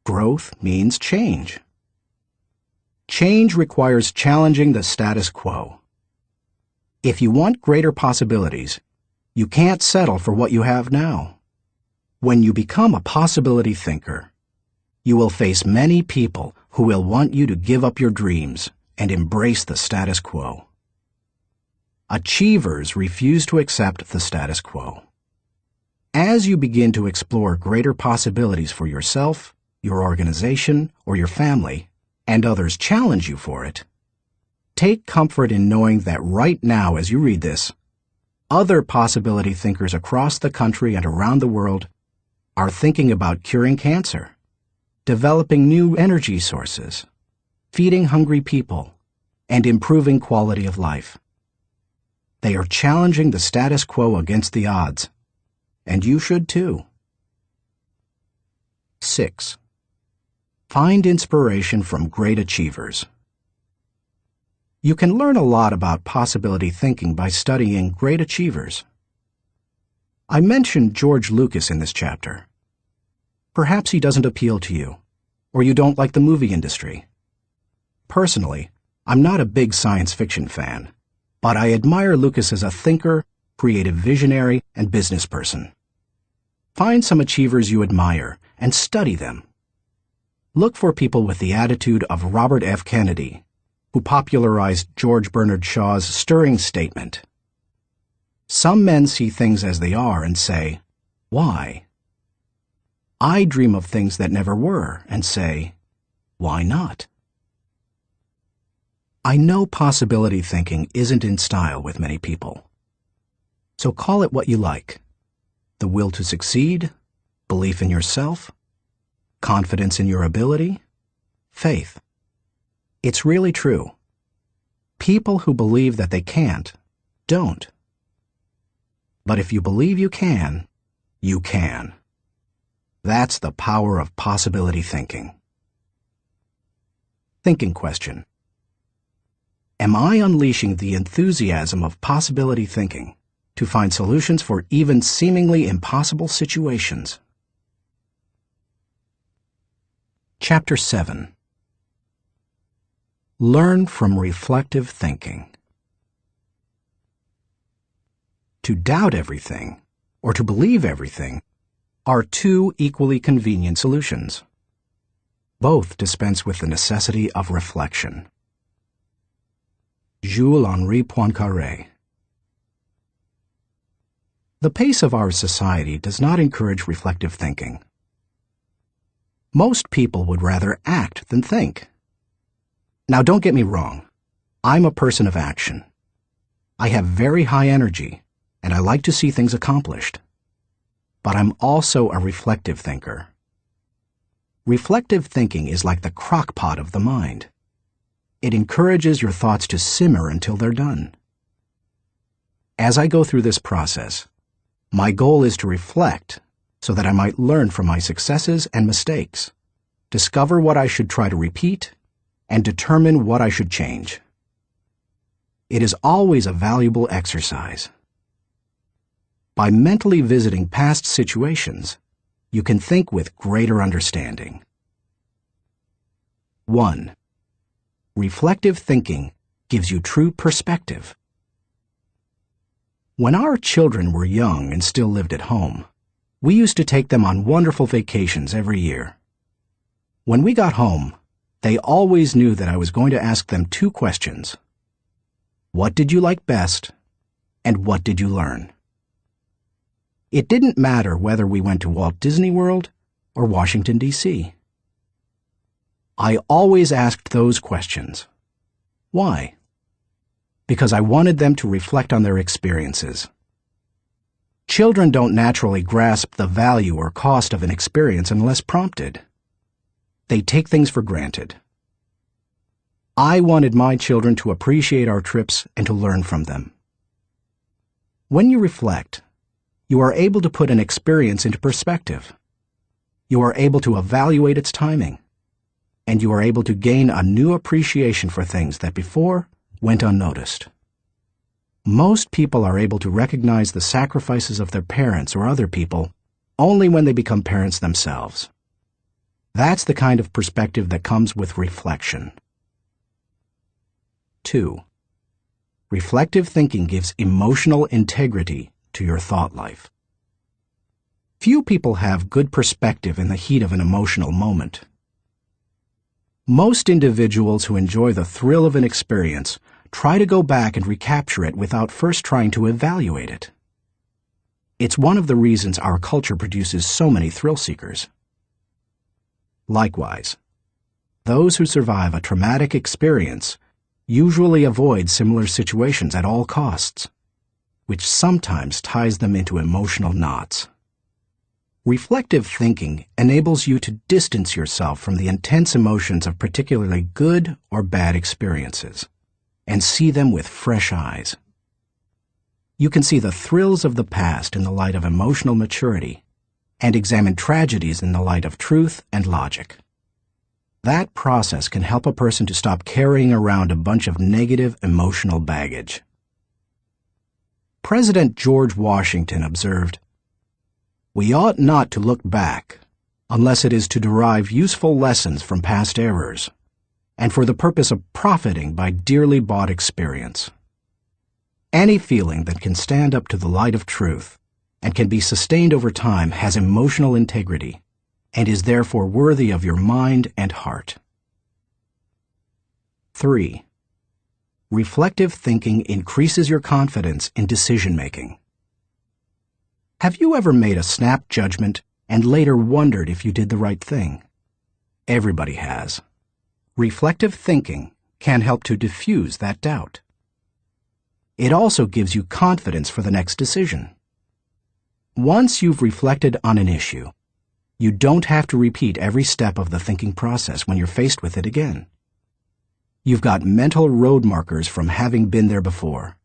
Growth means change. Change requires challenging the status quo. If you want greater possibilities, you can't settle for what you have now. When you become a possibility thinker, you will face many people who will want you to give up your dreams and embrace the status quo. Achievers refuse to accept the status quo. As you begin to explore greater possibilities for yourself, your organization, or your family, and others challenge you for it, take comfort in knowing that right now as you read this, other possibility thinkers across the country and around the world are thinking about curing cancer, developing new energy sources, feeding hungry people, and improving quality of life. They are challenging the status quo against the odds, and you should too. 6. Find inspiration from great achievers. You can learn a lot about possibility thinking by studying great achievers. I mentioned George Lucas in this chapter. Perhaps he doesn't appeal to you, or you don't like the movie industry. Personally, I'm not a big science fiction fan, but I admire Lucas as a thinker, creative visionary, and business person. Find some achievers you admire and study them. Look for people with the attitude of Robert F. Kennedy, who popularized George Bernard Shaw's stirring statement. Some men see things as they are and say, "Why?" I dream of things that never were and say, "Why not?" I know possibility thinking isn't in style with many people. So call it what you like. The will to succeed, belief in yourself, confidence in your ability, faith. It's really true. People who believe that they can't, don't. But if you believe you can, you can. That's the power of possibility thinking. Thinking question. Am I unleashing the enthusiasm of possibility thinking to find solutions for even seemingly impossible situations? Chapter 7. Learn from reflective thinking. To doubt everything, or to believe everything, are two equally convenient solutions. Both dispense with the necessity of reflection. Jules-Henri Poincaré. The pace of our society does not encourage reflective thinking. Most people would rather act than think. Now, don't get me wrong. I'm a person of action. I have very high energy, and I like to see things accomplished. But I'm also a reflective thinker. Reflective thinking is like the crock pot of the mind. It encourages your thoughts to simmer until they're done. As I go through this process, my goal is to reflect so that I might learn from my successes and mistakes, discover what I should try to repeat, and determine what I should change. It is always a valuable exercise. By mentally visiting past situations, you can think with greater understanding. 1. Reflective thinking gives you true perspective. When our children were young and still lived at home, we used to take them on wonderful vacations every year. When we got home, they always knew that I was going to ask them two questions. What did you like best, and what did you learn? It didn't matter whether we went to Walt Disney World or Washington, D.C. I always asked those questions. Why? Because I wanted them to reflect on their experiences. Children don't naturally grasp the value or cost of an experience unless prompted. They take things for granted. I wanted my children to appreciate our trips and to learn from them. When you reflect, you are able to put an experience into perspective. You are able to evaluate its timing, and you are able to gain a new appreciation for things that before went unnoticed. Most people are able to recognize the sacrifices of their parents or other people only when they become parents themselves. That's the kind of perspective that comes with reflection. 2. Reflective thinking gives emotional integrity to your thought life. Few people have good perspective in the heat of an emotional moment. Most individuals who enjoy the thrill of an experience try to go back and recapture it without first trying to evaluate it. It's one of the reasons our culture produces so many thrill seekers. Likewise, those who survive a traumatic experience usually avoid similar situations at all costs, which sometimes ties them into emotional knots. Reflective thinking enables you to distance yourself from the intense emotions of particularly good or bad experiences and see them with fresh eyes. You can see the thrills of the past in the light of emotional maturity and examine tragedies in the light of truth and logic. That process can help a person to stop carrying around a bunch of negative emotional baggage. President George Washington observed, "We ought not to look back unless it is to derive useful lessons from past errors, and for the purpose of profiting by dearly bought experience. Any feeling that can stand up to the light of truth and can be sustained over time has emotional integrity and is therefore worthy of your mind and heart." 3. Reflective thinking increases your confidence in decision-making. Have you ever made a snap judgment and later wondered if you did the right thing? Everybody has. Reflective thinking can help to diffuse that doubt. It also gives you confidence for the next decision. Once you've reflected on an issue, you don't have to repeat every step of the thinking process when you're faced with it again. You've got mental road markers from having been there before.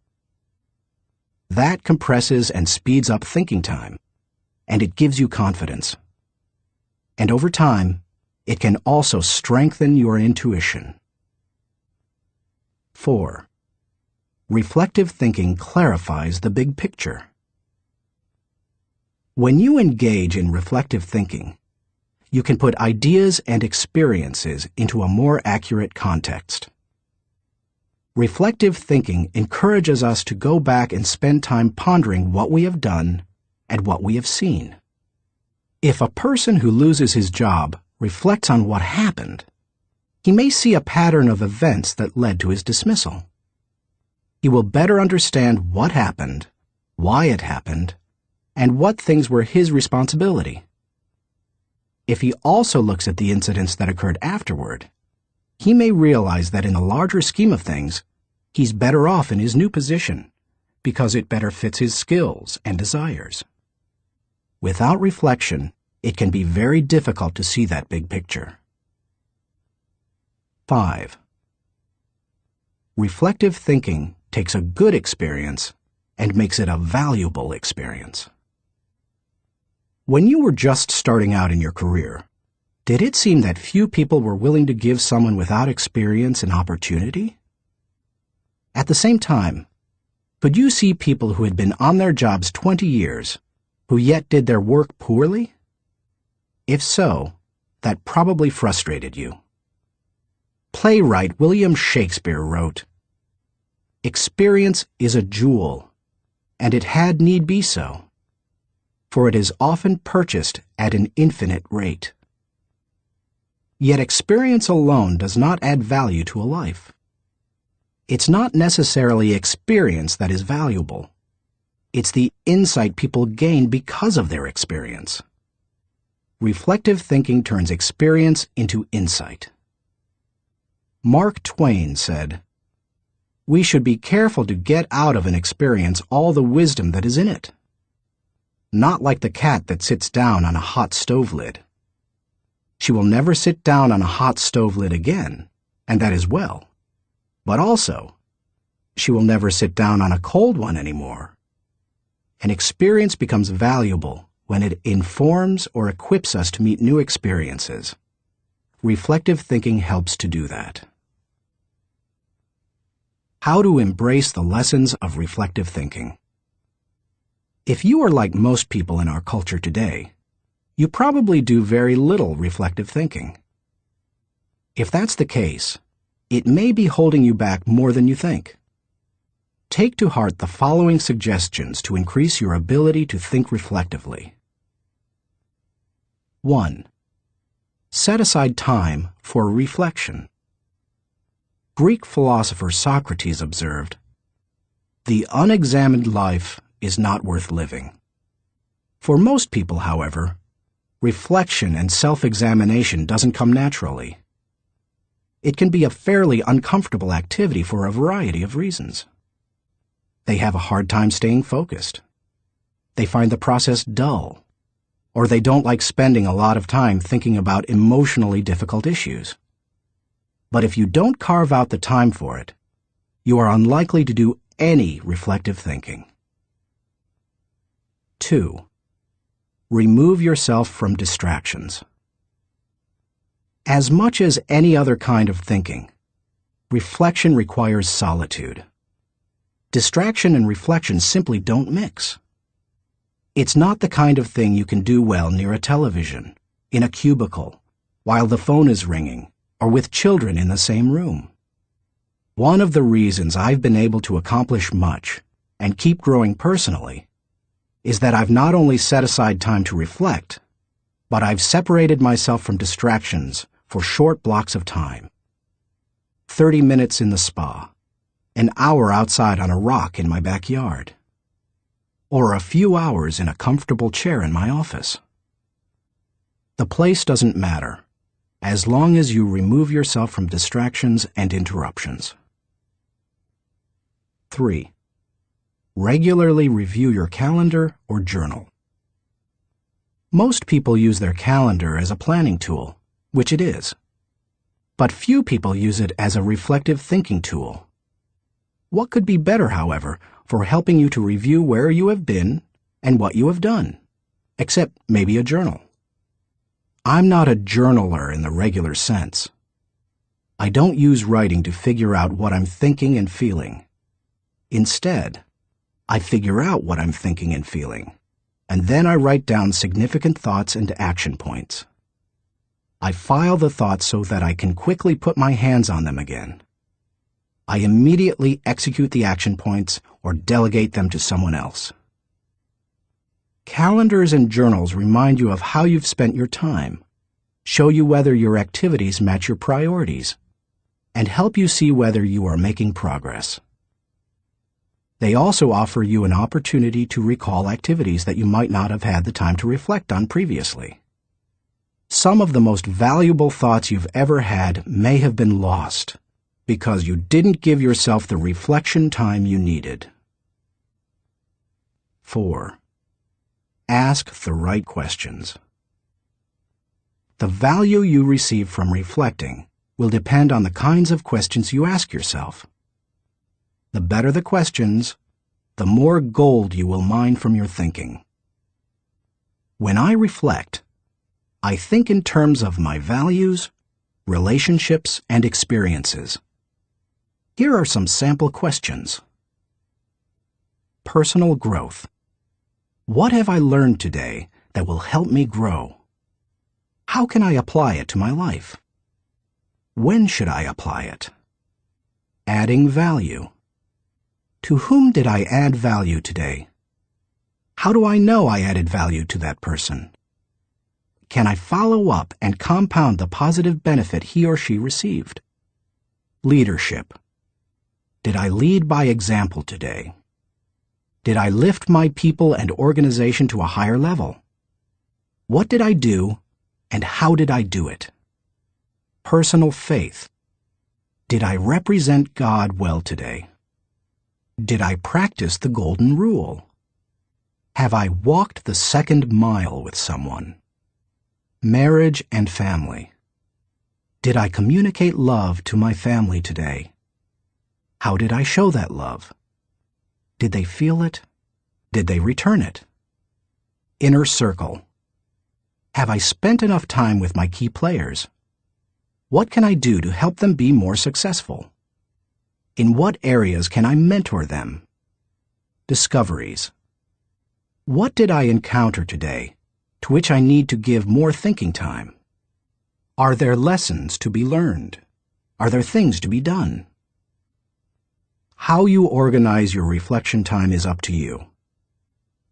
That compresses and speeds up thinking time, and it gives you confidence. And over time, it can also strengthen your intuition. 4. Reflective thinking clarifies the big picture. When you engage in reflective thinking, you can put ideas and experiences into a more accurate context. Reflective thinking encourages us to go back and spend time pondering what we have done and what we have seen. If a person who loses his job reflects on what happened, he may see a pattern of events that led to his dismissal. He will better understand what happened, why it happened, and what things were his responsibility. If he also looks at the incidents that occurred afterward, he may realize that in the larger scheme of things, he's better off in his new position because it better fits his skills and desires. Without reflection, it can be very difficult to see that big picture. 5. Reflective thinking takes a good experience and makes it a valuable experience. When you were just starting out in your career, did it seem that few people were willing to give someone without experience an opportunity? At the same time, could you see people who had been on their jobs 20 years who yet did their work poorly? If so, that probably frustrated you. Playwright William Shakespeare wrote, "Experience is a jewel, and it had need be so, for it is often purchased at an infinite rate." Yet experience alone does not add value to a life. It's not necessarily experience that is valuable. It's the insight people gain because of their experience. Reflective thinking turns experience into insight. Mark Twain said, "We should be careful to get out of an experience all the wisdom that is in it. Not like the cat that sits down on a hot stove lid. She will never sit down on a hot stove lid again, and that is well. But also, she will never sit down on a cold one anymore." An experience becomes valuable when it informs or equips us to meet new experiences. Reflective thinking helps to do that. How to embrace the lessons of reflective thinking. If you are like most people in our culture today, you probably do very little reflective thinking. If that's the case, it may be holding you back more than you think. Take to heart the following suggestions to increase your ability to think reflectively. 1. Set aside time for reflection. Greek philosopher Socrates observed, "The unexamined life is not worth living." For most people, however, reflection and self-examination doesn't come naturally. It can be a fairly uncomfortable activity for a variety of reasons. They have a hard time staying focused. They find the process dull, or they don't like spending a lot of time thinking about emotionally difficult issues. But if you don't carve out the time for it, you are unlikely to do any reflective thinking. 2. Remove yourself from distractions. As much as any other kind of thinking, reflection requires solitude. Distraction and reflection simply don't mix. It's not the kind of thing you can do well near a television, in a cubicle, while the phone is ringing, or with children in the same room. One of the reasons I've been able to accomplish much and keep growing personally is that I've not only set aside time to reflect, but I've separated myself from distractions for short blocks of time. 30 minutes in the spa, an hour outside on a rock in my backyard, or a few hours in a comfortable chair in my office. The place doesn't matter, as long as you remove yourself from distractions and interruptions. 3. Regularly review your calendar or journal. Most people use their calendar as a planning tool, which it is. But few people use it as a reflective thinking tool. What could be better, however, for helping you to review where you have been and what you have done, except maybe a journal? I'm not a journaler in the regular sense. I don't use writing to figure out what I'm thinking and feeling. Instead, I figure out what I'm thinking and feeling, and then I write down significant thoughts and action points. I file the thoughts so that I can quickly put my hands on them again. I immediately execute the action points or delegate them to someone else. Calendars and journals remind you of how you've spent your time, show you whether your activities match your priorities, and help you see whether you are making progress. They also offer you an opportunity to recall activities that you might not have had the time to reflect on previously. Some of the most valuable thoughts you've ever had may have been lost because you didn't give yourself the reflection time you needed. 4. Ask the right questions. The value you receive from reflecting will depend on the kinds of questions you ask yourself. The better the questions, the more gold you will mine from your thinking. When I reflect, I think in terms of my values, relationships, and experiences. Here are some sample questions. Personal growth. What have I learned today that will help me grow? How can I apply it to my life? When should I apply it? Adding value. To whom did I add value today? How do I know I added value to that person? Can I follow up and compound the positive benefit he or she received? Leadership. Did I lead by example today? Did I lift my people and organization to a higher level? What did I do, and how did I do it? Personal faith. Did I represent God well today? Did I practice the golden rule? Have I walked the second mile with someone? Marriage and family. Did I communicate love to my family today? How did I show that love? Did they feel it? Did they return it? Inner circle. Have I spent enough time with my key players? What can I do to help them be more successful? In what areas can I mentor them? Discoveries. What did I encounter today to which I need to give more thinking time? Are there lessons to be learned? Are there things to be done? How you organize your reflection time is up to you.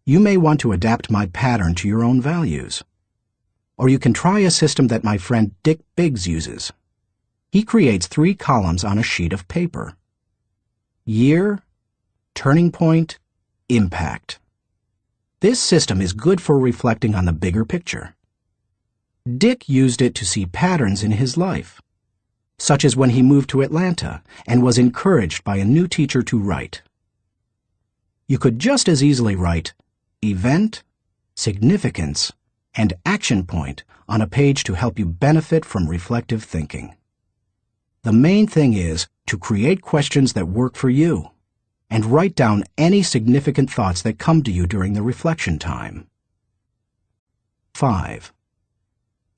You may want to adapt my pattern to your own values. Or you can try a system that my friend Dick Biggs uses. He creates 3 columns on a sheet of paper. Year, turning point, impact. This system is good for reflecting on the bigger picture. Dick used it to see patterns in his life, such as when he moved to Atlanta and was encouraged by a new teacher to write. You could just as easily write event, significance, and action point on a page to help you benefit from reflective thinking. The main thing is to create questions that work for you and write down any significant thoughts that come to you during the reflection time. 5.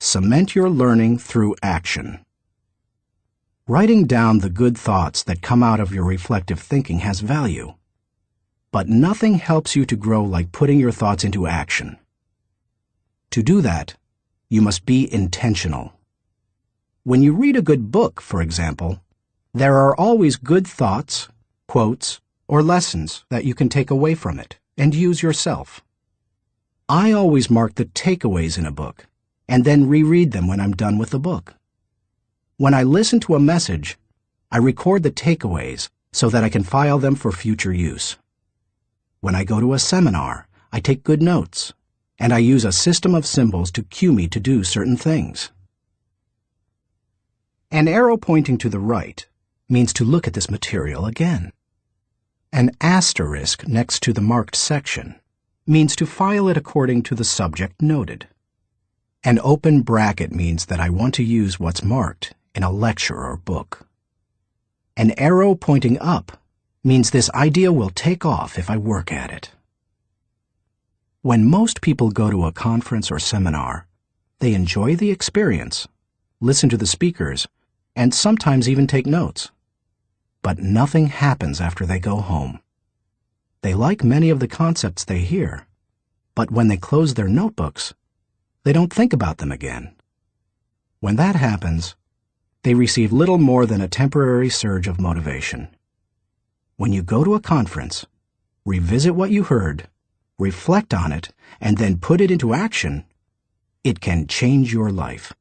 Cement your learning through action. Writing down the good thoughts that come out of your reflective thinking has value. But nothing helps you to grow like putting your thoughts into action. To do that, you must be intentional. When you read a good book, for example, there are always good thoughts, quotes, or lessons that you can take away from it and use yourself. I always mark the takeaways in a book and then reread them when I'm done with the book. When I listen to a message, I record the takeaways so that I can file them for future use. When I go to a seminar, I take good notes, and I use a system of symbols to cue me to do certain things. An arrow pointing to the right means to look at this material again. An asterisk next to the marked section means to file it according to the subject noted. An open bracket means that I want to use what's marked in a lecture or book. An arrow pointing up means this idea will take off if I work at it. When most people go to a conference or seminar, they enjoy the experience, listen to the speakers, and sometimes even take notes. But nothing happens after they go home. They like many of the concepts they hear, but when they close their notebooks, they don't think about them again. When that happens, they receive little more than a temporary surge of motivation. When you go to a conference, revisit what you heard, reflect on it, and then put it into action, it can change your life.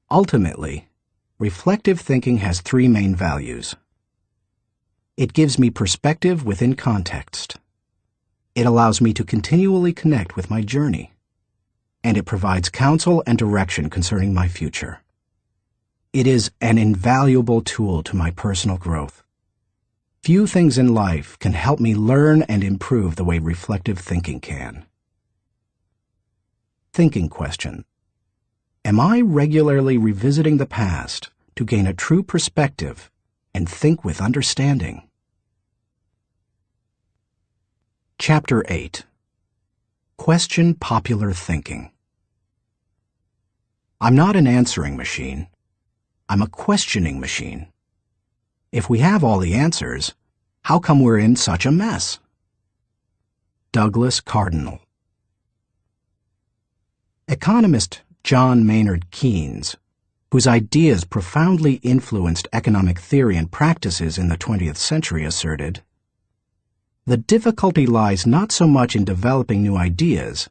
Ultimately, reflective thinking has three main values. It gives me perspective within context. It allows me to continually connect with my journey. And it provides counsel and direction concerning my future. It is an invaluable tool to my personal growth. Few things in life can help me learn and improve the way reflective thinking can. Thinking question. Am I regularly revisiting the past to gain a true perspective and think with understanding? Chapter 8. Question popular thinking. I'm not an answering machine. I'm a questioning machine. If we have all the answers, how come we're in such a mess? Douglas Cardinal. Economist John Maynard Keynes, whose ideas profoundly influenced economic theory and practices in the 20th century, asserted, "The difficulty lies not so much in developing new ideas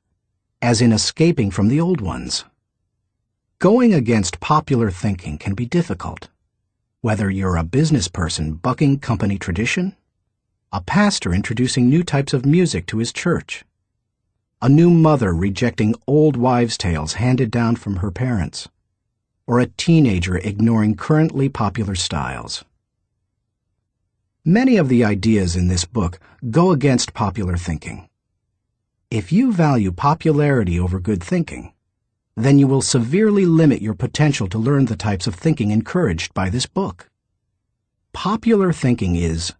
as in escaping from the old ones." Going against popular thinking can be difficult, whether you're a business person bucking company tradition, a pastor introducing new types of music to his church, a new mother rejecting old wives' tales handed down from her parents, or a teenager ignoring currently popular styles. Many of the ideas in this book go against popular thinking. If you value popularity over good thinking, then you will severely limit your potential to learn the types of thinking encouraged by this book. Popular thinking is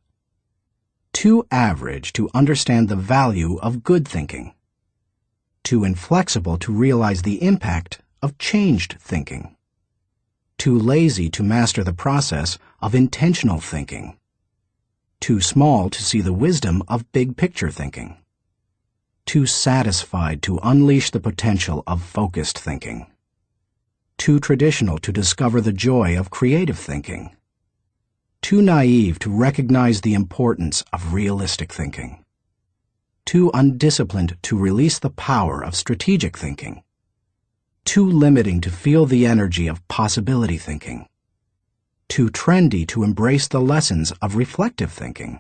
too average to understand the value of good thinking, too inflexible to realize the impact of changed thinking, too lazy to master the process of intentional thinking, too small to see the wisdom of big-picture thinking, too satisfied to unleash the potential of focused thinking, too traditional to discover the joy of creative thinking, too naive to recognize the importance of realistic thinking, too undisciplined to release the power of strategic thinking, too limiting to feel the energy of possibility thinking, too trendy to embrace the lessons of reflective thinking,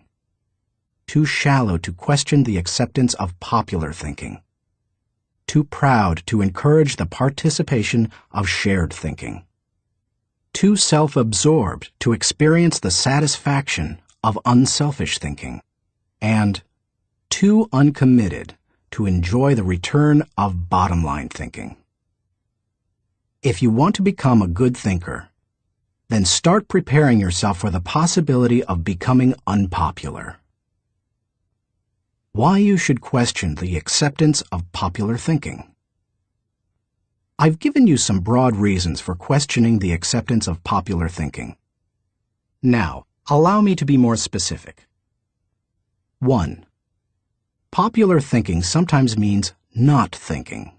too shallow to question the acceptance of popular thinking, too proud to encourage the participation of shared thinking, too self-absorbed to experience the satisfaction of unselfish thinking, and too uncommitted to enjoy the return of bottom-line thinking. If you want to become a good thinker, then start preparing yourself for the possibility of becoming unpopular. Why you should question the acceptance of popular thinking. I've given you some broad reasons for questioning the acceptance of popular thinking. Now, allow me to be more specific. 1. Popular thinking sometimes means not thinking.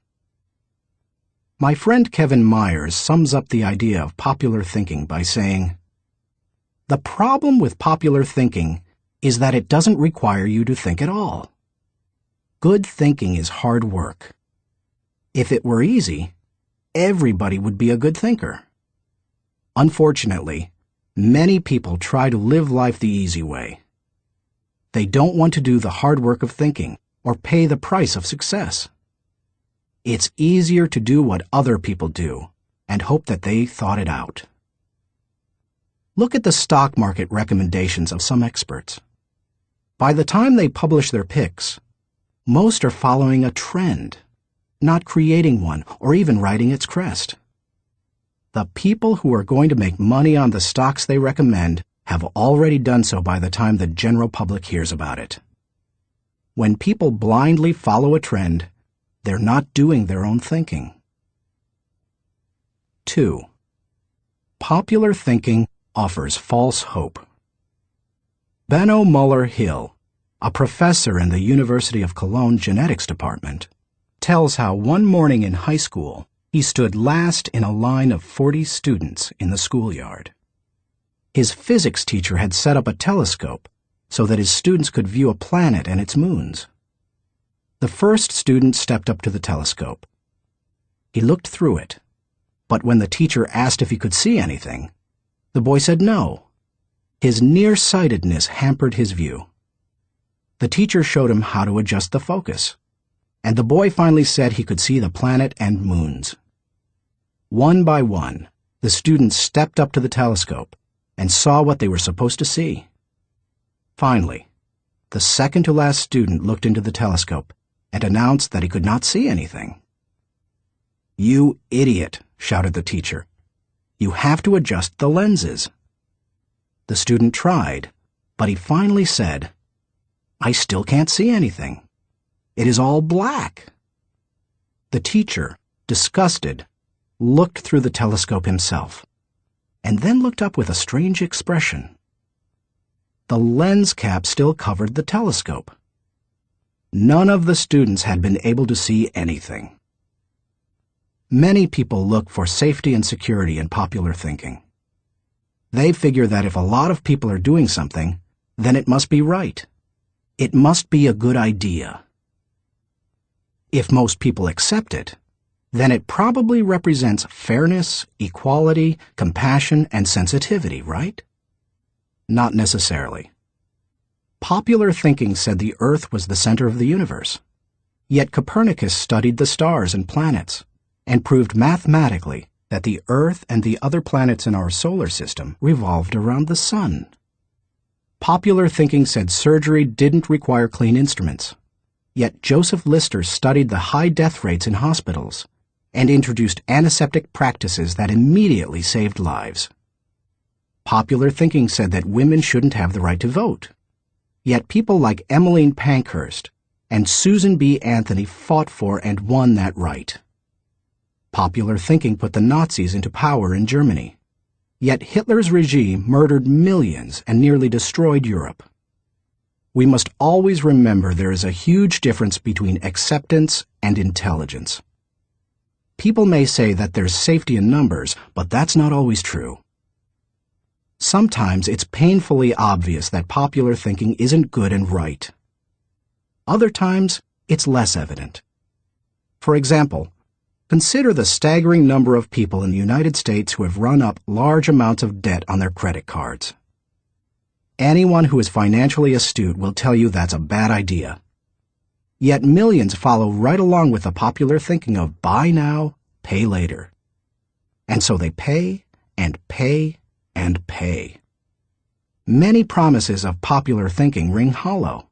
My friend Kevin Myers sums up the idea of popular thinking by saying, "The problem with popular thinking is that it doesn't require you to think at all. Good thinking is hard work. If it were easy, everybody would be a good thinker. Unfortunately, many people try to live life the easy way. They don't want to do the hard work of thinking or pay the price of success. It's easier to do what other people do and hope that they thought it out." Look at the stock market recommendations of some experts. By the time they publish their picks, most are following a trend, not creating one or even riding its crest. The people who are going to make money on the stocks they recommend have already done so by the time the general public hears about it. When people blindly follow a trend, they're not doing their own thinking. 2. Popular thinking offers false hope. Benno Muller-Hill, a professor in the University of Cologne Genetics Department, tells how one morning in high school he stood last in a line of 40 students in the schoolyard. His physics teacher had set up a telescope so that his students could view a planet and its moons. The first student stepped up to the telescope. He looked through it, but when the teacher asked if he could see anything, the boy said no. His nearsightedness hampered his view. The teacher showed him how to adjust the focus, and the boy finally said he could see the planet and moons. One by one, the students stepped up to the telescope and saw what they were supposed to see. Finally, the second-to-last student looked into the telescope and announced that he could not see anything. "You idiot," shouted the teacher. "You have to adjust the lenses." The student tried, but he finally said, "I still can't see anything. It is all black." The teacher, disgusted, looked through the telescope himself, and then looked up with a strange expression. The lens cap still covered the telescope. None of the students had been able to see anything. Many people look for safety and security in popular thinking. They figure that if a lot of people are doing something, then it must be right. It must be a good idea. If most people accept it, then it probably represents fairness, equality, compassion, and sensitivity, right? Not necessarily. Popular thinking said the Earth was the center of the universe. Yet Copernicus studied the stars and planets and proved mathematically that the Earth and the other planets in our solar system revolved around the sun. Popular thinking said surgery didn't require clean instruments. Yet Joseph Lister studied the high death rates in hospitals and introduced antiseptic practices that immediately saved lives. Popular thinking said that women shouldn't have the right to vote. Yet people like Emmeline Pankhurst and Susan B. Anthony fought for and won that right. Popular thinking put the Nazis into power in Germany. Yet Hitler's regime murdered millions and nearly destroyed Europe. We must always remember there is a huge difference between acceptance and intelligence. People may say that there's safety in numbers, but that's not always true. Sometimes it's painfully obvious that popular thinking isn't good and right. Other times, it's less evident. For example, consider the staggering number of people in the United States who have run up large amounts of debt on their credit cards. Anyone who is financially astute will tell you that's a bad idea. Yet millions follow right along with the popular thinking of buy now, pay later. And so they pay and pay and pay. Many promises of popular thinking ring hollow.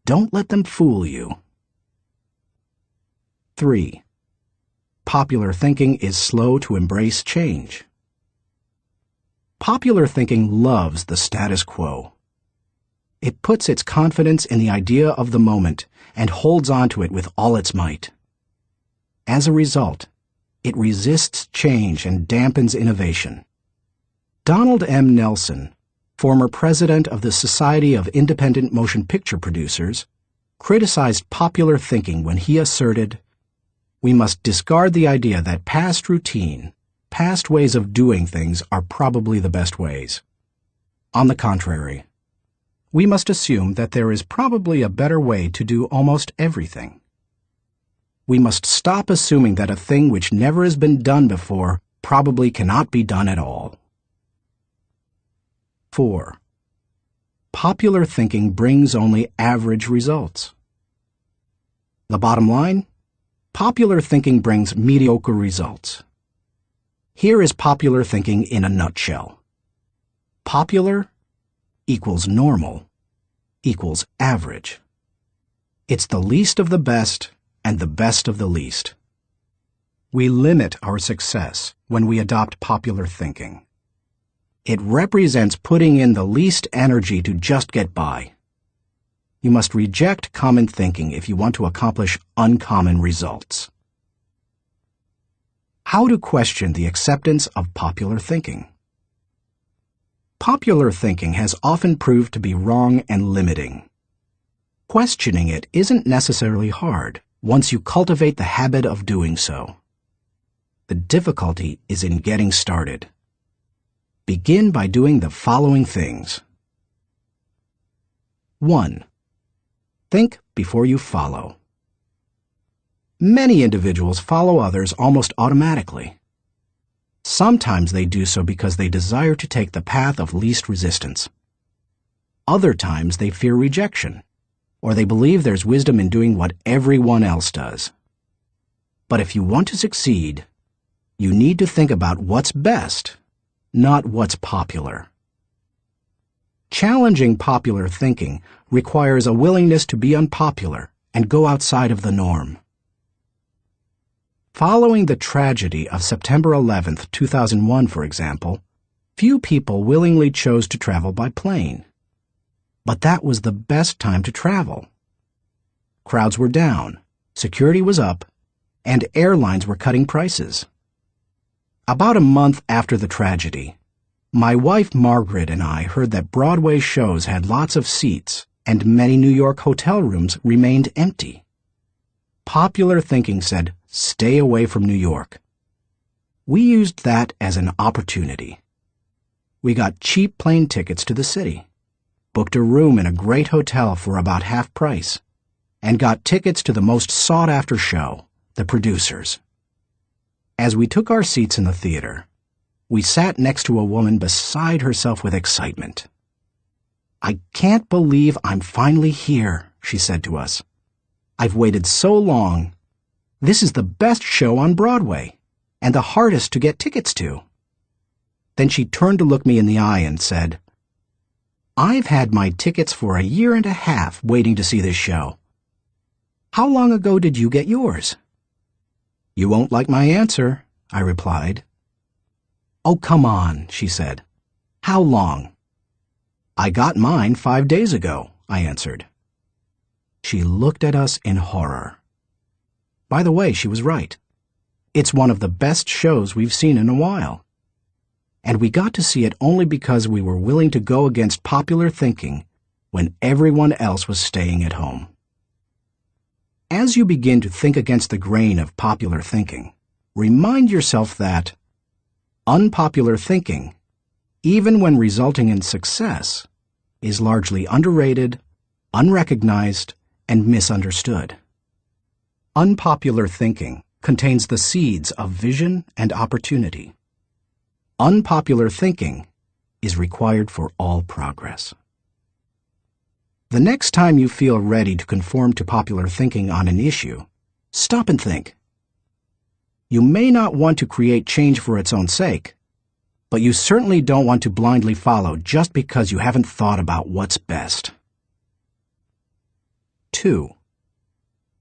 Don't let them fool you. 3. Popular thinking is slow to embrace change. Popular thinking loves the status quo. It puts its confidence in the idea of the moment and holds on to it with all its might. As a result, It resists change and dampens innovation. Donald M. Nelson, former president of the Society of Independent Motion Picture Producers, criticized popular thinking when he asserted, "We must discard the idea that past routine, past ways of doing things are probably the best ways. On the contrary, we must assume that there is probably a better way to do almost everything. We must stop assuming that a thing which never has been done before probably cannot be done at all." 4. Popular thinking brings only average results. The bottom line? Popular thinking brings mediocre results. Here is popular thinking in a nutshell. Popular equals normal equals average. It's the least of the best and the best of the least. We limit our success when we adopt popular thinking. It represents putting in the least energy to just get by. You must reject common thinking if you want to accomplish uncommon results. How to question the acceptance of popular thinking. Popular thinking has often proved to be wrong and limiting. Questioning it isn't necessarily hard once you cultivate the habit of doing so. The difficulty is in getting started. Begin by doing the following things. 1. Think before you follow. Many individuals follow others almost automatically. Sometimes they do so because they desire to take the path of least resistance. Other times they fear rejection, or they believe there's wisdom in doing what everyone else does. But if you want to succeed, you need to think about what's best, not what's popular. Challenging popular thinking requires a willingness to be unpopular and go outside of the norm. Following the tragedy of September 11, 2001, for example, few people willingly chose to travel by plane. But that was the best time to travel. Crowds were down, security was up, and airlines were cutting prices. About a month after the tragedy, my wife Margaret and I heard that Broadway shows had lots of seats and many New York hotel rooms remained empty. Popular thinking said, "Stay away from New York." We used that as an opportunity. We got cheap plane tickets to the city, booked a room in a great hotel for about half price, and got tickets to the most sought-after show, The Producers. As we took our seats in the theater, we sat next to a woman beside herself with excitement. "I can't believe I'm finally here," she said to us. "I've waited so long. This is the best show on Broadway, and the hardest to get tickets to." Then she turned to look me in the eye and said, "I've had my tickets for a year and a half waiting to see this show. How long ago did you get yours?" "You won't like my answer," I replied. "Oh, come on," she said. "How long?" "I got mine 5 days ago," I answered. She looked at us in horror. By the way, she was right. It's one of the best shows we've seen in a while. And we got to see it only because we were willing to go against popular thinking when everyone else was staying at home. As you begin to think against the grain of popular thinking, remind yourself that unpopular thinking, even when resulting in success, is largely underrated, unrecognized, and misunderstood. Unpopular thinking contains the seeds of vision and opportunity. Unpopular thinking is required for all progress. The next time you feel ready to conform to popular thinking on an issue, stop and think. You may not want to create change for its own sake, but you certainly don't want to blindly follow just because you haven't thought about what's best. 2.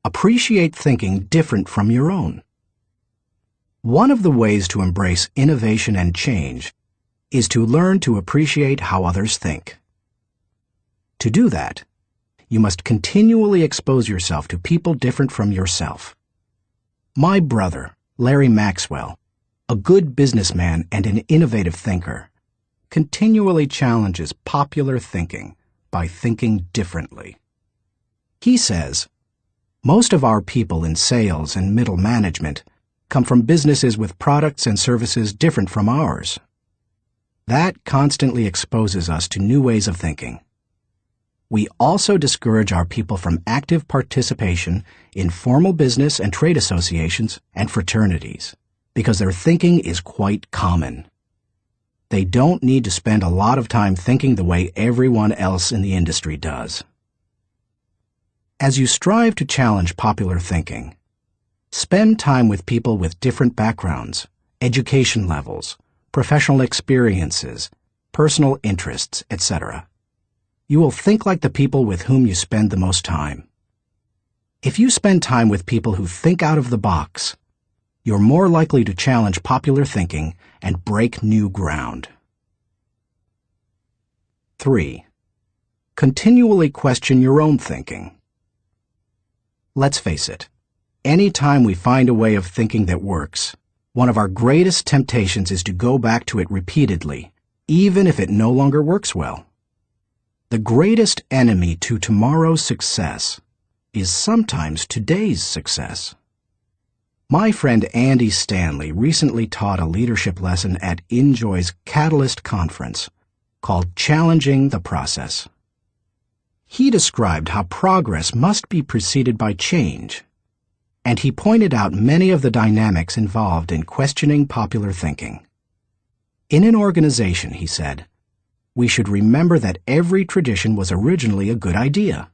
Appreciate thinking different from your own. One of the ways to embrace innovation and change is to learn to appreciate how others think. To do that, you must continually expose yourself to people different from yourself. My brother, Larry Maxwell, a good businessman and an innovative thinker, continually challenges popular thinking by thinking differently. He says, most of our people in sales and middle management come from businesses with products and services different from ours. That constantly exposes us to new ways of thinking. We also discourage our people from active participation in formal business and trade associations and fraternities because their thinking is quite common. They don't need to spend a lot of time thinking the way everyone else in the industry does. As you strive to challenge popular thinking, spend time with people with different backgrounds, education levels, professional experiences, personal interests, etc. You will think like the people with whom you spend the most time. If you spend time with people who think out of the box, you're more likely to challenge popular thinking and break new ground. 3. Continually question your own thinking. Let's face it, any time we find a way of thinking that works, one of our greatest temptations is to go back to it repeatedly, even if it no longer works well. The greatest enemy to tomorrow's success is sometimes today's success. My friend Andy Stanley recently taught a leadership lesson at Enjoy's Catalyst Conference called Challenging the Process. He described how progress must be preceded by change, and he pointed out many of the dynamics involved in questioning popular thinking. In an organization, he said, we should remember that every tradition was originally a good idea,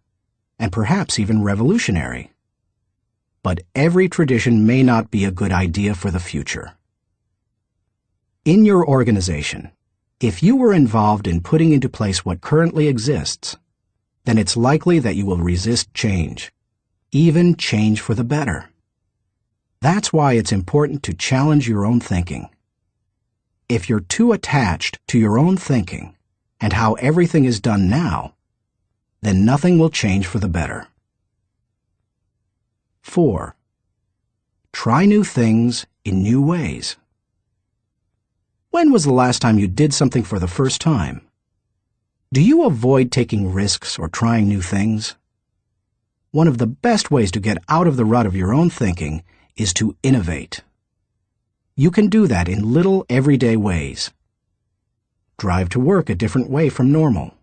and perhaps even revolutionary. But every tradition may not be a good idea for the future. In your organization, if you were involved in putting into place what currently exists, then it's likely that you will resist change, even change for the better. That's why it's important to challenge your own thinking. If you're too attached to your own thinking, and how everything is done now, then nothing will change for the better. 4. Try new things in new ways. When was the last time you did something for the first time? Do you avoid taking risks or trying new things? One of the best ways to get out of the rut of your own thinking is to innovate. You can do that in little everyday ways. Drive to work a different way from normal.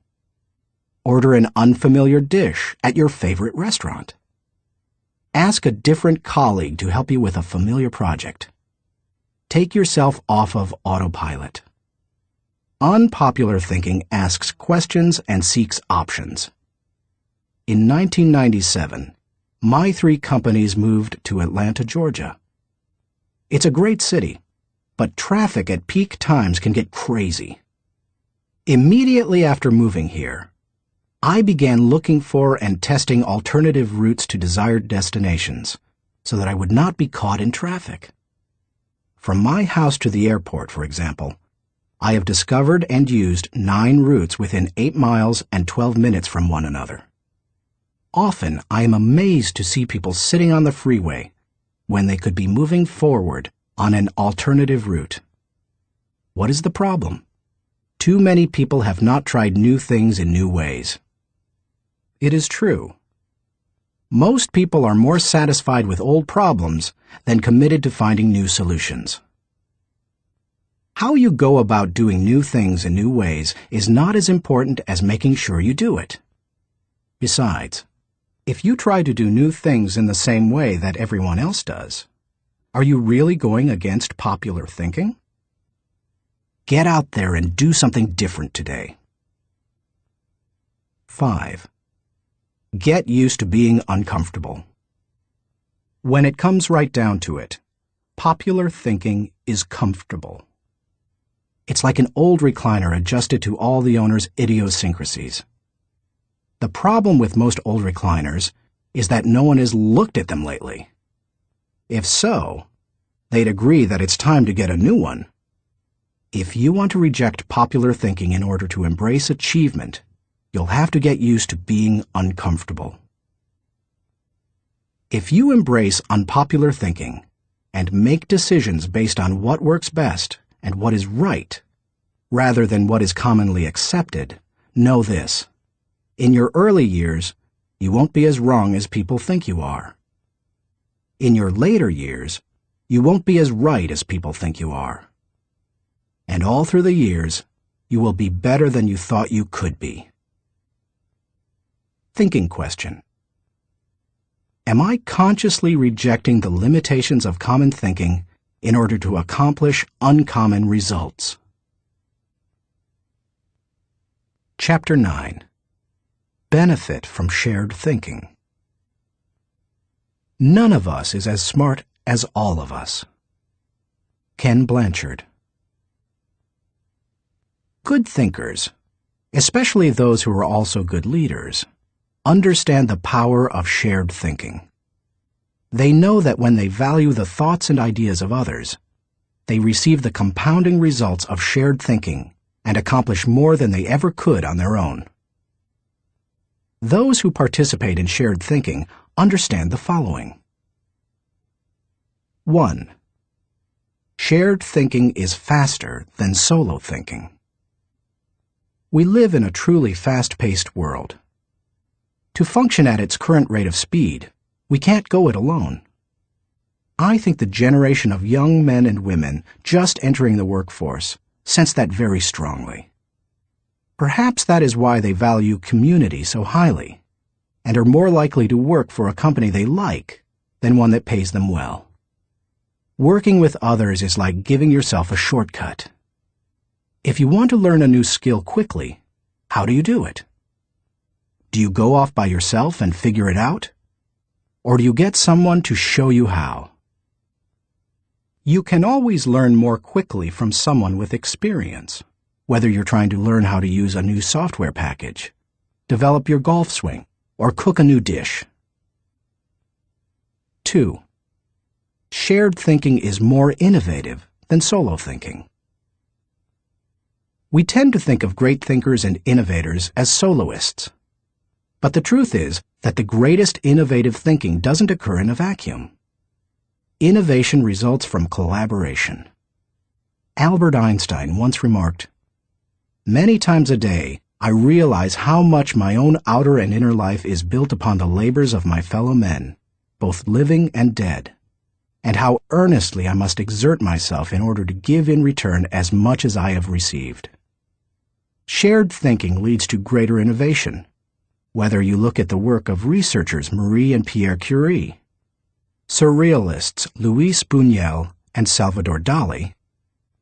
Order an unfamiliar dish at your favorite restaurant. Ask a different colleague to help you with a familiar project. Take yourself off of autopilot. Unpopular thinking asks questions and seeks options. In 1997, my 3 companies moved to Atlanta, Georgia. It's a great city, but traffic at peak times can get crazy. Immediately after moving here, I began looking for and testing alternative routes to desired destinations so that I would not be caught in traffic. From my house to the airport, for example, I have discovered and used 9 routes within 8 miles and 12 minutes from one another. Often, I am amazed to see people sitting on the freeway when they could be moving forward on an alternative route. What is the problem? Too many people have not tried new things in new ways. It is true. Most people are more satisfied with old problems than committed to finding new solutions. How you go about doing new things in new ways is not as important as making sure you do it. Besides, if you try to do new things in the same way that everyone else does, are you really going against popular thinking? Get out there and do something different today. 5. Get used to being uncomfortable. When it comes right down to it, popular thinking is comfortable. It's like an old recliner adjusted to all the owner's idiosyncrasies. The problem with most old recliners is that no one has looked at them lately. If so, they'd agree that it's time to get a new one. If you want to reject popular thinking in order to embrace achievement, you'll have to get used to being uncomfortable. If you embrace unpopular thinking, and make decisions based on what works best and what is right, rather than what is commonly accepted, know this: in your early years, you won't be as wrong as people think you are. In your later years, you won't be as right as people think you are. And all through the years, you will be better than you thought you could be. Thinking question. Am I consciously rejecting the limitations of common thinking in order to accomplish uncommon results? Chapter 9. Benefit from shared thinking. None of us is as smart as all of us. Ken Blanchard. Good thinkers, especially those who are also good leaders, understand the power of shared thinking. They know that when they value the thoughts and ideas of others, they receive the compounding results of shared thinking and accomplish more than they ever could on their own. Those who participate in shared thinking understand the following. 1. Shared thinking is faster than solo thinking. We live in a truly fast-paced world. To function at its current rate of speed, we can't go it alone. I think the generation of young men and women just entering the workforce sense that very strongly. Perhaps that is why they value community so highly, and are more likely to work for a company they like than one that pays them well. Working with others is like giving yourself a shortcut. If you want to learn a new skill quickly, how do you do it? Do you go off by yourself and figure it out? Or do you get someone to show you how? You can always learn more quickly from someone with experience, whether you're trying to learn how to use a new software package, develop your golf swing, or cook a new dish. 2. Shared thinking is more innovative than solo thinking. We tend to think of great thinkers and innovators as soloists. But the truth is that the greatest innovative thinking doesn't occur in a vacuum. Innovation results from collaboration. Albert Einstein once remarked, "Many times a day, I realize how much my own outer and inner life is built upon the labors of my fellow men, both living and dead, and how earnestly I must exert myself in order to give in return as much as I have received." Shared thinking leads to greater innovation, whether you look at the work of researchers Marie and Pierre Curie, surrealists Luis Buñuel and Salvador Dali,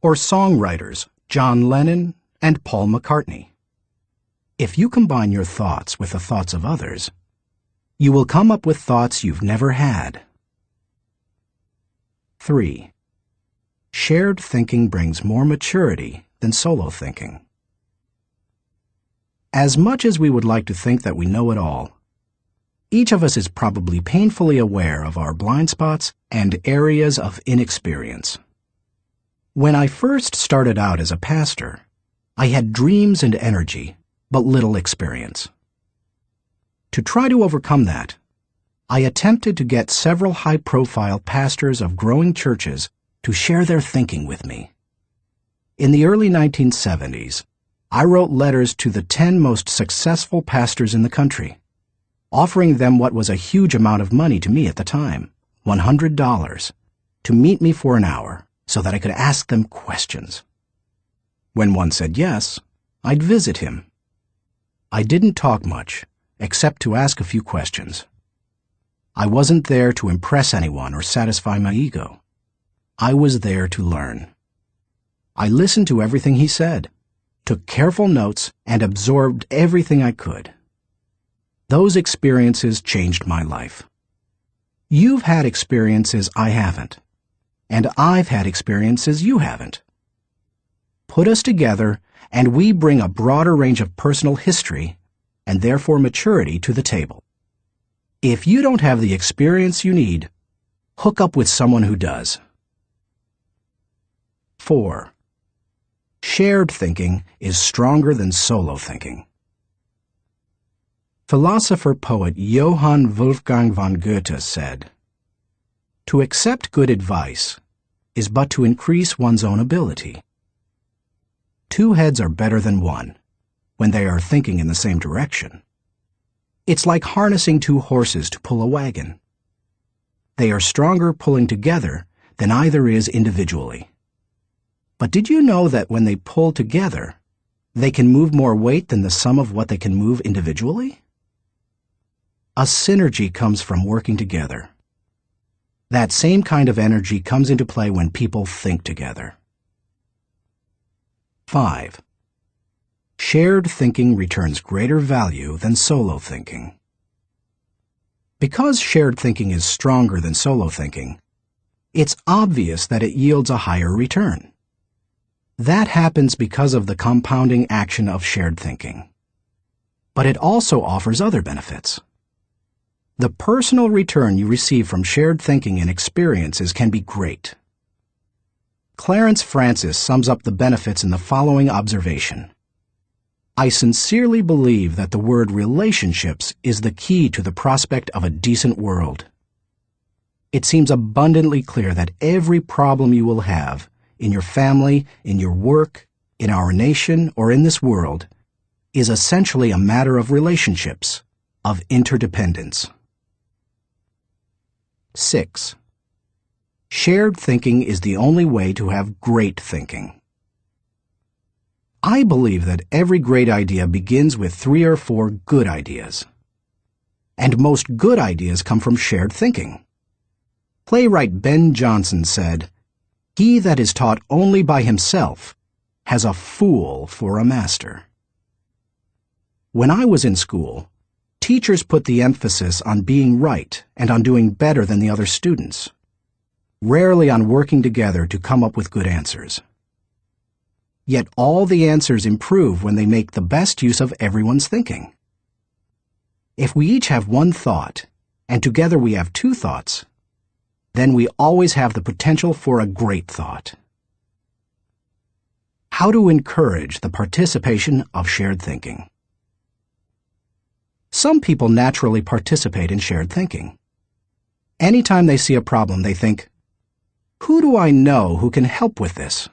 or songwriters John Lennon and Paul McCartney. If you combine your thoughts with the thoughts of others, you will come up with thoughts you've never had. 3. Shared thinking brings more maturity than solo thinking. As much as we would like to think that we know it all, each of us is probably painfully aware of our blind spots and areas of inexperience. When I first started out as a pastor, I had dreams and energy, but little experience. To try to overcome that, I attempted to get several high-profile pastors of growing churches to share their thinking with me. In the early 1970s, I wrote letters to the 10 most successful pastors in the country, offering them what was a huge amount of money to me at the time, $100, to meet me for an hour so that I could ask them questions. When one said yes, I'd visit him. I didn't talk much, except to ask a few questions. I wasn't there to impress anyone or satisfy my ego. I was there to learn. I listened to everything he said, took careful notes, and absorbed everything I could. Those experiences changed my life. You've had experiences I haven't, and I've had experiences you haven't. Put us together, and we bring a broader range of personal history, and therefore maturity, to the table. If you don't have the experience you need, hook up with someone who does. 4. Shared thinking is stronger than solo thinking. Philosopher-poet Johann Wolfgang von Goethe said, To accept good advice is but to increase one's own ability. Two heads are better than one when they are thinking in the same direction. It's like harnessing two horses to pull a wagon. They are stronger pulling together than either is individually. But did you know that when they pull together, they can move more weight than the sum of what they can move individually? A synergy comes from working together. That same kind of energy comes into play when people think together. 5. Shared thinking returns greater value than solo thinking. Because shared thinking is stronger than solo thinking, it's obvious that it yields a higher return. That happens because of the compounding action of shared thinking. But it also offers other benefits. The personal return you receive from shared thinking and experiences can be great. Clarence Francis sums up the benefits in the following observation. I sincerely believe that the word relationships is the key to the prospect of a decent world. It seems abundantly clear that every problem you will have, in your family, in your work, in our nation, or in this world, is essentially a matter of relationships, of interdependence. 6. Shared thinking is the only way to have great thinking. I believe that every great idea begins with 3 or 4 good ideas. And most good ideas come from shared thinking. Playwright Ben Jonson said, "He that is taught only by himself has a fool for a master." When I was in school, teachers put the emphasis on being right and on doing better than the other students, rarely on working together to come up with good answers. Yet all the answers improve when they make the best use of everyone's thinking. If we each have one thought, and together we have 2 thoughts, then we always have the potential for a great thought. How to encourage the participation of shared thinking. Some people naturally participate in shared thinking. Anytime they see a problem, they think, "Who do I know who can help with this?"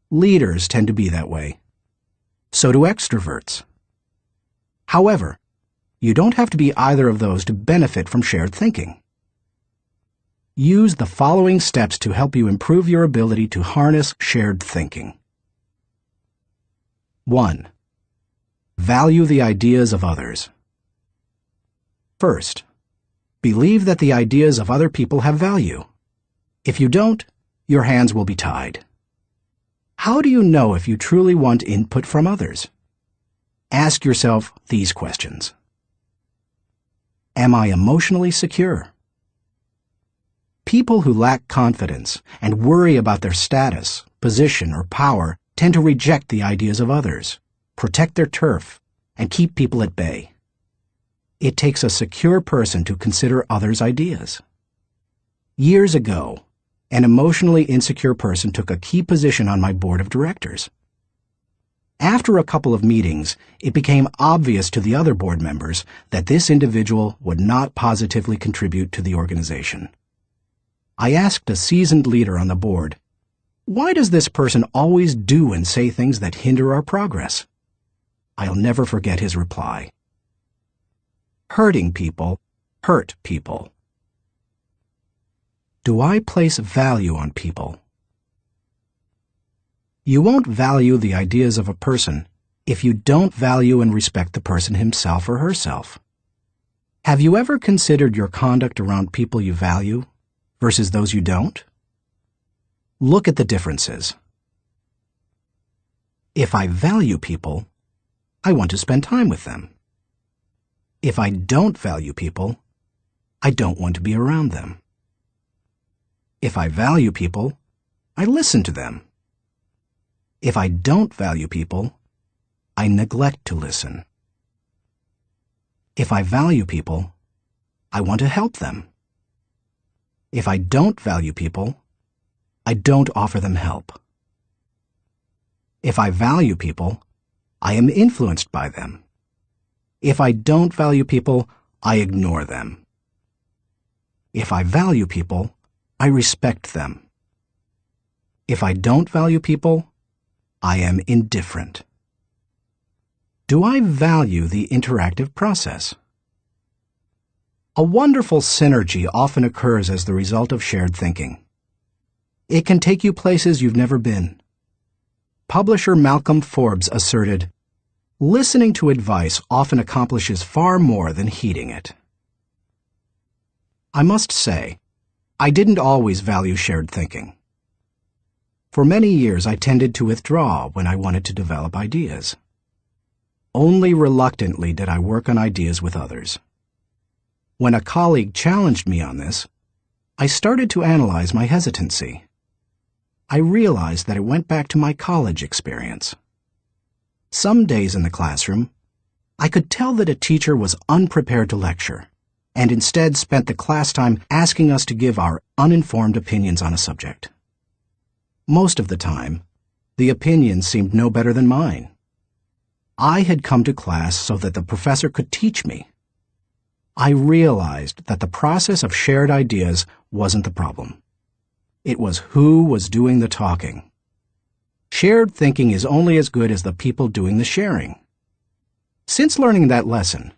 Leaders tend to be that way. So do extroverts. However, you don't have to be either of those to benefit from shared thinking. Use the following steps to help you improve your ability to harness shared thinking. 1. Value the ideas of others. First, believe that the ideas of other people have value. If you don't, your hands will be tied. How do you know if you truly want input from others? Ask yourself these questions. Am I emotionally secure? People who lack confidence and worry about their status, position, or power tend to reject the ideas of others, protect their turf, and keep people at bay. It takes a secure person to consider others' ideas. Years ago, an emotionally insecure person took a key position on my board of directors. After a couple of meetings, it became obvious to the other board members that this individual would not positively contribute to the organization. I asked a seasoned leader on the board, "Why does this person always do and say things that hinder our progress?" I'll never forget his reply. Hurting people hurt people. Do I place value on people? You won't value the ideas of a person if you don't value and respect the person himself or herself. Have you ever considered your conduct around people you value versus those you don't? Look at the differences. If I value people, I want to spend time with them. If I don't value people, I don't want to be around them. If I value people, I listen to them. If I don't value people, I neglect to listen. If I value people, I want to help them. If I don't value people, I don't offer them help. If I value people, I am influenced by them. If I don't value people, I ignore them. If I value people, I respect them. If I don't value people, I am indifferent. Do I value the interactive process? A wonderful synergy often occurs as the result of shared thinking. It can take you places you've never been. Publisher Malcolm Forbes asserted, "Listening to advice often accomplishes far more than heeding it." I must say, I didn't always value shared thinking. For many years, I tended to withdraw when I wanted to develop ideas. Only reluctantly did I work on ideas with others. When a colleague challenged me on this, I started to analyze my hesitancy. I realized that it went back to my college experience. Some days in the classroom, I could tell that a teacher was unprepared to lecture, and instead spent the class time asking us to give our uninformed opinions on a subject. Most of the time, the opinions seemed no better than mine. I had come to class so that the professor could teach me. I realized that the process of shared ideas wasn't the problem. It was who was doing the talking. Shared thinking is only as good as the people doing the sharing. Since learning that lesson,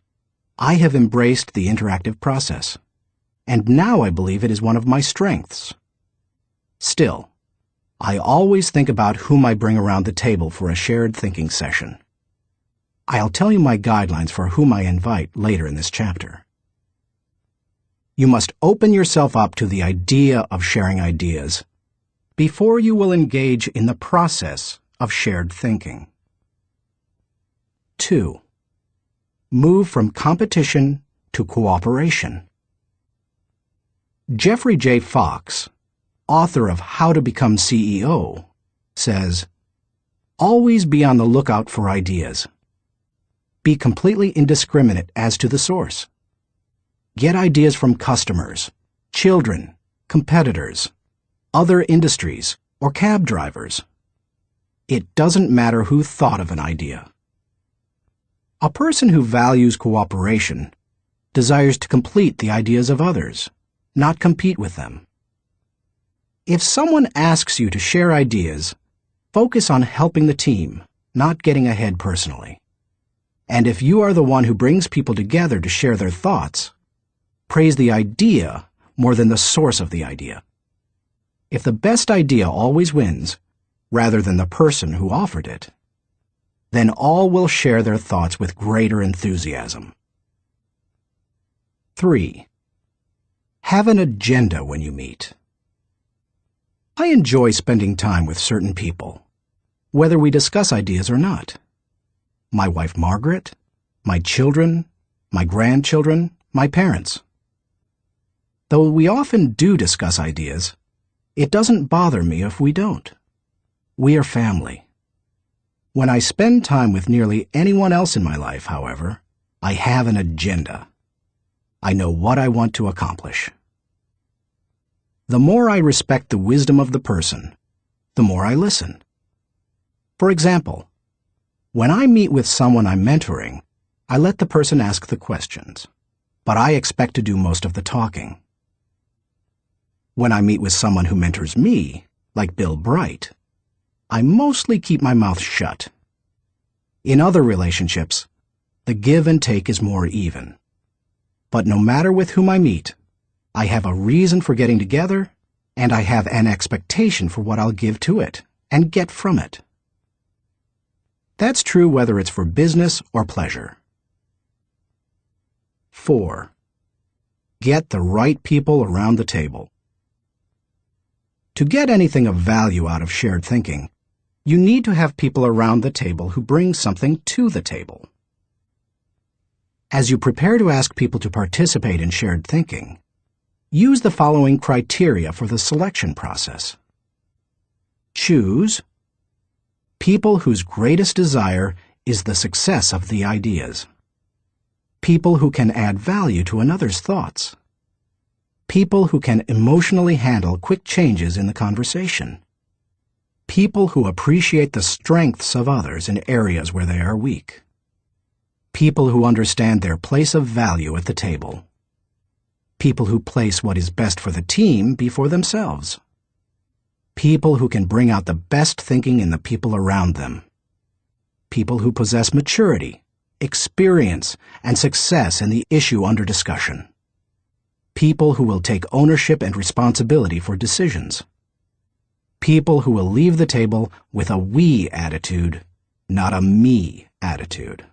I have embraced the interactive process, and now I believe it is one of my strengths. Still, I always think about whom I bring around the table for a shared thinking session. I'll tell you my guidelines for whom I invite later in this chapter. You must open yourself up to the idea of sharing ideas before you will engage in the process of shared thinking. 2. Move from competition to cooperation. Jeffrey J. Fox, author of How to Become CEO, says, "Always be on the lookout for ideas. Be completely indiscriminate as to the source. Get ideas from customers, children, competitors, other industries, or cab drivers. It doesn't matter who thought of an idea." A person who values cooperation desires to complete the ideas of others, not compete with them. If someone asks you to share ideas, focus on helping the team, not getting ahead personally. And if you are the one who brings people together to share their thoughts, praise the idea more than the source of the idea. If the best idea always wins, rather than the person who offered it, then all will share their thoughts with greater enthusiasm. 3. Have an agenda when you meet. I enjoy spending time with certain people, whether we discuss ideas or not. My wife Margaret, my children, my grandchildren, my parents. Though we often do discuss ideas, it doesn't bother me if we don't. We are family. When I spend time with nearly anyone else in my life, however, I have an agenda. I know what I want to accomplish. The more I respect the wisdom of the person, the more I listen. For example, when I meet with someone I'm mentoring, I let the person ask the questions, but I expect to do most of the talking. When I meet with someone who mentors me, like Bill Bright, I mostly keep my mouth shut. In other relationships, the give and take is more even. But no matter with whom I meet, I have a reason for getting together, and I have an expectation for what I'll give to it and get from it. That's true whether it's for business or pleasure. 4. Get the right people around the table. To get anything of value out of shared thinking, you need to have people around the table who bring something to the table. As you prepare to ask people to participate in shared thinking, use the following criteria for the selection process. Choose people whose greatest desire is the success of the ideas. People who can add value to another's thoughts. People who can emotionally handle quick changes in the conversation. People who appreciate the strengths of others in areas where they are weak. People who understand their place of value at the table. People who place what is best for the team before themselves. People who can bring out the best thinking in the people around them. People who possess maturity, experience, and success in the issue under discussion. People who will take ownership and responsibility for decisions. People who will leave the table with a we attitude, not a me attitude.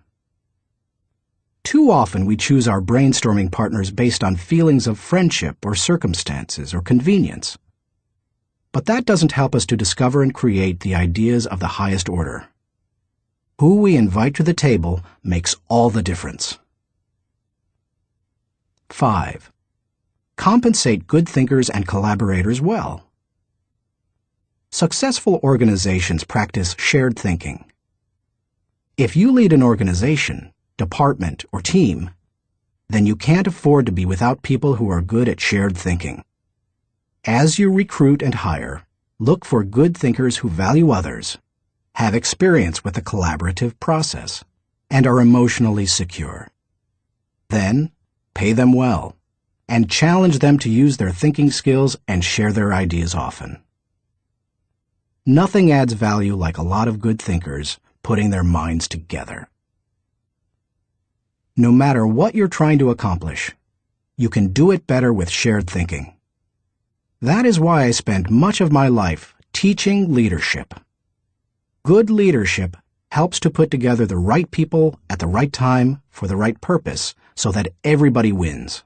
Too often we choose our brainstorming partners based on feelings of friendship or circumstances or convenience. But that doesn't help us to discover and create the ideas of the highest order. Who we invite to the table makes all the difference. 5. Compensate good thinkers and collaborators well. Successful organizations practice shared thinking. If you lead an organization, department, or team, then you can't afford to be without people who are good at shared thinking. As you recruit and hire, look for good thinkers who value others, have experience with the collaborative process, and are emotionally secure. Then, pay them well, and challenge them to use their thinking skills and share their ideas often. Nothing adds value like a lot of good thinkers putting their minds together. No matter what you're trying to accomplish, you can do it better with shared thinking. That is why I spend much of my life teaching leadership. Good leadership helps to put together the right people at the right time for the right purpose so that everybody wins.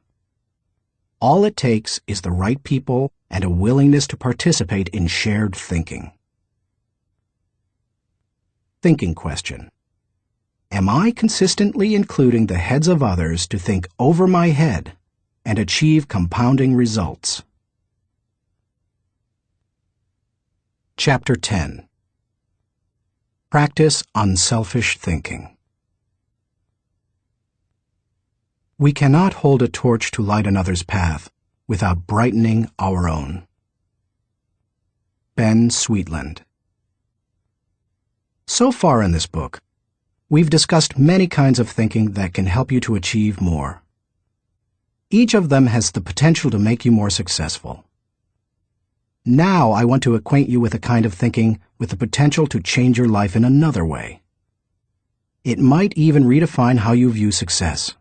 All it takes is the right people and a willingness to participate in shared thinking. Thinking question. Am I consistently including the heads of others to think over my head and achieve compounding results? Chapter 10. Practice unselfish thinking. We cannot hold a torch to light another's path without brightening our own. Ben Sweetland. So far in this book, we've discussed many kinds of thinking that can help you to achieve more. Each of them has the potential to make you more successful. Now I want to acquaint you with a kind of thinking with the potential to change your life in another way. It might even redefine how you view success.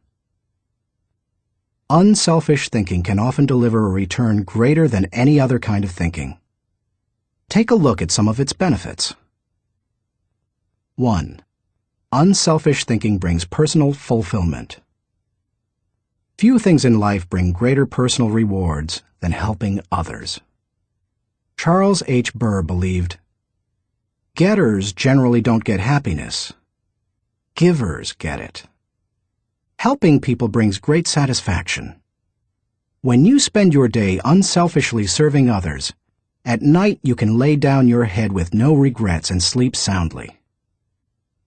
Unselfish thinking can often deliver a return greater than any other kind of thinking. Take a look at some of its benefits. 1. Unselfish thinking brings personal fulfillment. Few things in life bring greater personal rewards than helping others. Charles H. Burr believed, "Getters generally don't get happiness. Givers get it." Helping people brings great satisfaction. When you spend your day unselfishly serving others, at night you can lay down your head with no regrets and sleep soundly.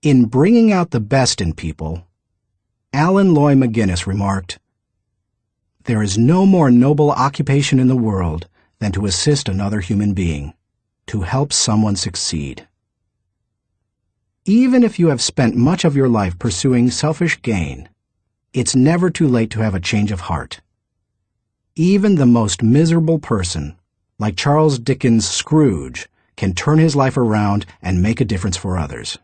In Bringing Out the Best in People, Alan Loy McGuinness remarked, "There is no more noble occupation in the world than to assist another human being, to help someone succeed." Even if you have spent much of your life pursuing selfish gain, it's never too late to have a change of heart. Even the most miserable person, like Charles Dickens' Scrooge, can turn his life around and make a difference for others.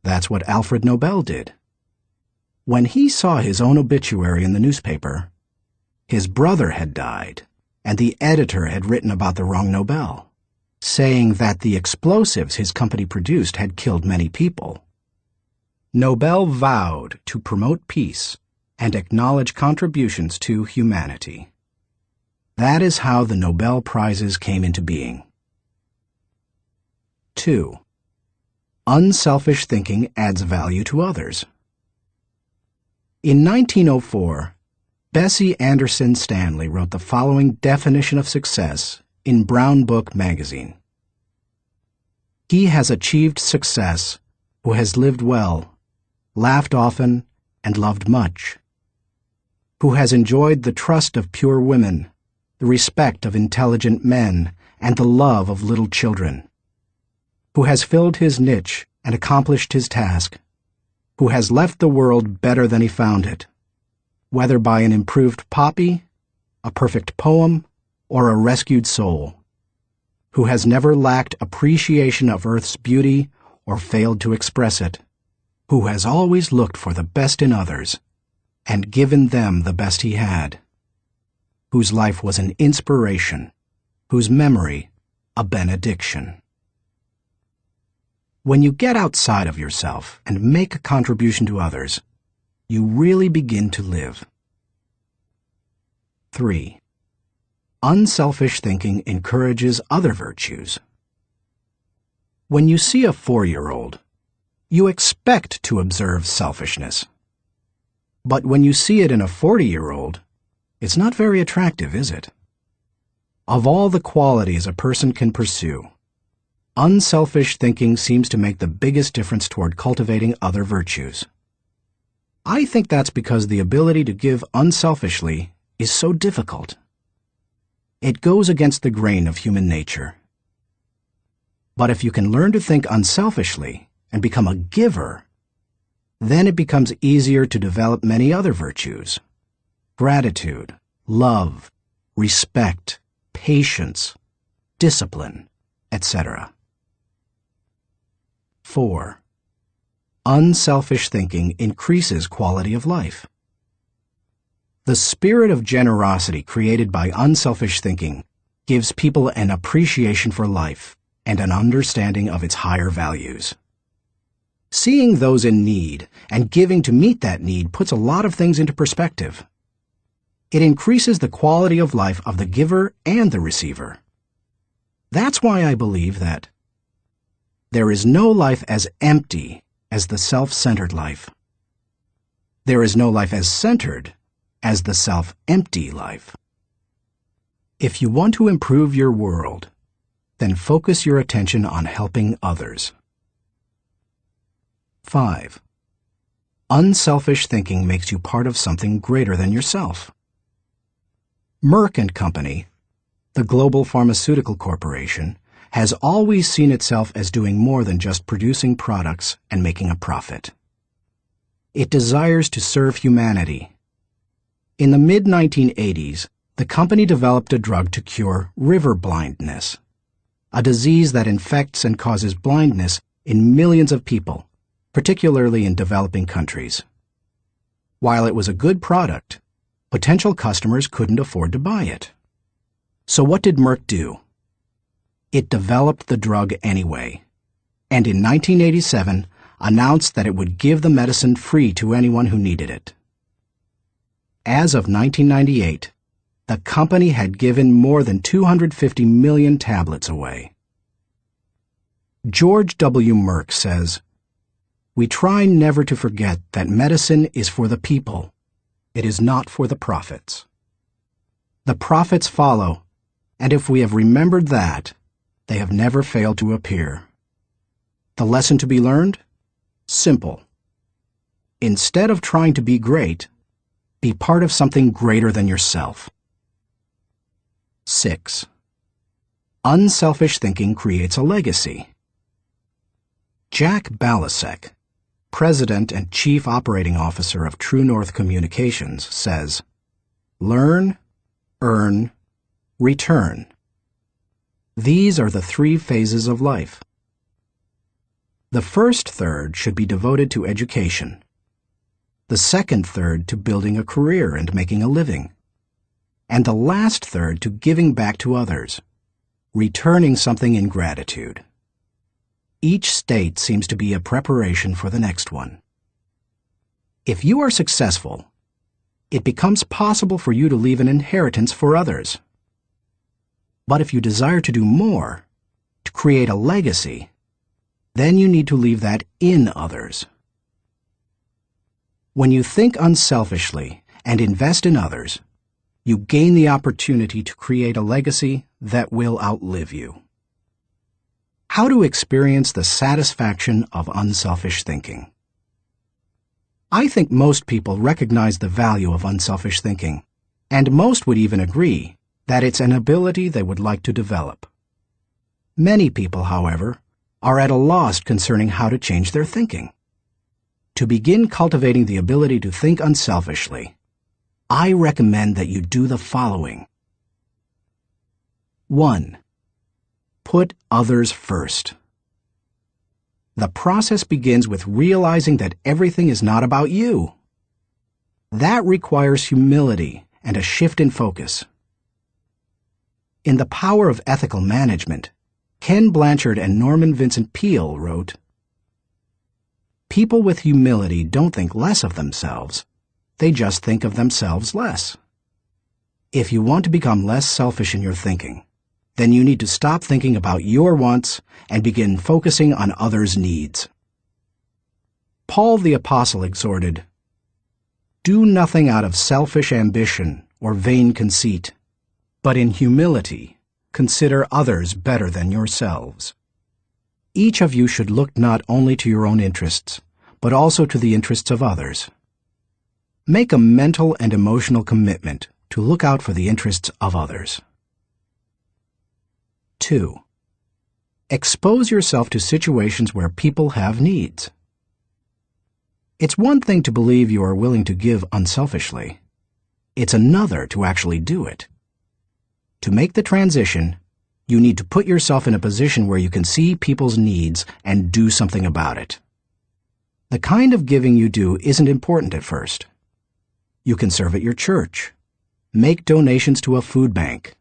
That's what Alfred Nobel did. When he saw his own obituary in the newspaper, his brother had died, and the editor had written about the wrong Nobel, saying that the explosives his company produced had killed many people. Nobel vowed to promote peace and acknowledge contributions to humanity. That is how the Nobel Prizes came into being. 2. Unselfish thinking adds value to others. In 1904, Bessie Anderson Stanley wrote the following definition of success in Brown Book magazine. "He has achieved success who has lived well, laughed often, and loved much, who has enjoyed the trust of pure women, the respect of intelligent men, and the love of little children, who has filled his niche and accomplished his task, who has left the world better than he found it, whether by an improved poppy, a perfect poem, or a rescued soul, who has never lacked appreciation of Earth's beauty or failed to express it, who has always looked for the best in others and given them the best he had, whose life was an inspiration, whose memory a benediction. When you get outside of yourself and make a contribution to others, you really begin to live. 3. Unselfish thinking encourages other virtues. When you see a 4-year-old, you expect to observe selfishness. But when you see it in a 40-year-old, it's not very attractive, is it? Of all the qualities a person can pursue, unselfish thinking seems to make the biggest difference toward cultivating other virtues. I think that's because the ability to give unselfishly is so difficult. It goes against the grain of human nature. But if you can learn to think unselfishly and become a giver, then it becomes easier to develop many other virtues: gratitude, love, respect, patience, discipline, etc. 4. Unselfish thinking increases quality of life. The spirit of generosity created by unselfish thinking gives people an appreciation for life and an understanding of its higher values. Seeing those in need and giving to meet that need puts a lot of things into perspective. It increases the quality of life of the giver and the receiver. That's why I believe that there is no life as empty as the self-centered life. There is no life as centered as the self-empty life. If you want to improve your world, then focus your attention on helping others. 5. Unselfish thinking makes you part of something greater than yourself. Merck & Company, the global pharmaceutical corporation, has always seen itself as doing more than just producing products and making a profit. It desires to serve humanity. In the mid-1980s, the company developed a drug to cure river blindness, a disease that infects and causes blindness in millions of people, particularly in developing countries. While it was a good product, potential customers couldn't afford to buy it. So what did Merck do? It developed the drug anyway, and in 1987 announced that it would give the medicine free to anyone who needed it. As of 1998, the company had given more than 250 million tablets away. George W. Merck says, "We try never to forget that medicine is for the people. It is not for the profits. The profits follow, and if we have remembered that, they have never failed to appear. The lesson to be learned? Simple. Instead of trying to be great, be part of something greater than yourself." 6. Unselfish thinking creates a legacy. Jack Balasek, President and Chief Operating Officer of True North Communications, says, "Learn, earn, return. These are the 3 phases of life. The first third should be devoted to education. The second third to building a career and making a living. And the last third to giving back to others, returning something in gratitude. Each state seems to be a preparation for the next one. If you are successful, it becomes possible for you to leave an inheritance for others. But if you desire to do more, to create a legacy, then you need to leave that in others. When you think unselfishly and invest in others, you gain the opportunity to create a legacy that will outlive you. How to experience the satisfaction of unselfish thinking. I think most people recognize the value of unselfish thinking, and most would even agree that it's an ability they would like to develop. Many people, however, are at a loss concerning how to change their thinking. To begin cultivating the ability to think unselfishly, I recommend that you do the following. 1. Put others first. The process begins with realizing that everything is not about you. That requires humility and a shift in focus. In The Power of Ethical Management, Ken Blanchard and Norman Vincent Peale wrote, "People with humility don't think less of themselves. They just think of themselves less." If you want to become less selfish in your thinking, then you need to stop thinking about your wants and begin focusing on others' needs. Paul the Apostle exhorted, "Do nothing out of selfish ambition or vain conceit, but in humility consider others better than yourselves." Each of you should look not only to your own interests, but also to the interests of others. Make a mental and emotional commitment to look out for the interests of others. 2. Expose yourself to situations where people have needs. It's one thing to believe you are willing to give unselfishly. It's another to actually do it. To make the transition, you need to put yourself in a position where you can see people's needs and do something about it. The kind of giving you do isn't important at first. You can serve at your church, make donations to a food bank,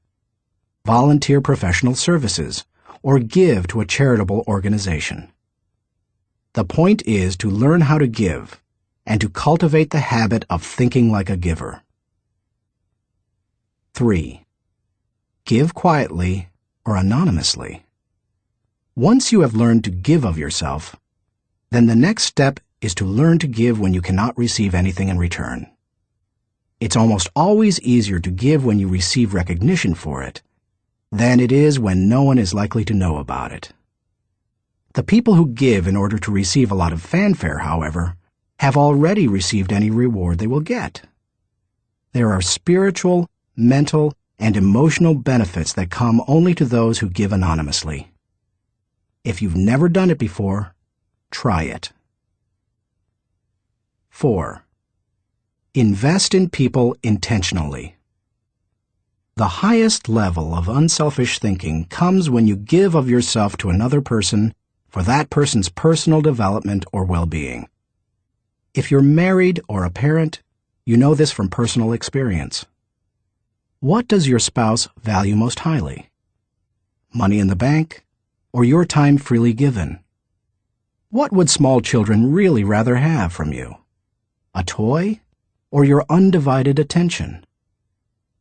volunteer professional services, or give to a charitable organization. The point is to learn how to give and to cultivate the habit of thinking like a giver. 3. Give quietly or anonymously. Once you have learned to give of yourself, then the next step is to learn to give when you cannot receive anything in return. It's almost always easier to give when you receive recognition for it than it is when no one is likely to know about it. The people who give in order to receive a lot of fanfare, however, have already received any reward they will get. There are spiritual, mental, and emotional benefits that come only to those who give anonymously. If you've never done it before, try it. 4. Invest in people intentionally. The highest level of unselfish thinking comes when you give of yourself to another person for that person's personal development or well-being. If you're married or a parent, you know this from personal experience. What does your spouse value most highly? Money in the bank, or your time freely given? What would small children really rather have from you? A toy, or your undivided attention?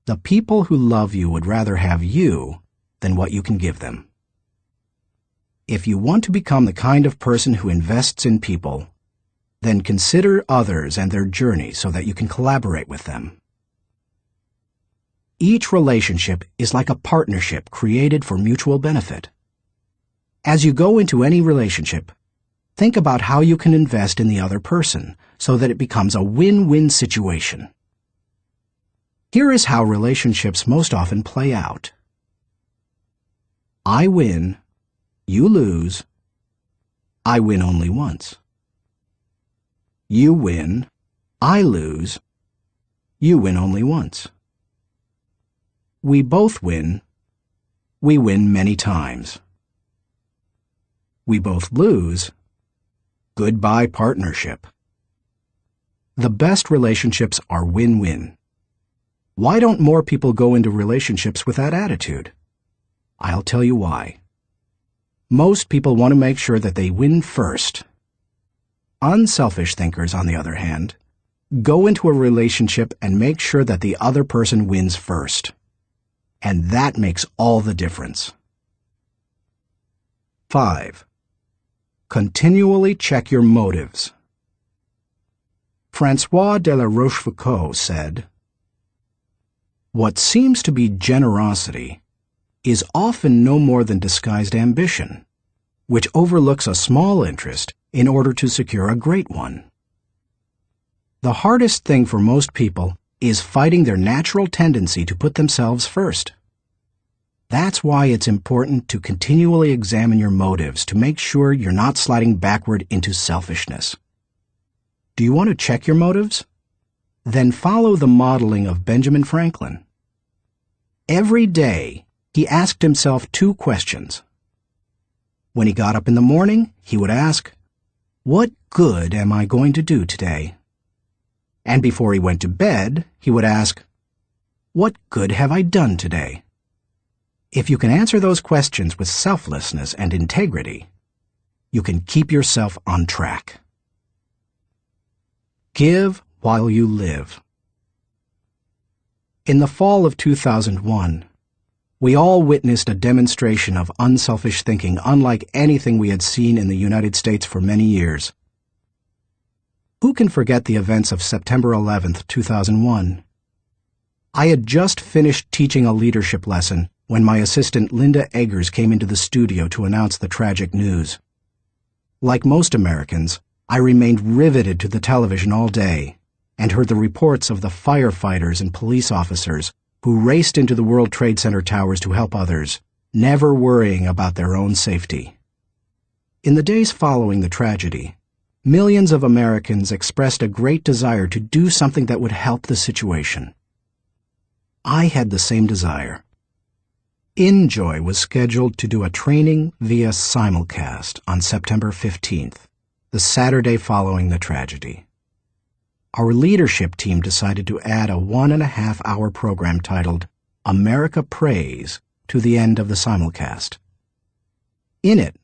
The people who love you would rather have you than what you can give them. If you want to become the kind of person who invests in people, then consider others and their journey so that you can collaborate with them. Each relationship is like a partnership created for mutual benefit. As you go into any relationship, think about how you can invest in the other person so that it becomes a win-win situation. Here is how relationships most often play out. I win, you lose. I win only once. You win, I lose. You win only once. We both win. We win many times. We both lose. Goodbye partnership. The best relationships are win-win. Why don't more people go into relationships with that attitude? I'll tell you why. Most people want to make sure that they win first. Unselfish thinkers, on the other hand, go into a relationship and make sure that the other person wins first. And that makes all the difference. 5. Continually check your motives. François de la Rochefoucauld said, "What seems to be generosity is often no more than disguised ambition, which overlooks a small interest in order to secure a great one." The hardest thing for most people is fighting their natural tendency to put themselves first. That's why it's important to continually examine your motives to make sure you're not sliding backward into selfishness. Do you want to check your motives? Then follow the modeling of Benjamin Franklin. Every day, he asked himself 2 questions. When he got up in the morning, he would ask, "What good am I going to do today?" And before he went to bed, he would ask, "What good have I done today?" If you can answer those questions with selflessness and integrity, you can keep yourself on track. Give while you live. In the fall of 2001, we all witnessed a demonstration of unselfish thinking unlike anything we had seen in the United States for many years. Who can forget the events of September 11th, 2001? I had just finished teaching a leadership lesson when my assistant Linda Eggers came into the studio to announce the tragic news. Like most Americans, I remained riveted to the television all day and heard the reports of the firefighters and police officers who raced into the World Trade Center towers to help others, never worrying about their own safety. In the days following the tragedy, millions of Americans expressed a great desire to do something that would help the situation. I had the same desire. InJoy was scheduled to do a training via simulcast on September 15th, the Saturday following the tragedy. Our leadership team decided to add a 1.5-hour program titled America Prays to the end of the simulcast. In it,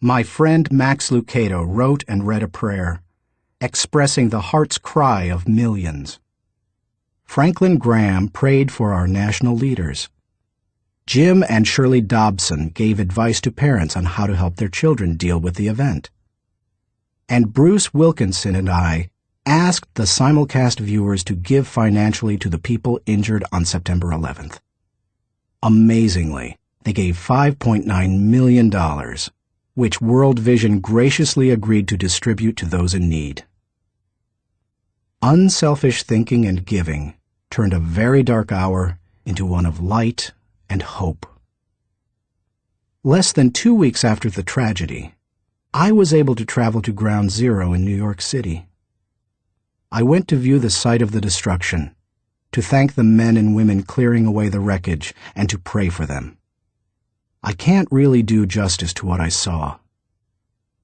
my friend Max Lucado wrote and read a prayer, expressing the heart's cry of millions. Franklin Graham prayed for our national leaders. Jim and Shirley Dobson gave advice to parents on how to help their children deal with the event. And Bruce Wilkinson and I asked the simulcast viewers to give financially to the people injured on September 11th. Amazingly, they gave $5.9 million, which World Vision graciously agreed to distribute to those in need. Unselfish thinking and giving turned a very dark hour into one of light and hope. Less than 2 weeks after the tragedy, I was able to travel to Ground Zero in New York City. I went to view the site of the destruction, to thank the men and women clearing away the wreckage, and to pray for them. I can't really do justice to what I saw.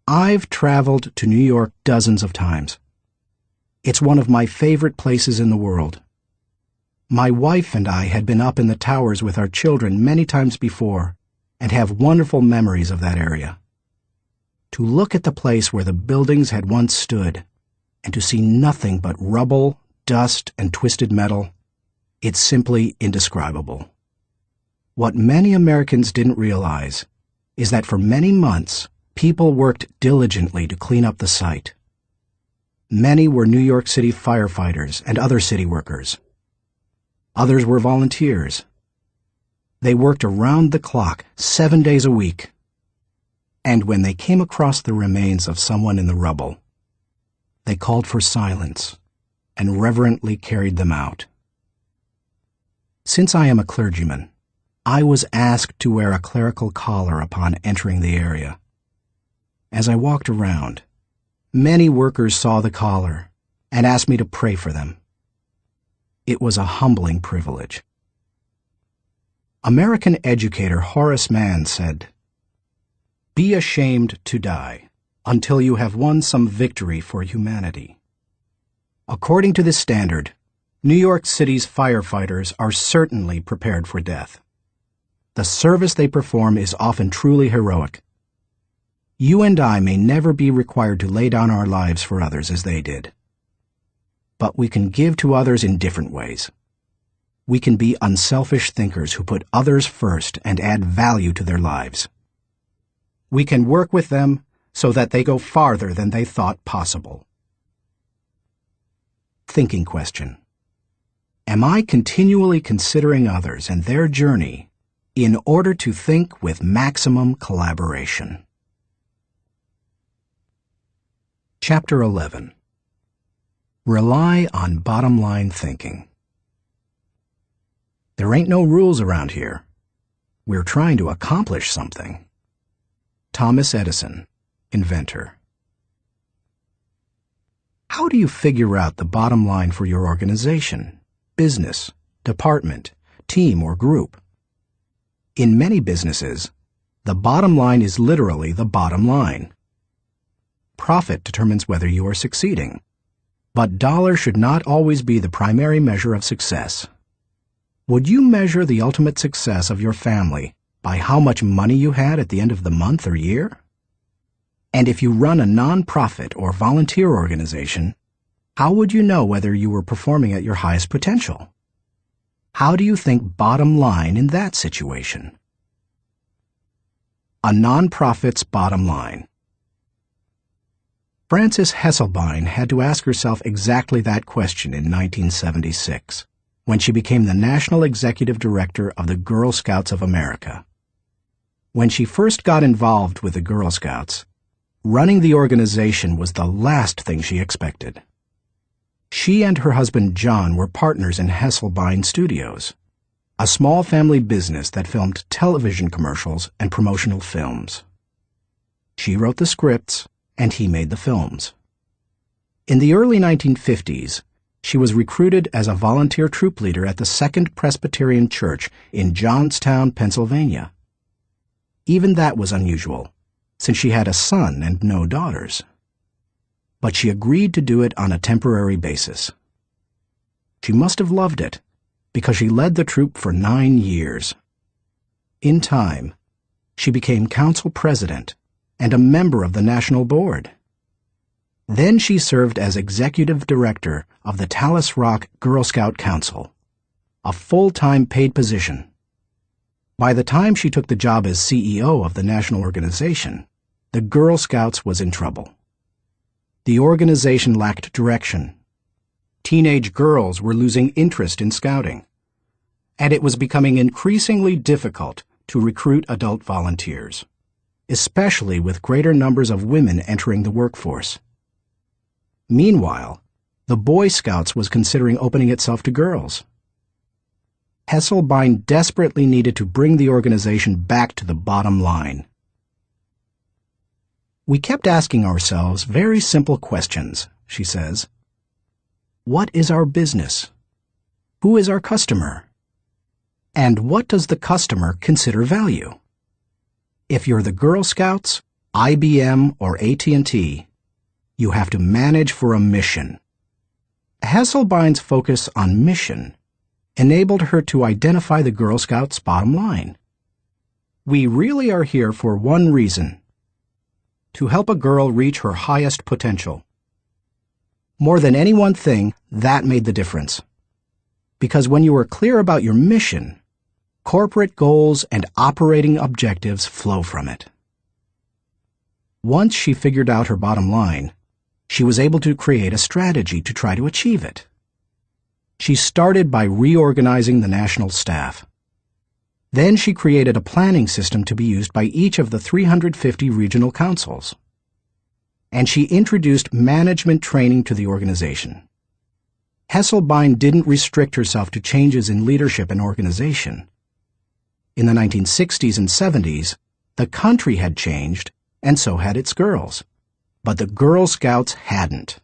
I've traveled to New York dozens of times. It's one of my favorite places in the world. My wife and I had been up in the towers with our children many times before and have wonderful memories of that area. To look at the place where the buildings had once stood and to see nothing but rubble, dust, and twisted metal, it's simply indescribable. What many Americans didn't realize is that for many months, people worked diligently to clean up the site. Many were New York City firefighters and other city workers. Others were volunteers. They worked around the clock, 7 days a week. And when they came across the remains of someone in the rubble, they called for silence and reverently carried them out. Since I am a clergyman, I was asked to wear a clerical collar upon entering the area. As I walked around, many workers saw the collar and asked me to pray for them. It was a humbling privilege. American educator Horace Mann said, "Be ashamed to die until you have won some victory for humanity." According to this standard, New York City's firefighters are certainly prepared for death. The service they perform is often truly heroic. You and I may never be required to lay down our lives for others as they did. But we can give to others in different ways. We can be unselfish thinkers who put others first and add value to their lives. We can work with them so that they go farther than they thought possible. Thinking question. Am I continually considering others and their journey in order to think with maximum collaboration? Chapter 11. Rely on bottom-line thinking. There ain't no rules around here. We're trying to accomplish something. Thomas Edison, inventor. How do you figure out the bottom line for your organization, business, department, team, or group? In many businesses, the bottom line is literally the bottom line. Profit determines whether you are succeeding, but dollars should not always be the primary measure of success. Would you measure the ultimate success of your family by how much money you had at the end of the month or year? And if you run a non-profit or volunteer organization, how would you know whether you were performing at your highest potential? How do you think bottom line in that situation? A non-profit's bottom line. Frances Hesselbein had to ask herself exactly that question in 1976, when she became the National Executive Director of the Girl Scouts of America. When she first got involved with the Girl Scouts, running the organization was the last thing she expected. She and her husband John were partners in Hesselbein Studios, a small family business that filmed television commercials and promotional films. She wrote the scripts, and he made the films. In the early 1950s, she was recruited as a volunteer troop leader at the Second Presbyterian Church in Johnstown, Pennsylvania. Even that was unusual, since she had a son and no daughters. But she agreed to do it on a temporary basis. She must have loved it, because she led the troop for 9 years. In time, she became council president and a member of the national board. Then she served as executive director of the Talus Rock Girl Scout Council, a full-time paid position. By the time she took the job as CEO of the national organization, the Girl Scouts was in trouble. The organization lacked direction. Teenage girls were losing interest in scouting, and it was becoming increasingly difficult to recruit adult volunteers, especially with greater numbers of women entering the workforce. Meanwhile, the Boy Scouts was considering opening itself to girls. Hesselbein desperately needed to bring the organization back to the bottom line. We kept asking ourselves very simple questions, she says. What is our business? Who is our customer? And what does the customer consider value? If you're the Girl Scouts, IBM, or AT&T, you have to manage for a mission. Hesselbein's focus on mission enabled her to identify the Girl Scouts' bottom line. We really are here for one reason: to help a girl reach her highest potential. More than any one thing, that made the difference. Because when you are clear about your mission, corporate goals and operating objectives flow from it. Once she figured out her bottom line, she was able to create a strategy to try to achieve it. She started by reorganizing the national staff. Then she created a planning system to be used by each of the 350 regional councils. And she introduced management training to the organization. Hesselbein didn't restrict herself to changes in leadership and organization. In the 1960s and 70s, the country had changed, and so had its girls. But the Girl Scouts hadn't.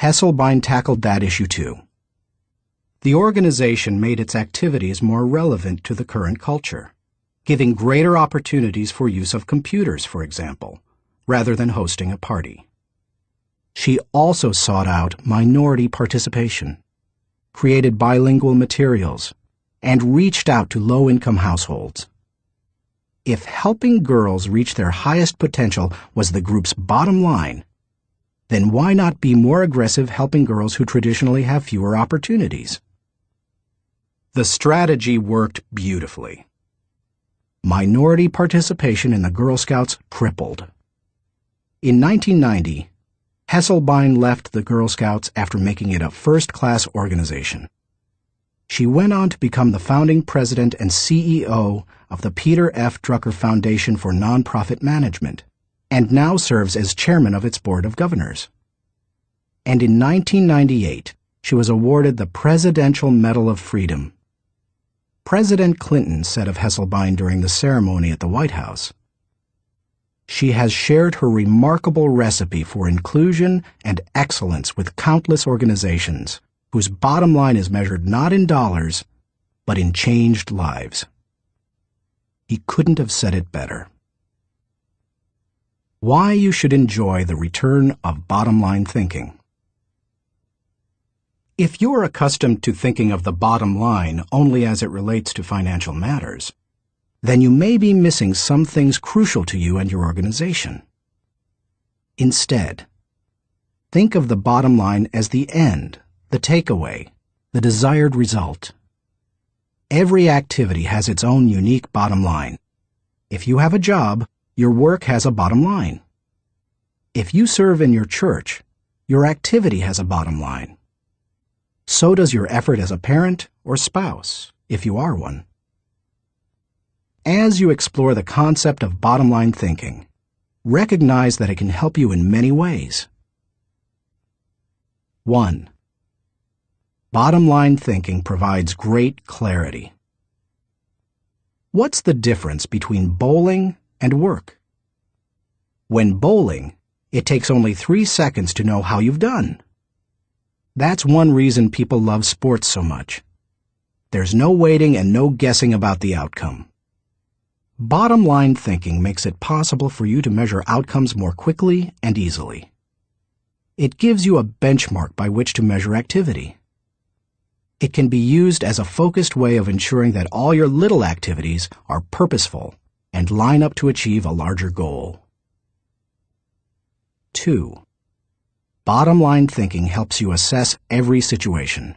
Hesselbein tackled that issue too. The organization made its activities more relevant to the current culture, giving greater opportunities for use of computers, for example, rather than hosting a party. She also sought out minority participation, created bilingual materials, and reached out to low-income households. If helping girls reach their highest potential was the group's bottom line, then why not be more aggressive helping girls who traditionally have fewer opportunities? The strategy worked beautifully. Minority participation in the Girl Scouts tripled. In 1990, Hesselbein left the Girl Scouts after making it a first-class organization. She went on to become the founding president and CEO of the Peter F. Drucker Foundation for Nonprofit Management, and now serves as chairman of its board of governors. And in 1998, she was awarded the Presidential Medal of Freedom. President Clinton said of Hesselbein during the ceremony at the White House, She has shared her remarkable recipe for inclusion and excellence with countless organizations whose bottom line is measured not in dollars, but in changed lives. He couldn't have said it better. Why you should enjoy the return of bottom-line thinking. If you're accustomed to thinking of the bottom line only as it relates to financial matters, then you may be missing some things crucial to you and your organization. Instead, think of the bottom line as the end, the takeaway, the desired result. Every activity has its own unique bottom line. If you have a job, your work has a bottom line. If you serve in your church, your activity has a bottom line. So does your effort as a parent or spouse, if you are one. As you explore the concept of bottom-line thinking, recognize that it can help you in many ways. 1. Bottom-line thinking provides great clarity. What's the difference between bowling and work? When bowling, it takes only 3 seconds to know how you've done. That's one reason people love sports so much. There's no waiting and no guessing about the outcome. Bottom-line thinking makes it possible for you to measure outcomes more quickly and easily. It gives you a benchmark by which to measure activity. It can be used as a focused way of ensuring that all your little activities are purposeful and line up to achieve a larger goal. 2. Bottom-line thinking helps you assess every situation.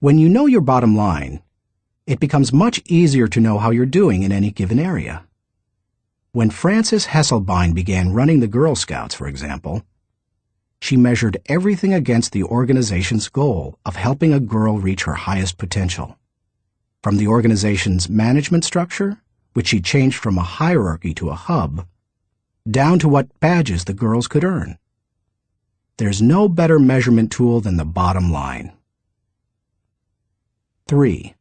When you know your bottom line, it becomes much easier to know how you're doing in any given area. When Frances Hesselbein began running the Girl Scouts, for example, she measured everything against the organization's goal of helping a girl reach her highest potential. From the organization's management structure, which she changed from a hierarchy to a hub, down to what badges the girls could earn. There's no better measurement tool than the bottom line. 3.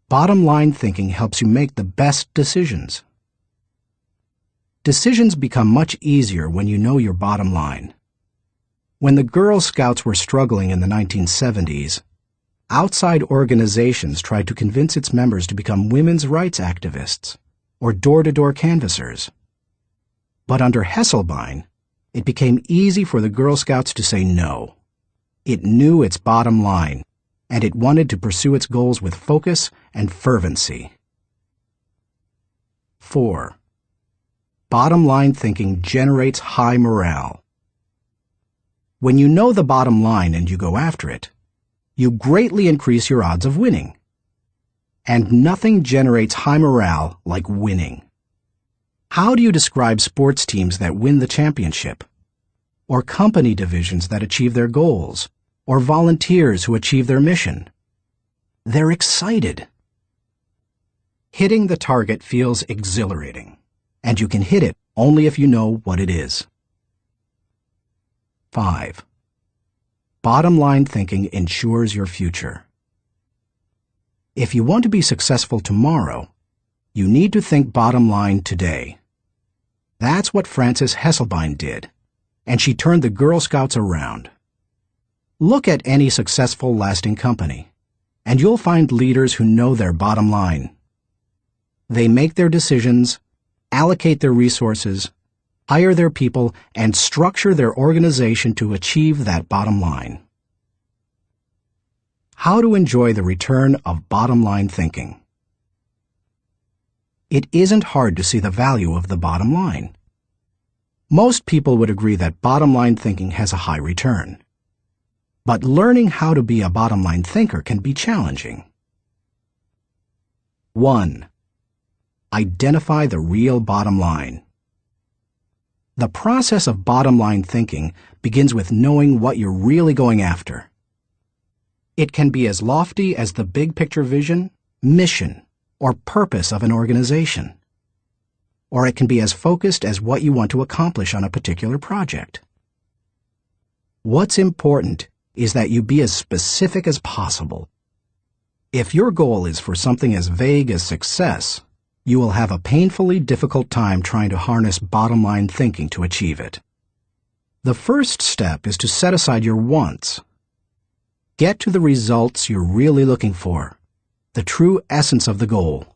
Bottom-line thinking helps you make the best decisions. Decisions become much easier when you know your bottom line. When the Girl Scouts were struggling in the 1970s, outside organizations tried to convince its members to become women's rights activists or door-to-door canvassers. But under Hesselbein, it became easy for the Girl Scouts to say no. It knew its bottom line, and it wanted to pursue its goals with focus and fervency. 4. Bottom-line thinking generates high morale. When you know the bottom line and you go after it, you greatly increase your odds of winning. And nothing generates high morale like winning. How do you describe sports teams that win the championship? Or company divisions that achieve their goals? Or volunteers who achieve their mission? They're excited. Hitting the target feels exhilarating, and you can hit it only if you know what it is. 5. Bottom-line thinking ensures your future. If you want to be successful tomorrow, you need to think bottom line today. That's what Frances Hesselbein did, and she turned the Girl Scouts around. Look at any successful, lasting company, and you'll find leaders who know their bottom line. They make their decisions, allocate their resources, hire their people, and structure their organization to achieve that bottom line. How to enjoy the return of bottom-line thinking. It isn't hard to see the value of the bottom line. Most people would agree that bottom-line thinking has a high return. But learning how to be a bottom-line thinker can be challenging. 1. Identify the real bottom line. The process of bottom-line thinking begins with knowing what you're really going after. It can be as lofty as the big-picture vision, mission, or purpose of an organization. Or it can be as focused as what you want to accomplish on a particular project. What's important is that you be as specific as possible. If your goal is for something as vague as success, you will have a painfully difficult time trying to harness bottom-line thinking to achieve it. The first step is to set aside your wants. Get to the results you're really looking for, the true essence of the goal.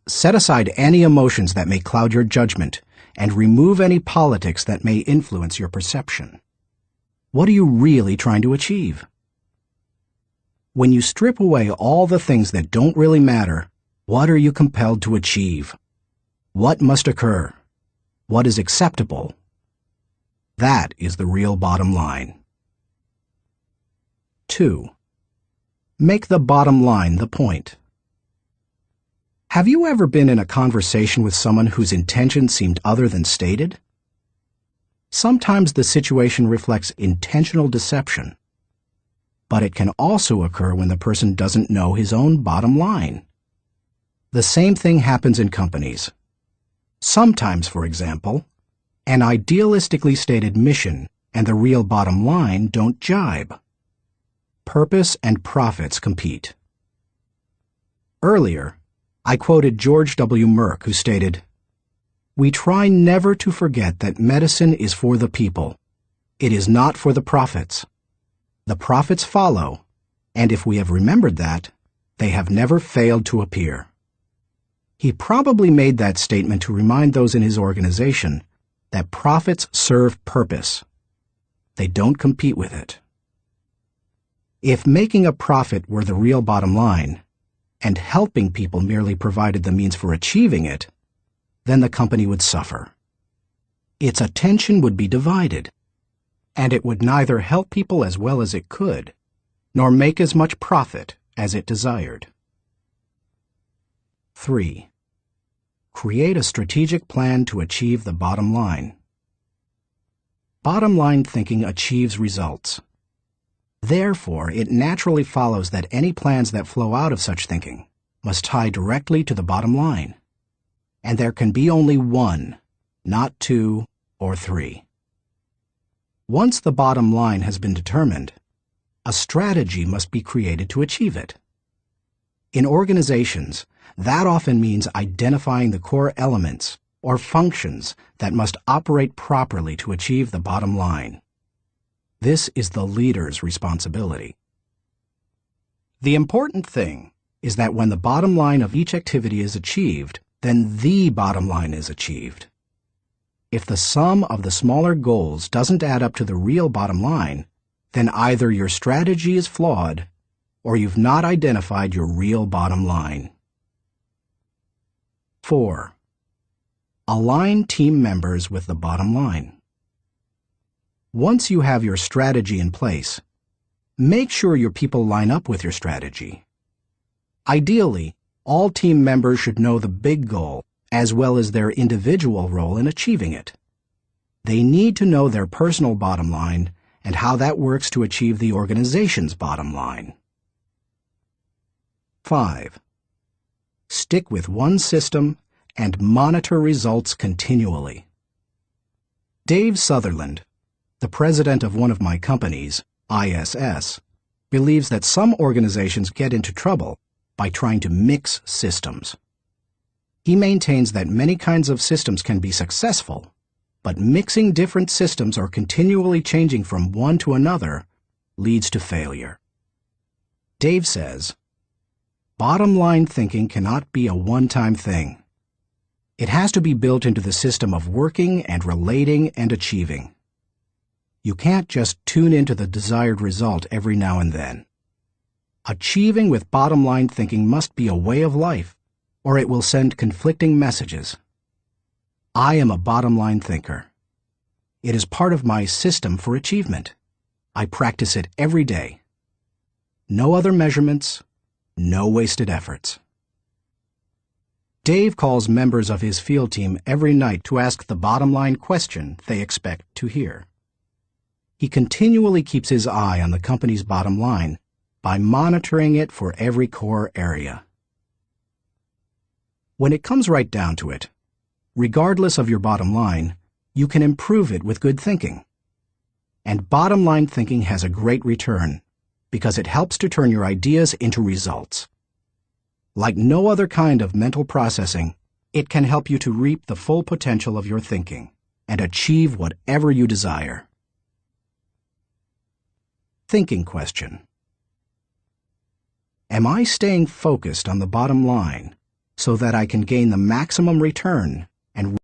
Set aside any emotions that may cloud your judgment and remove any politics that may influence your perception. What are you really trying to achieve? When you strip away all the things that don't really matter, what are you compelled to achieve? What must occur? What is acceptable? That is the real bottom line. 2. Make the bottom line the point. Have you ever been in a conversation with someone whose intention seemed other than stated? Sometimes the situation reflects intentional deception, but it can also occur when the person doesn't know his own bottom line. The same thing happens in companies. Sometimes, for example, an idealistically stated mission and the real bottom line don't jibe. Purpose and profits compete. Earlier, I quoted George W. Merck, who stated, "We try never to forget that medicine is for the people. It is not for the profits. The profits follow, and if we have remembered that, they have never failed to appear." He probably made that statement to remind those in his organization that profits serve purpose. They don't compete with it. If making a profit were the real bottom line, and helping people merely provided the means for achieving it, then the company would suffer. Its attention would be divided, and it would neither help people as well as it could, nor make as much profit as it desired. 3. Create a strategic plan to achieve the bottom line. Bottom line thinking achieves results. Therefore, it naturally follows that any plans that flow out of such thinking must tie directly to the bottom line. And there can be only one, not two or three. Once the bottom line has been determined, a strategy must be created to achieve it. In organizations, that often means identifying the core elements or functions that must operate properly to achieve the bottom line. This is the leader's responsibility. The important thing is that when the bottom line of each activity is achieved, then the bottom line is achieved. If the sum of the smaller goals doesn't add up to the real bottom line, then either your strategy is flawed or you've not identified your real bottom line. 4. Align team members with the bottom line. Once you have your strategy in place, make sure your people line up with your strategy. Ideally, all team members should know the big goal as well as their individual role in achieving it. They need to know their personal bottom line and how that works to achieve the organization's bottom line. 5. Stick with one system and monitor results continually. Dave Sutherland, the president of one of my companies, ISS, believes that some organizations get into trouble by trying to mix systems. He maintains that many kinds of systems can be successful, but mixing different systems or continually changing from one to another leads to failure. Dave says, "Bottom line thinking cannot be a one-time thing. It has to be built into the system of working and relating and achieving. You can't just tune into the desired result every now and then. Achieving with bottom line thinking must be a way of life, or it will send conflicting messages. I am a bottom line thinker. It is part of my system for achievement. I practice it every day. No other measurements, no wasted efforts." Dave calls members of his field team every night to ask the bottom line question they expect to hear. He continually keeps his eye on the company's bottom line by monitoring it for every core area. When it comes right down to it, regardless of your bottom line, you can improve it with good thinking. And bottom line thinking has a great return because it helps to turn your ideas into results. Like no other kind of mental processing, it can help you to reap the full potential of your thinking and achieve whatever you desire. Thinking question. Am I staying focused on the bottom line so that I can gain the maximum return and